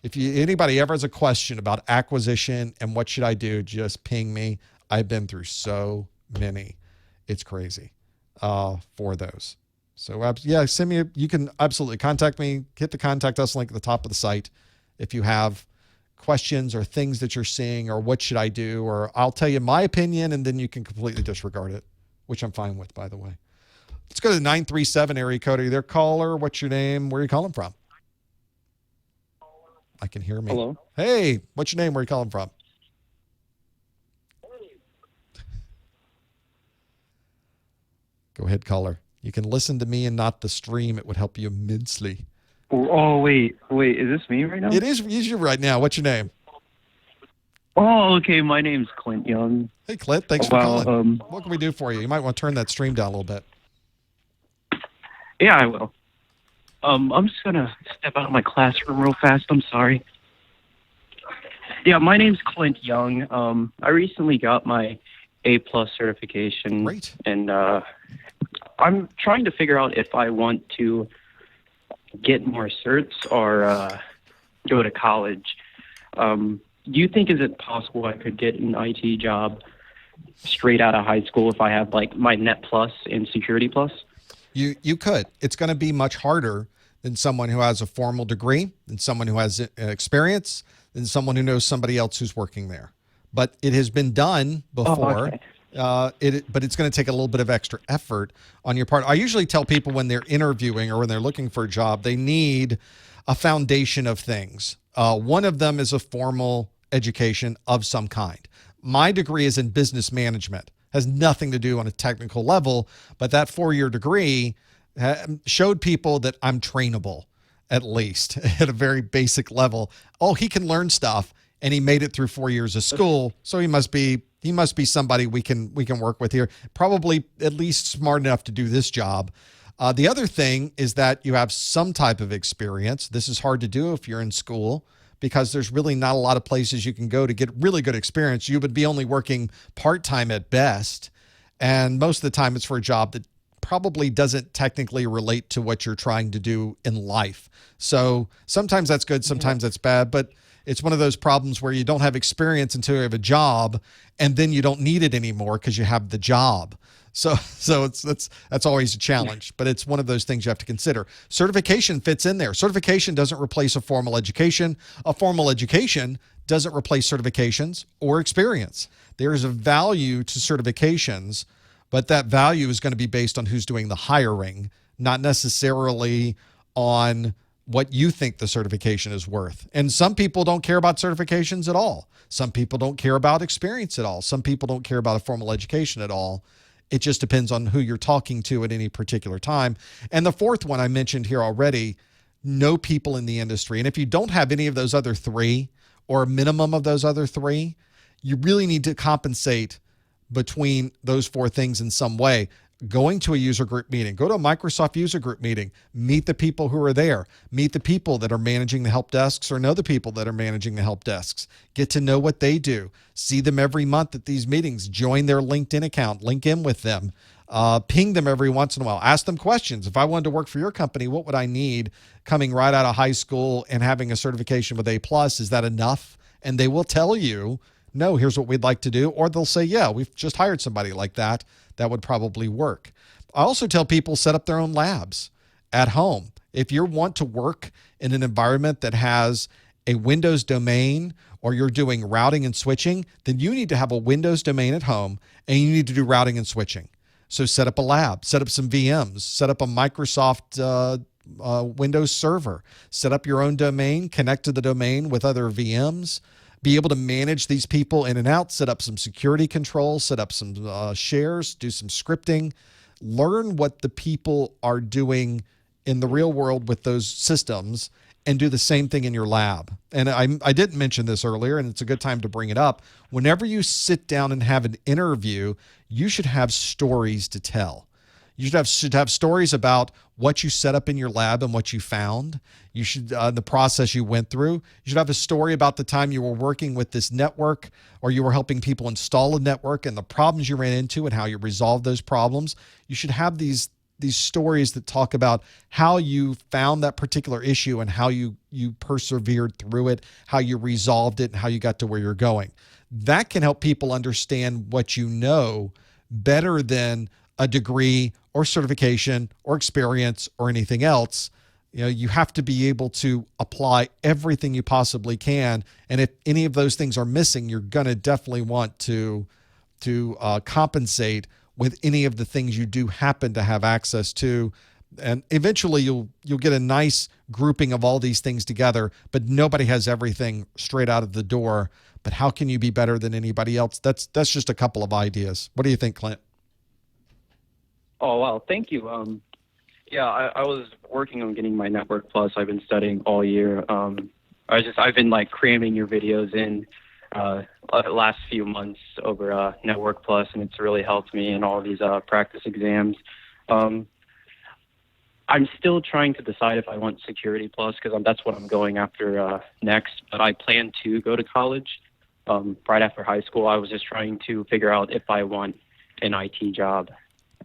If anybody ever has a question about acquisition and what should I do, just ping me. I've been through so many. It's crazy for those. So send me. You can absolutely contact me. Hit the contact us link at the top of the site if you have questions or things that you're seeing or what should I do, or I'll tell you my opinion and then you can completely disregard it, which I'm fine with, by the way. Let's go to the 937 area code. Are you there, caller? What's your name? Where are you calling from? I can hear me. Hello. Hey, what's your name? Where are you calling from? Go ahead, caller. You can listen to me and not the stream. It would help you immensely. Oh, wait. Is this me right now? It is you right now. What's your name? Oh, okay. My name's Clint Young. Hey, Clint. Thanks for calling. What can we do for you? You might want to turn that stream down a little bit. Yeah, I will. I'm just going to step out of my classroom real fast. I'm sorry. Yeah, my name's Clint Young. I recently got my A+ certification. Great. And I'm trying to figure out if I want to get more certs or go to college. Do you think is it possible I could get an IT job straight out of high school if I have like my Net Plus and Security Plus? You could. It's going to be much harder than someone who has a formal degree, than someone who has experience, than someone who knows somebody else who's working there. But it has been done before. Oh, okay. But it's going to take a little bit of extra effort on your part. I usually tell people when they're interviewing or when they're looking for a job, they need a foundation of things. One of them is a formal education of some kind. My degree is in business management. Has nothing to do on a technical level, but that 4-year degree showed people that I'm trainable, at least at a very basic level. Oh, he can learn stuff, and he made it through 4 years of school, so he must be somebody we can work with here. Probably at least smart enough to do this job. The other thing is that you have some type of experience. This is hard to do if you're in school, because there's really not a lot of places you can go to get really good experience. You would be only working part-time at best, and most of the time it's for a job that probably doesn't technically relate to what you're trying to do in life. So sometimes that's good, sometimes that's bad, but it's one of those problems where you don't have experience until you have a job, and then you don't need it anymore because you have the job. So that's always a challenge, but it's one of those things you have to consider. Certification fits in there. Certification doesn't replace a formal education. A formal education doesn't replace certifications or experience. There is a value to certifications, but that value is going to be based on who's doing the hiring, not necessarily on what you think the certification is worth. And some people don't care about certifications at all. Some people don't care about experience at all. Some people don't care about a formal education at all. It just depends on who you're talking to at any particular time. And the fourth one I mentioned here already, know people in the industry. And if you don't have any of those other three, or a minimum of those other three, you really need to compensate between those four things in some way. going to a user group meeting. Go to a Microsoft user group meeting. Meet the people who are there. Meet the people that are managing the help desks or know the people that are managing the help desks. Get to know what they do. See them every month at these meetings. Join their LinkedIn account. Link in with them. Ping them every once in a while. Ask them questions. If I wanted to work for your company, what would I need coming right out of high school and having a certification with A+? Is that enough? And they will tell you, no, here's what we'd like to do. Or they'll say, yeah, we've just hired somebody like that. That would probably work. I also tell people set up their own labs at home. If you want to work in an environment that has a Windows domain or you're doing routing and switching, then you need to have a Windows domain at home and you need to do routing and switching. So set up a lab, set up some VMs, set up a Microsoft Windows server, set up your own domain, connect to the domain with other VMs, be able to manage these people in and out, set up some security controls, set up some shares, do some scripting, learn what the people are doing in the real world with those systems, and do the same thing in your lab. And I didn't mention this earlier, and it's a good time to bring it up. Whenever you sit down and have an interview, you should have stories to tell. You should have stories about what you set up in your lab and what you found. You should the process you went through. You should have a story about the time you were working with this network or you were helping people install a network and the problems you ran into and how you resolved those problems. You should have these stories that talk about how you found that particular issue and how you persevered through it, how you resolved it, and how you got to where you're going. That can help people understand what you know better than a degree or certification or experience or anything else. You know, you have to be able to apply everything you possibly can. And if any of those things are missing, you're going to definitely want to compensate with any of the things you do happen to have access to. And eventually you'll get a nice grouping of all these things together, but nobody has everything straight out of the door. But how can you be better than anybody else? That's just a couple of ideas. What do you think, Clint? Oh, wow. Thank you. I was working on getting my Network Plus. I've been studying all year. I've been like cramming your videos in last few months over Network Plus, and it's really helped me in all these practice exams. I'm still trying to decide if I want Security Plus because that's what I'm going after next. But I plan to go to college right after high school. I was just trying to figure out if I want an IT job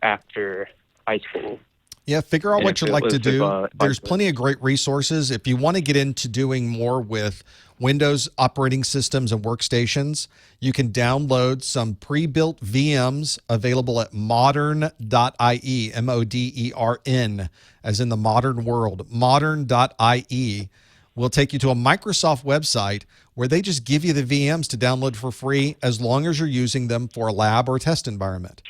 after high school. Yeah, figure out what you'd like to do. There's plenty of great resources. If you want to get into doing more with Windows operating systems and workstations, you can download some pre-built VMs available at modern.ie, MODERN, as in the modern world. Modern.ie will take you to a Microsoft website where they just give you the VMs to download for free as long as you're using them for a lab or test environment.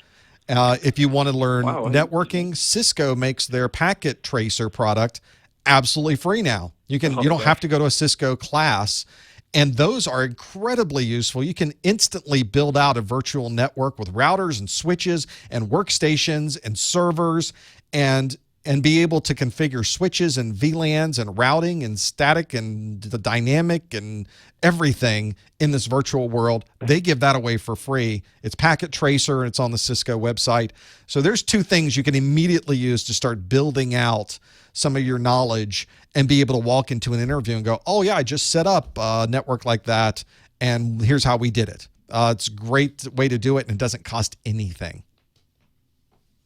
If you want to learn networking, Cisco makes their packet tracer product absolutely free now. You don't have to go to a Cisco class, and those are incredibly useful. You can instantly build out a virtual network with routers and switches and workstations and servers and be able to configure switches and VLANs and routing and static and the dynamic and everything in this virtual world. They give that away for free. It's Packet Tracer, and it's on the Cisco website. So there's two things you can immediately use to start building out some of your knowledge and be able to walk into an interview and go, oh, yeah, I just set up a network like that, and here's how we did it. It's a great way to do it, and it doesn't cost anything.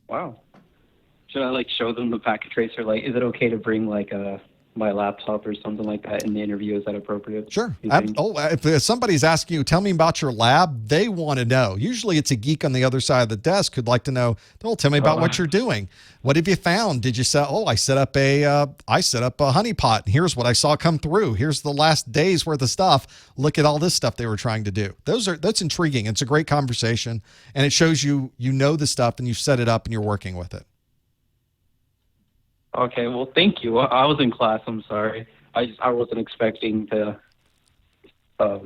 Wow. Should I show them the packet tracer? Is it okay to bring my laptop or something like that in the interview? Is that appropriate? Sure. If somebody's asking you, tell me about your lab, they want to know. Usually it's a geek on the other side of the desk who'd like to know, tell me about what you're doing. What have you found? Did you say, I set up a honeypot, and here's what I saw come through. Here's the last day's worth of stuff. Look at all this stuff they were trying to do. That's intriguing. It's a great conversation, and it shows you know the stuff and you've set it up and you're working with it. Okay, well, thank you. I was in class. I'm sorry. I wasn't expecting to, I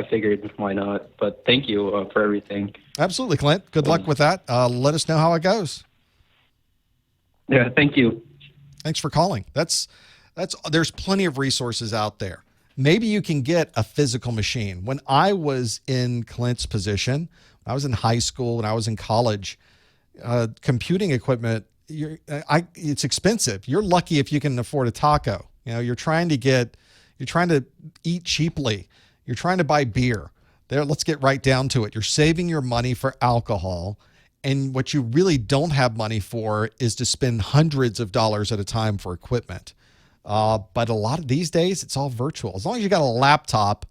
figured why not. But thank you for everything. Absolutely, Clint. Good luck with that. Let us know how it goes. Yeah, thank you. Thanks for calling. There's plenty of resources out there. Maybe you can get a physical machine. When I was in Clint's position, I was in high school and I was in college, computing equipment, it's expensive. You're lucky if you can afford a taco. You're trying to eat cheaply. You're trying to buy beer. There, let's get right down to it. You're saving your money for alcohol. And what you really don't have money for is to spend hundreds of dollars at a time for equipment. But a lot of these days, it's all virtual. As long as you got a laptop,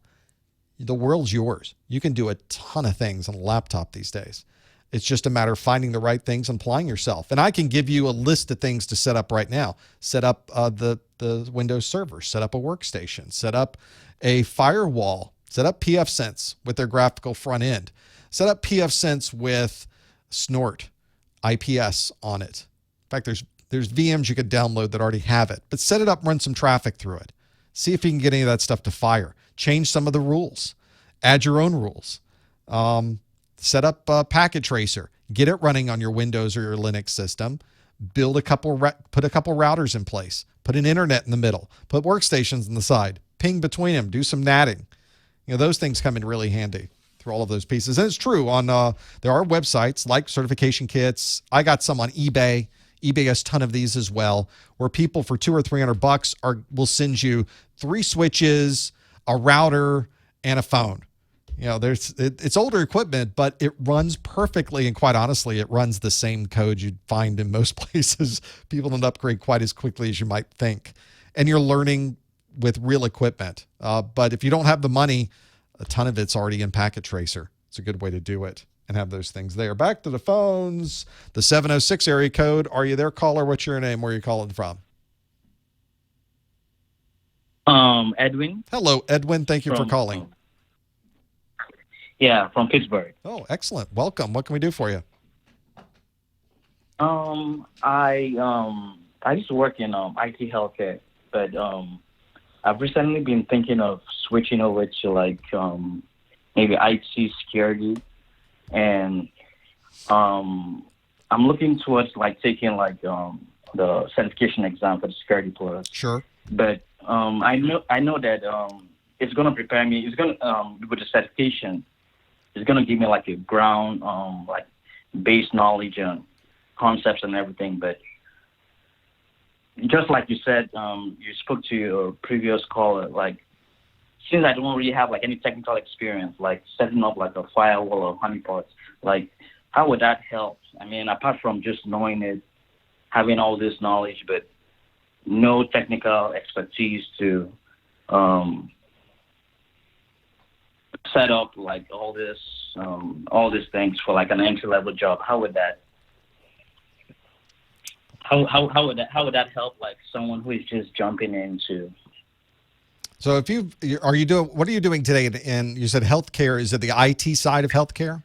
the world's yours. You can do a ton of things on a laptop these days. It's just a matter of finding the right things and applying yourself. And I can give you a list of things to set up right now. Set up the Windows server, set up a workstation, set up a firewall, set up pfSense with their graphical front end, set up pfSense with Snort, IPS on it. In fact, there's VMs you could download that already have it, but set it up, run some traffic through it. See if you can get any of that stuff to fire. Change some of the rules. Add your own rules. Set up a packet tracer. Get it running on your Windows or your Linux system. Put a couple routers in place. Put an internet in the middle. Put workstations on the side. Ping between them. Do some natting. Those things come in really handy through all of those pieces. And it's true on there are websites like certification kits. I got some on eBay. eBay has a ton of these as well, where people for $200 or $300 will send you 3 switches, a router, and a phone. It's older equipment, but it runs perfectly. And quite honestly, it runs the same code you'd find in most places. People don't upgrade quite as quickly as you might think. And you're learning with real equipment. But if you don't have the money, a ton of it's already in Packet Tracer. It's a good way to do it and have those things there. Back to the phones. The 706 area code. Are you there, caller? What's your name? Where are you calling from? Edwin. Hello, Edwin. Thank you for calling. Yeah, from Pittsburgh. Oh, excellent. Welcome. What can we do for you? I used to work in IT healthcare, but I've recently been thinking of switching over to maybe IT security, and I'm looking towards taking the certification exam for the Security Plus. Sure. But I know that it's gonna prepare me. It's gonna with the certification. It's gonna give me a ground, base knowledge and concepts and everything. But just like you said, you spoke to your previous caller. Since I don't really have any technical experience, setting up a firewall or honeypots, how would that help? I mean, apart from just knowing it, having all this knowledge, but no technical expertise to set up all these things for an entry level job. How would that help someone who is just jumping into? So what are you doing today? And you said healthcare. Is it the IT side of healthcare?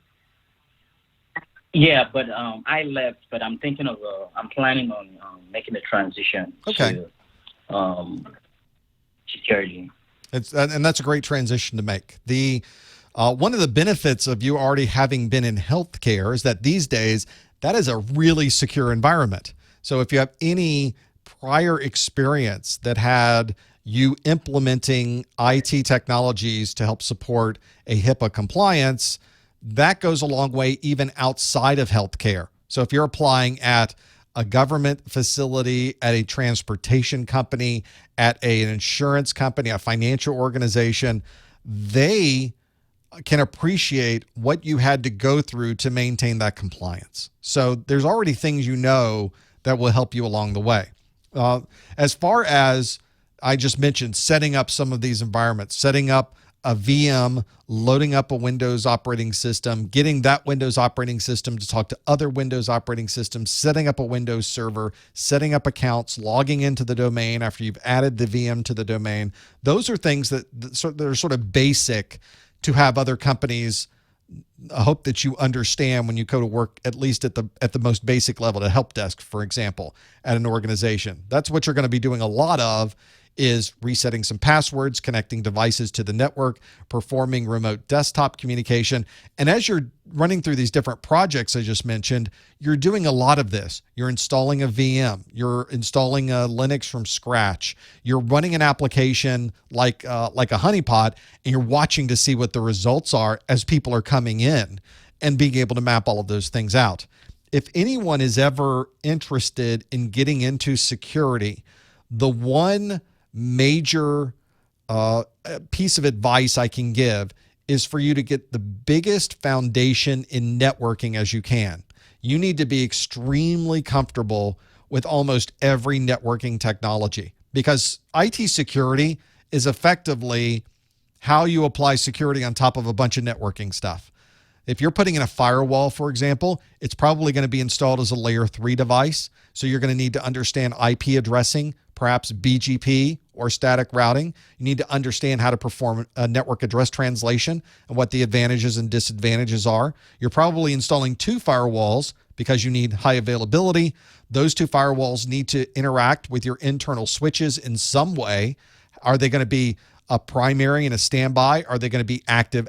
Yeah, but I left. But I'm thinking of I'm planning on making the transition to security. And that's a great transition to make. The one of the benefits of you already having been in healthcare is that these days that is a really secure environment. So if you have any prior experience that had you implementing IT technologies to help support a HIPAA compliance, that goes a long way even outside of healthcare. So if you're applying at a government facility, at a transportation company, at an insurance company, a financial organization, they can appreciate what you had to go through to maintain that compliance. So there's already things that will help you along the way. As far as I just mentioned, setting up some of these environments, setting up a VM, loading up a Windows operating system, getting that Windows operating system to talk to other Windows operating systems, setting up a Windows server, setting up accounts, logging into the domain after you've added the VM to the domain. Those are things that are sort of basic to have other companies hope that you understand when you go to work, at least at the most basic level, at a help desk, for example, at an organization. That's what you're going to be doing a lot of, is resetting some passwords, connecting devices to the network, performing remote desktop communication. And as you're running through these different projects I just mentioned, you're doing a lot of this. You're installing a VM. You're installing a Linux from scratch. You're running an application like a honeypot, and you're watching to see what the results are as people are coming in. and being able to map all of those things out. If anyone is ever interested in getting into security, the one major piece of advice I can give is for you to get the biggest foundation in networking as you can. You need to be extremely comfortable with almost every networking technology, because IT security is effectively how you apply security on top of a bunch of networking stuff. If you're putting in a firewall, for example, it's probably going to be installed as a layer 3 device. So you're going to need to understand IP addressing, perhaps BGP or static routing. You need to understand how to perform a network address translation and what the advantages and disadvantages are. You're probably installing 2 firewalls because you need high availability. Those 2 firewalls need to interact with your internal switches in some way. Are they going to be a primary and a standby? Are they going to be active,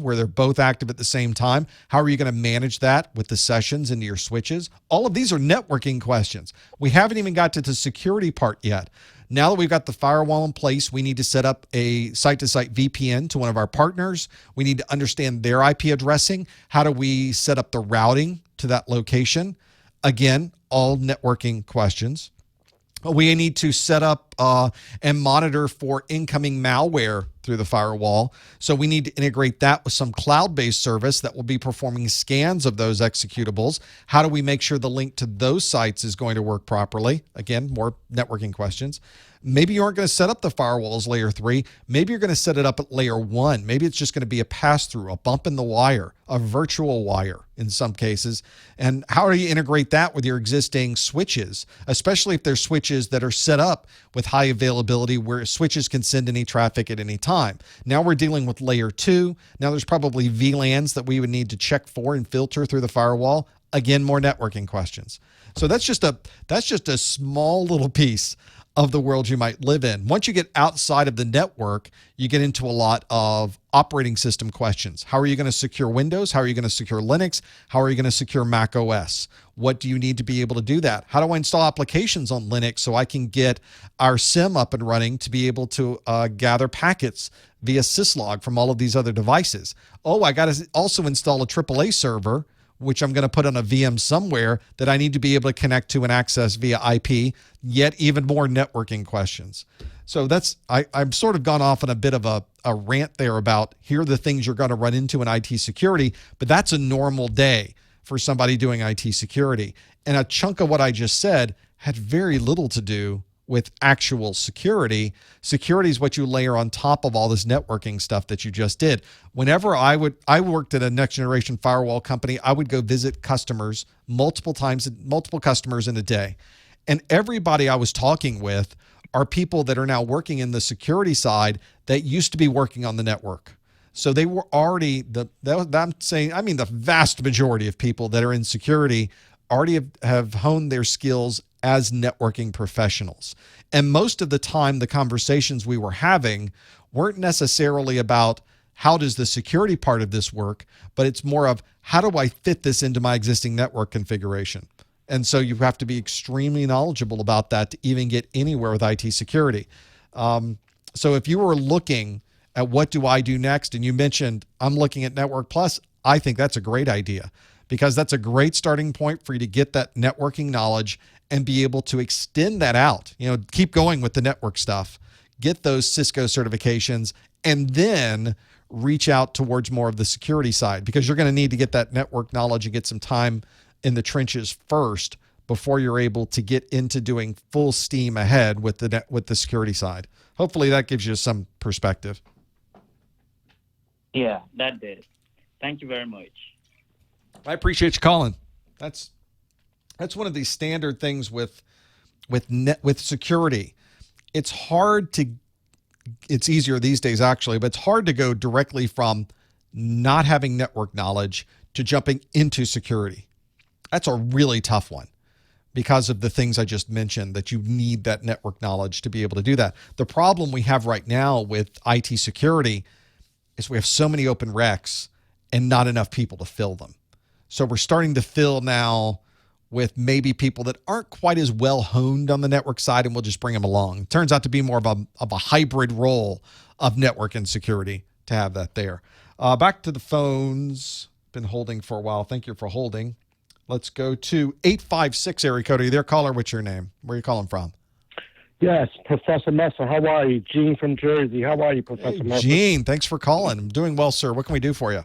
where they're both active at the same time? How are you going to manage that with the sessions into your switches? All of these are networking questions. We haven't even got to the security part yet. Now that we've got the firewall in place, we need to set up a site-to-site VPN to one of our partners. We need to understand their IP addressing. How do we set up the routing to that location? Again, all networking questions. We need to set up and monitor for incoming malware through the firewall. So we need to integrate that with some cloud-based service that will be performing scans of those executables. How do we make sure the link to those sites is going to work properly? Again, more networking questions. Maybe you aren't going to set up the firewall as layer 3. Maybe you're going to set it up at layer 1. Maybe it's just going to be a pass-through, a bump in the wire, a virtual wire in some cases. And how do you integrate that with your existing switches, especially if there's switches that are set up with high availability where switches can send any traffic at any time? Now we're dealing with layer 2. Now there's probably VLANs that we would need to check for and filter through the firewall. Again, more networking questions. So that's just a small little piece of the world you might live in. Once you get outside of the network, you get into a lot of operating system questions. How are you going to secure Windows? How are you going to secure Linux? How are you going to secure Mac OS? What do you need to be able to do that? How do I install applications on Linux so I can get our SIM up and running to be able to gather packets via syslog from all of these other devices? Oh, I got to also install a AAA server, which I'm going to put on a VM somewhere that I need to be able to connect to and access via IP, yet even more networking questions. So I've sort of gone off on a bit of a rant there about here are the things you're going to run into in IT security, but that's a normal day for somebody doing IT security. And a chunk of what I just said had very little to do with actual security. Security is what you layer on top of all this networking stuff that you just did. Whenever I worked at a next generation firewall company, I would go visit customers multiple customers in a day. And everybody I was talking with are people that are now working in the security side that used to be working on the network. So they were already the vast majority of people that are in security already have honed their skills as networking professionals. And most of the time, the conversations we were having weren't necessarily about how does the security part of this work, but it's more of how do I fit this into my existing network configuration? And so you have to be extremely knowledgeable about that to even get anywhere with IT security. So if you were looking at what do I do next, and you mentioned I'm looking at Network Plus, I think that's a great idea, because that's a great starting point for you to get that networking knowledge and be able to extend that out. Keep going with the network stuff, get those Cisco certifications, and then reach out towards more of the security side, because you're going to need to get that network knowledge and get some time in the trenches first before you're able to get into doing full steam ahead with the security side. Hopefully that gives you some perspective. Yeah, that did. Thank you very much. I appreciate you calling. That's one of these standard things with security. It's easier these days actually, but it's hard to go directly from not having network knowledge to jumping into security. That's a really tough one because of the things I just mentioned, that you need that network knowledge to be able to do that. The problem we have right now with IT security is we have so many open recs and not enough people to fill them. So we're starting to fill now with maybe people that aren't quite as well honed on the network side, and we'll just bring them along. It turns out to be more of a hybrid role of network and security to have that there. Back to the phones. been holding for a while. Thank you for holding. Let's go to 856 area code. Are you there, caller? What's your name? Where are you calling from? Yes, Professor Messer. How are you? Gene from Jersey. How are you, Professor Messer? Gene, thanks for calling. I'm doing well, sir. What can we do for you?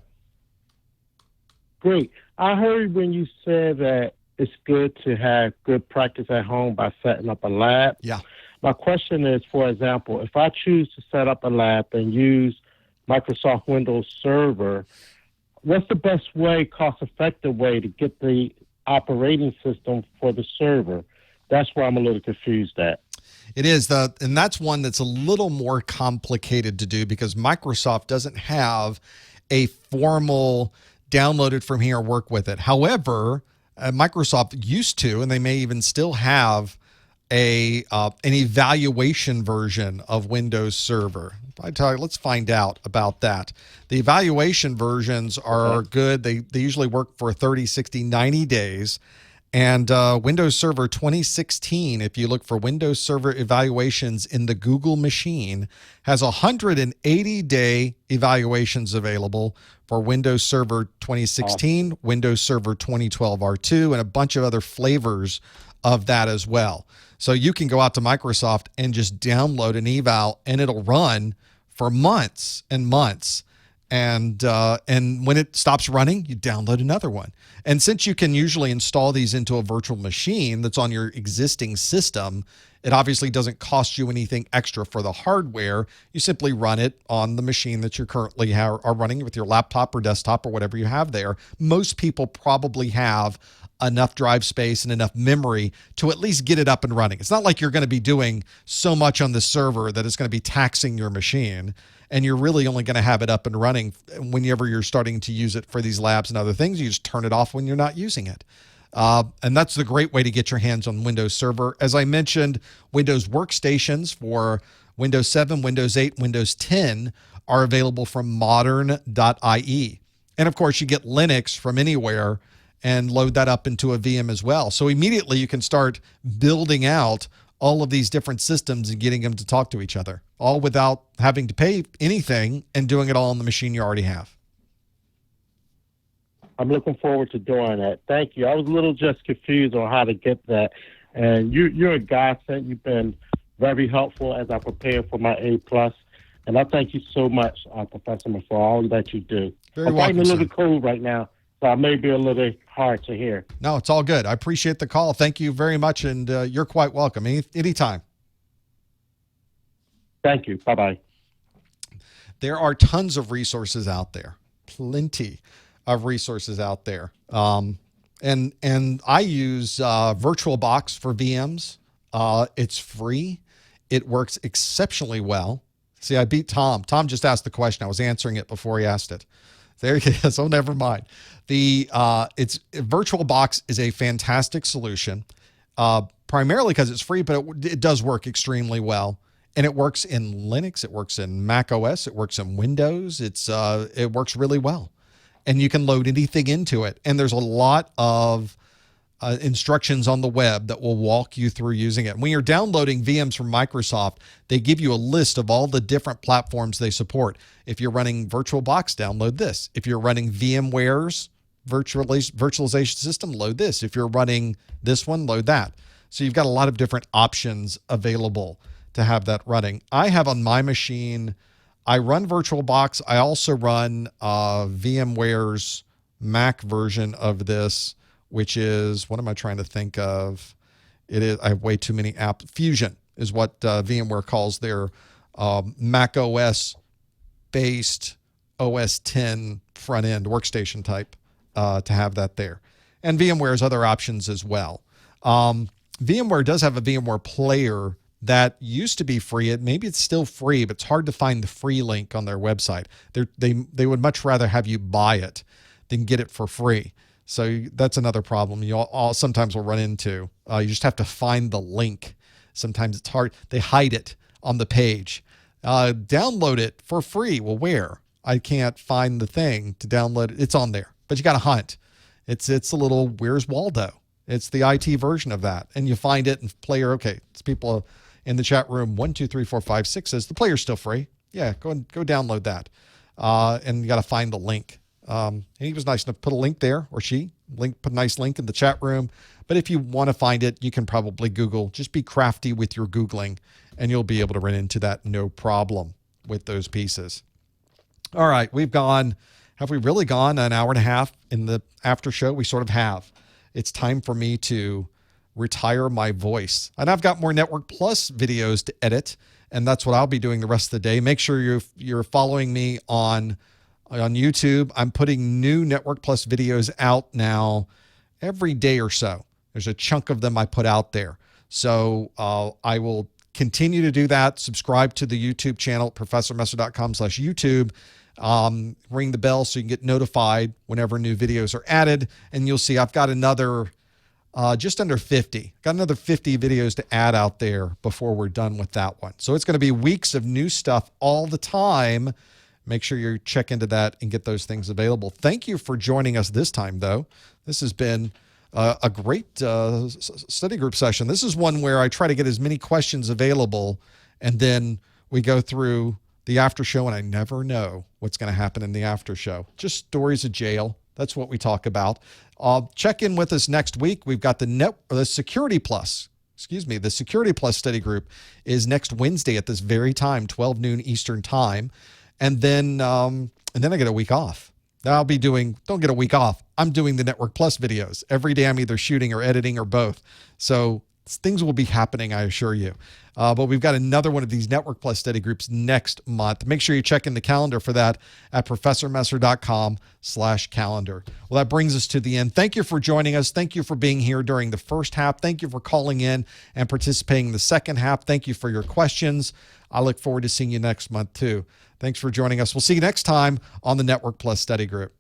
Great. I heard when you said that it's good to have good practice at home by setting up a lab. Yeah. My question is, for example, if I choose to set up a lab and use Microsoft Windows Server, what's the best way, cost-effective way to get the operating system for the server? That's where I'm a little confused at. It is, and that's one that's a little more complicated to do because Microsoft doesn't have a formal download it from here, work with it. However, Microsoft used to, and they may even still have an evaluation version of Windows Server. Let's find out about that. The evaluation versions are good. They usually work for 30, 60, 90 days. And Windows Server 2016, if you look for Windows Server evaluations in the Google machine, has 180-day evaluations available for Windows Server 2016, Windows Server 2012 R2, and a bunch of other flavors of that as well. So you can go out to Microsoft and just download an eval, and it'll run for months and months. And when it stops running, you download another one. And since you can usually install these into a virtual machine that's on your existing system, it obviously doesn't cost you anything extra for the hardware. You simply run it on the machine that you currently are running with your laptop or desktop or whatever you have there. Most people probably have enough drive space and enough memory to at least get it up and running. It's not like you're going to be doing so much on the server that it's going to be taxing your machine. And you're really only going to have it up and running whenever you're starting to use it for these labs and other things. You just turn it off when you're not using it. And that's the great way to get your hands on Windows Server. As I mentioned, Windows workstations for Windows 7, Windows 8, Windows 10 are available from modern.ie. And of course, you get Linux from anywhere and load that up into a VM as well. So immediately you can start building out all of these different systems and getting them to talk to each other, all without having to pay anything and doing it all on the machine you already have. I'm looking forward to doing that. Thank you. I was a little just confused on how to get that. And you're a godsend. You've been very helpful as I prepare for my A+. And I thank you so much, Professor, for all that you do. I'm fighting a little cold right now, so I may be a little hard to hear. No, it's all good. I appreciate the call. Thank you very much, and you're quite welcome anytime. Thank you. Bye-bye. There are tons of resources out there, plenty of resources out there. And I use VirtualBox for VMs. It's free. It works exceptionally well. See, I beat Tom. Tom just asked the question. I was answering it before he asked it. There he is. Oh, never mind. VirtualBox is a fantastic solution, primarily because it's free, but it does work extremely well. And it works in Linux, it works in Mac OS, it works in Windows. It works really well. And you can load anything into it. And there's a lot of instructions on the web that will walk you through using it. When you're downloading VMs from Microsoft, they give you a list of all the different platforms they support. If you're running VirtualBox, download this. If you're running VMware's virtualization system, load this. If you're running this one, load that. So you've got a lot of different options available to have that running. I have on my machine, I run VirtualBox. I also run VMware's Mac version of this, which is, what am I trying to think of? I have way too many apps. Fusion is what VMware calls their Mac OS based OS 10 front end workstation type to have that there. And VMware's other options as well. VMware does have a VMware player that used to be free. Maybe it's still free, but it's hard to find the free link on their website. They would much rather have you buy it than get it for free. So that's another problem you all sometimes will run into. You just have to find the link. Sometimes it's hard. They hide it on the page. Download it for free. Well, where? I can't find the thing to download it. It's on there, but you got to hunt. It's a little, where's Waldo? It's the IT version of that. And you find it and player, okay, it's people in the chat room, 1, 2, 3, 4, 5, 6 says the player's still free. Yeah, go download that. And you got to find the link And he was nice enough to put a link there, or put a nice link in the chat room. But if you want to find it, you can probably Google. Just be crafty with your Googling, and you'll be able to run into that no problem with those pieces. All right, have we really gone an hour and a half in the after show? We sort of have. It's time for me to retire my voice. And I've got more Network Plus videos to edit, and that's what I'll be doing the rest of the day. Make sure you're following me on YouTube. I'm putting new Network Plus videos out now every day or so. There's a chunk of them I put out there. So I will continue to do that. Subscribe to the YouTube channel, professormesser.com/YouTube. Ring the bell so you can get notified whenever new videos are added. And you'll see I've got another just under 50. Got another 50 videos to add out there before we're done with that one. So it's going to be weeks of new stuff all the time. Make sure you check into that and get those things available. Thank you for joining us this time, though. This has been a great study group session. This is one where I try to get as many questions available, and then we go through the after show, and I never know what's going to happen in the after show. Just stories of jail. That's what we talk about. Check in with us next week. We've got the Security Plus. The Security Plus study group is next Wednesday at this very time, 12 noon Eastern time. And then I get a week off. Don't get a week off. I'm doing the Network Plus videos. Every day I'm either shooting or editing or both. So things will be happening, I assure you. But we've got another one of these Network Plus study groups next month. Make sure you check in the calendar for that at professormesser.com/calendar. Well, that brings us to the end. Thank you for joining us. Thank you for being here during the first half. Thank you for calling in and participating in the second half. Thank you for your questions. I look forward to seeing you next month too. Thanks for joining us. We'll see you next time on the Network Plus Study Group.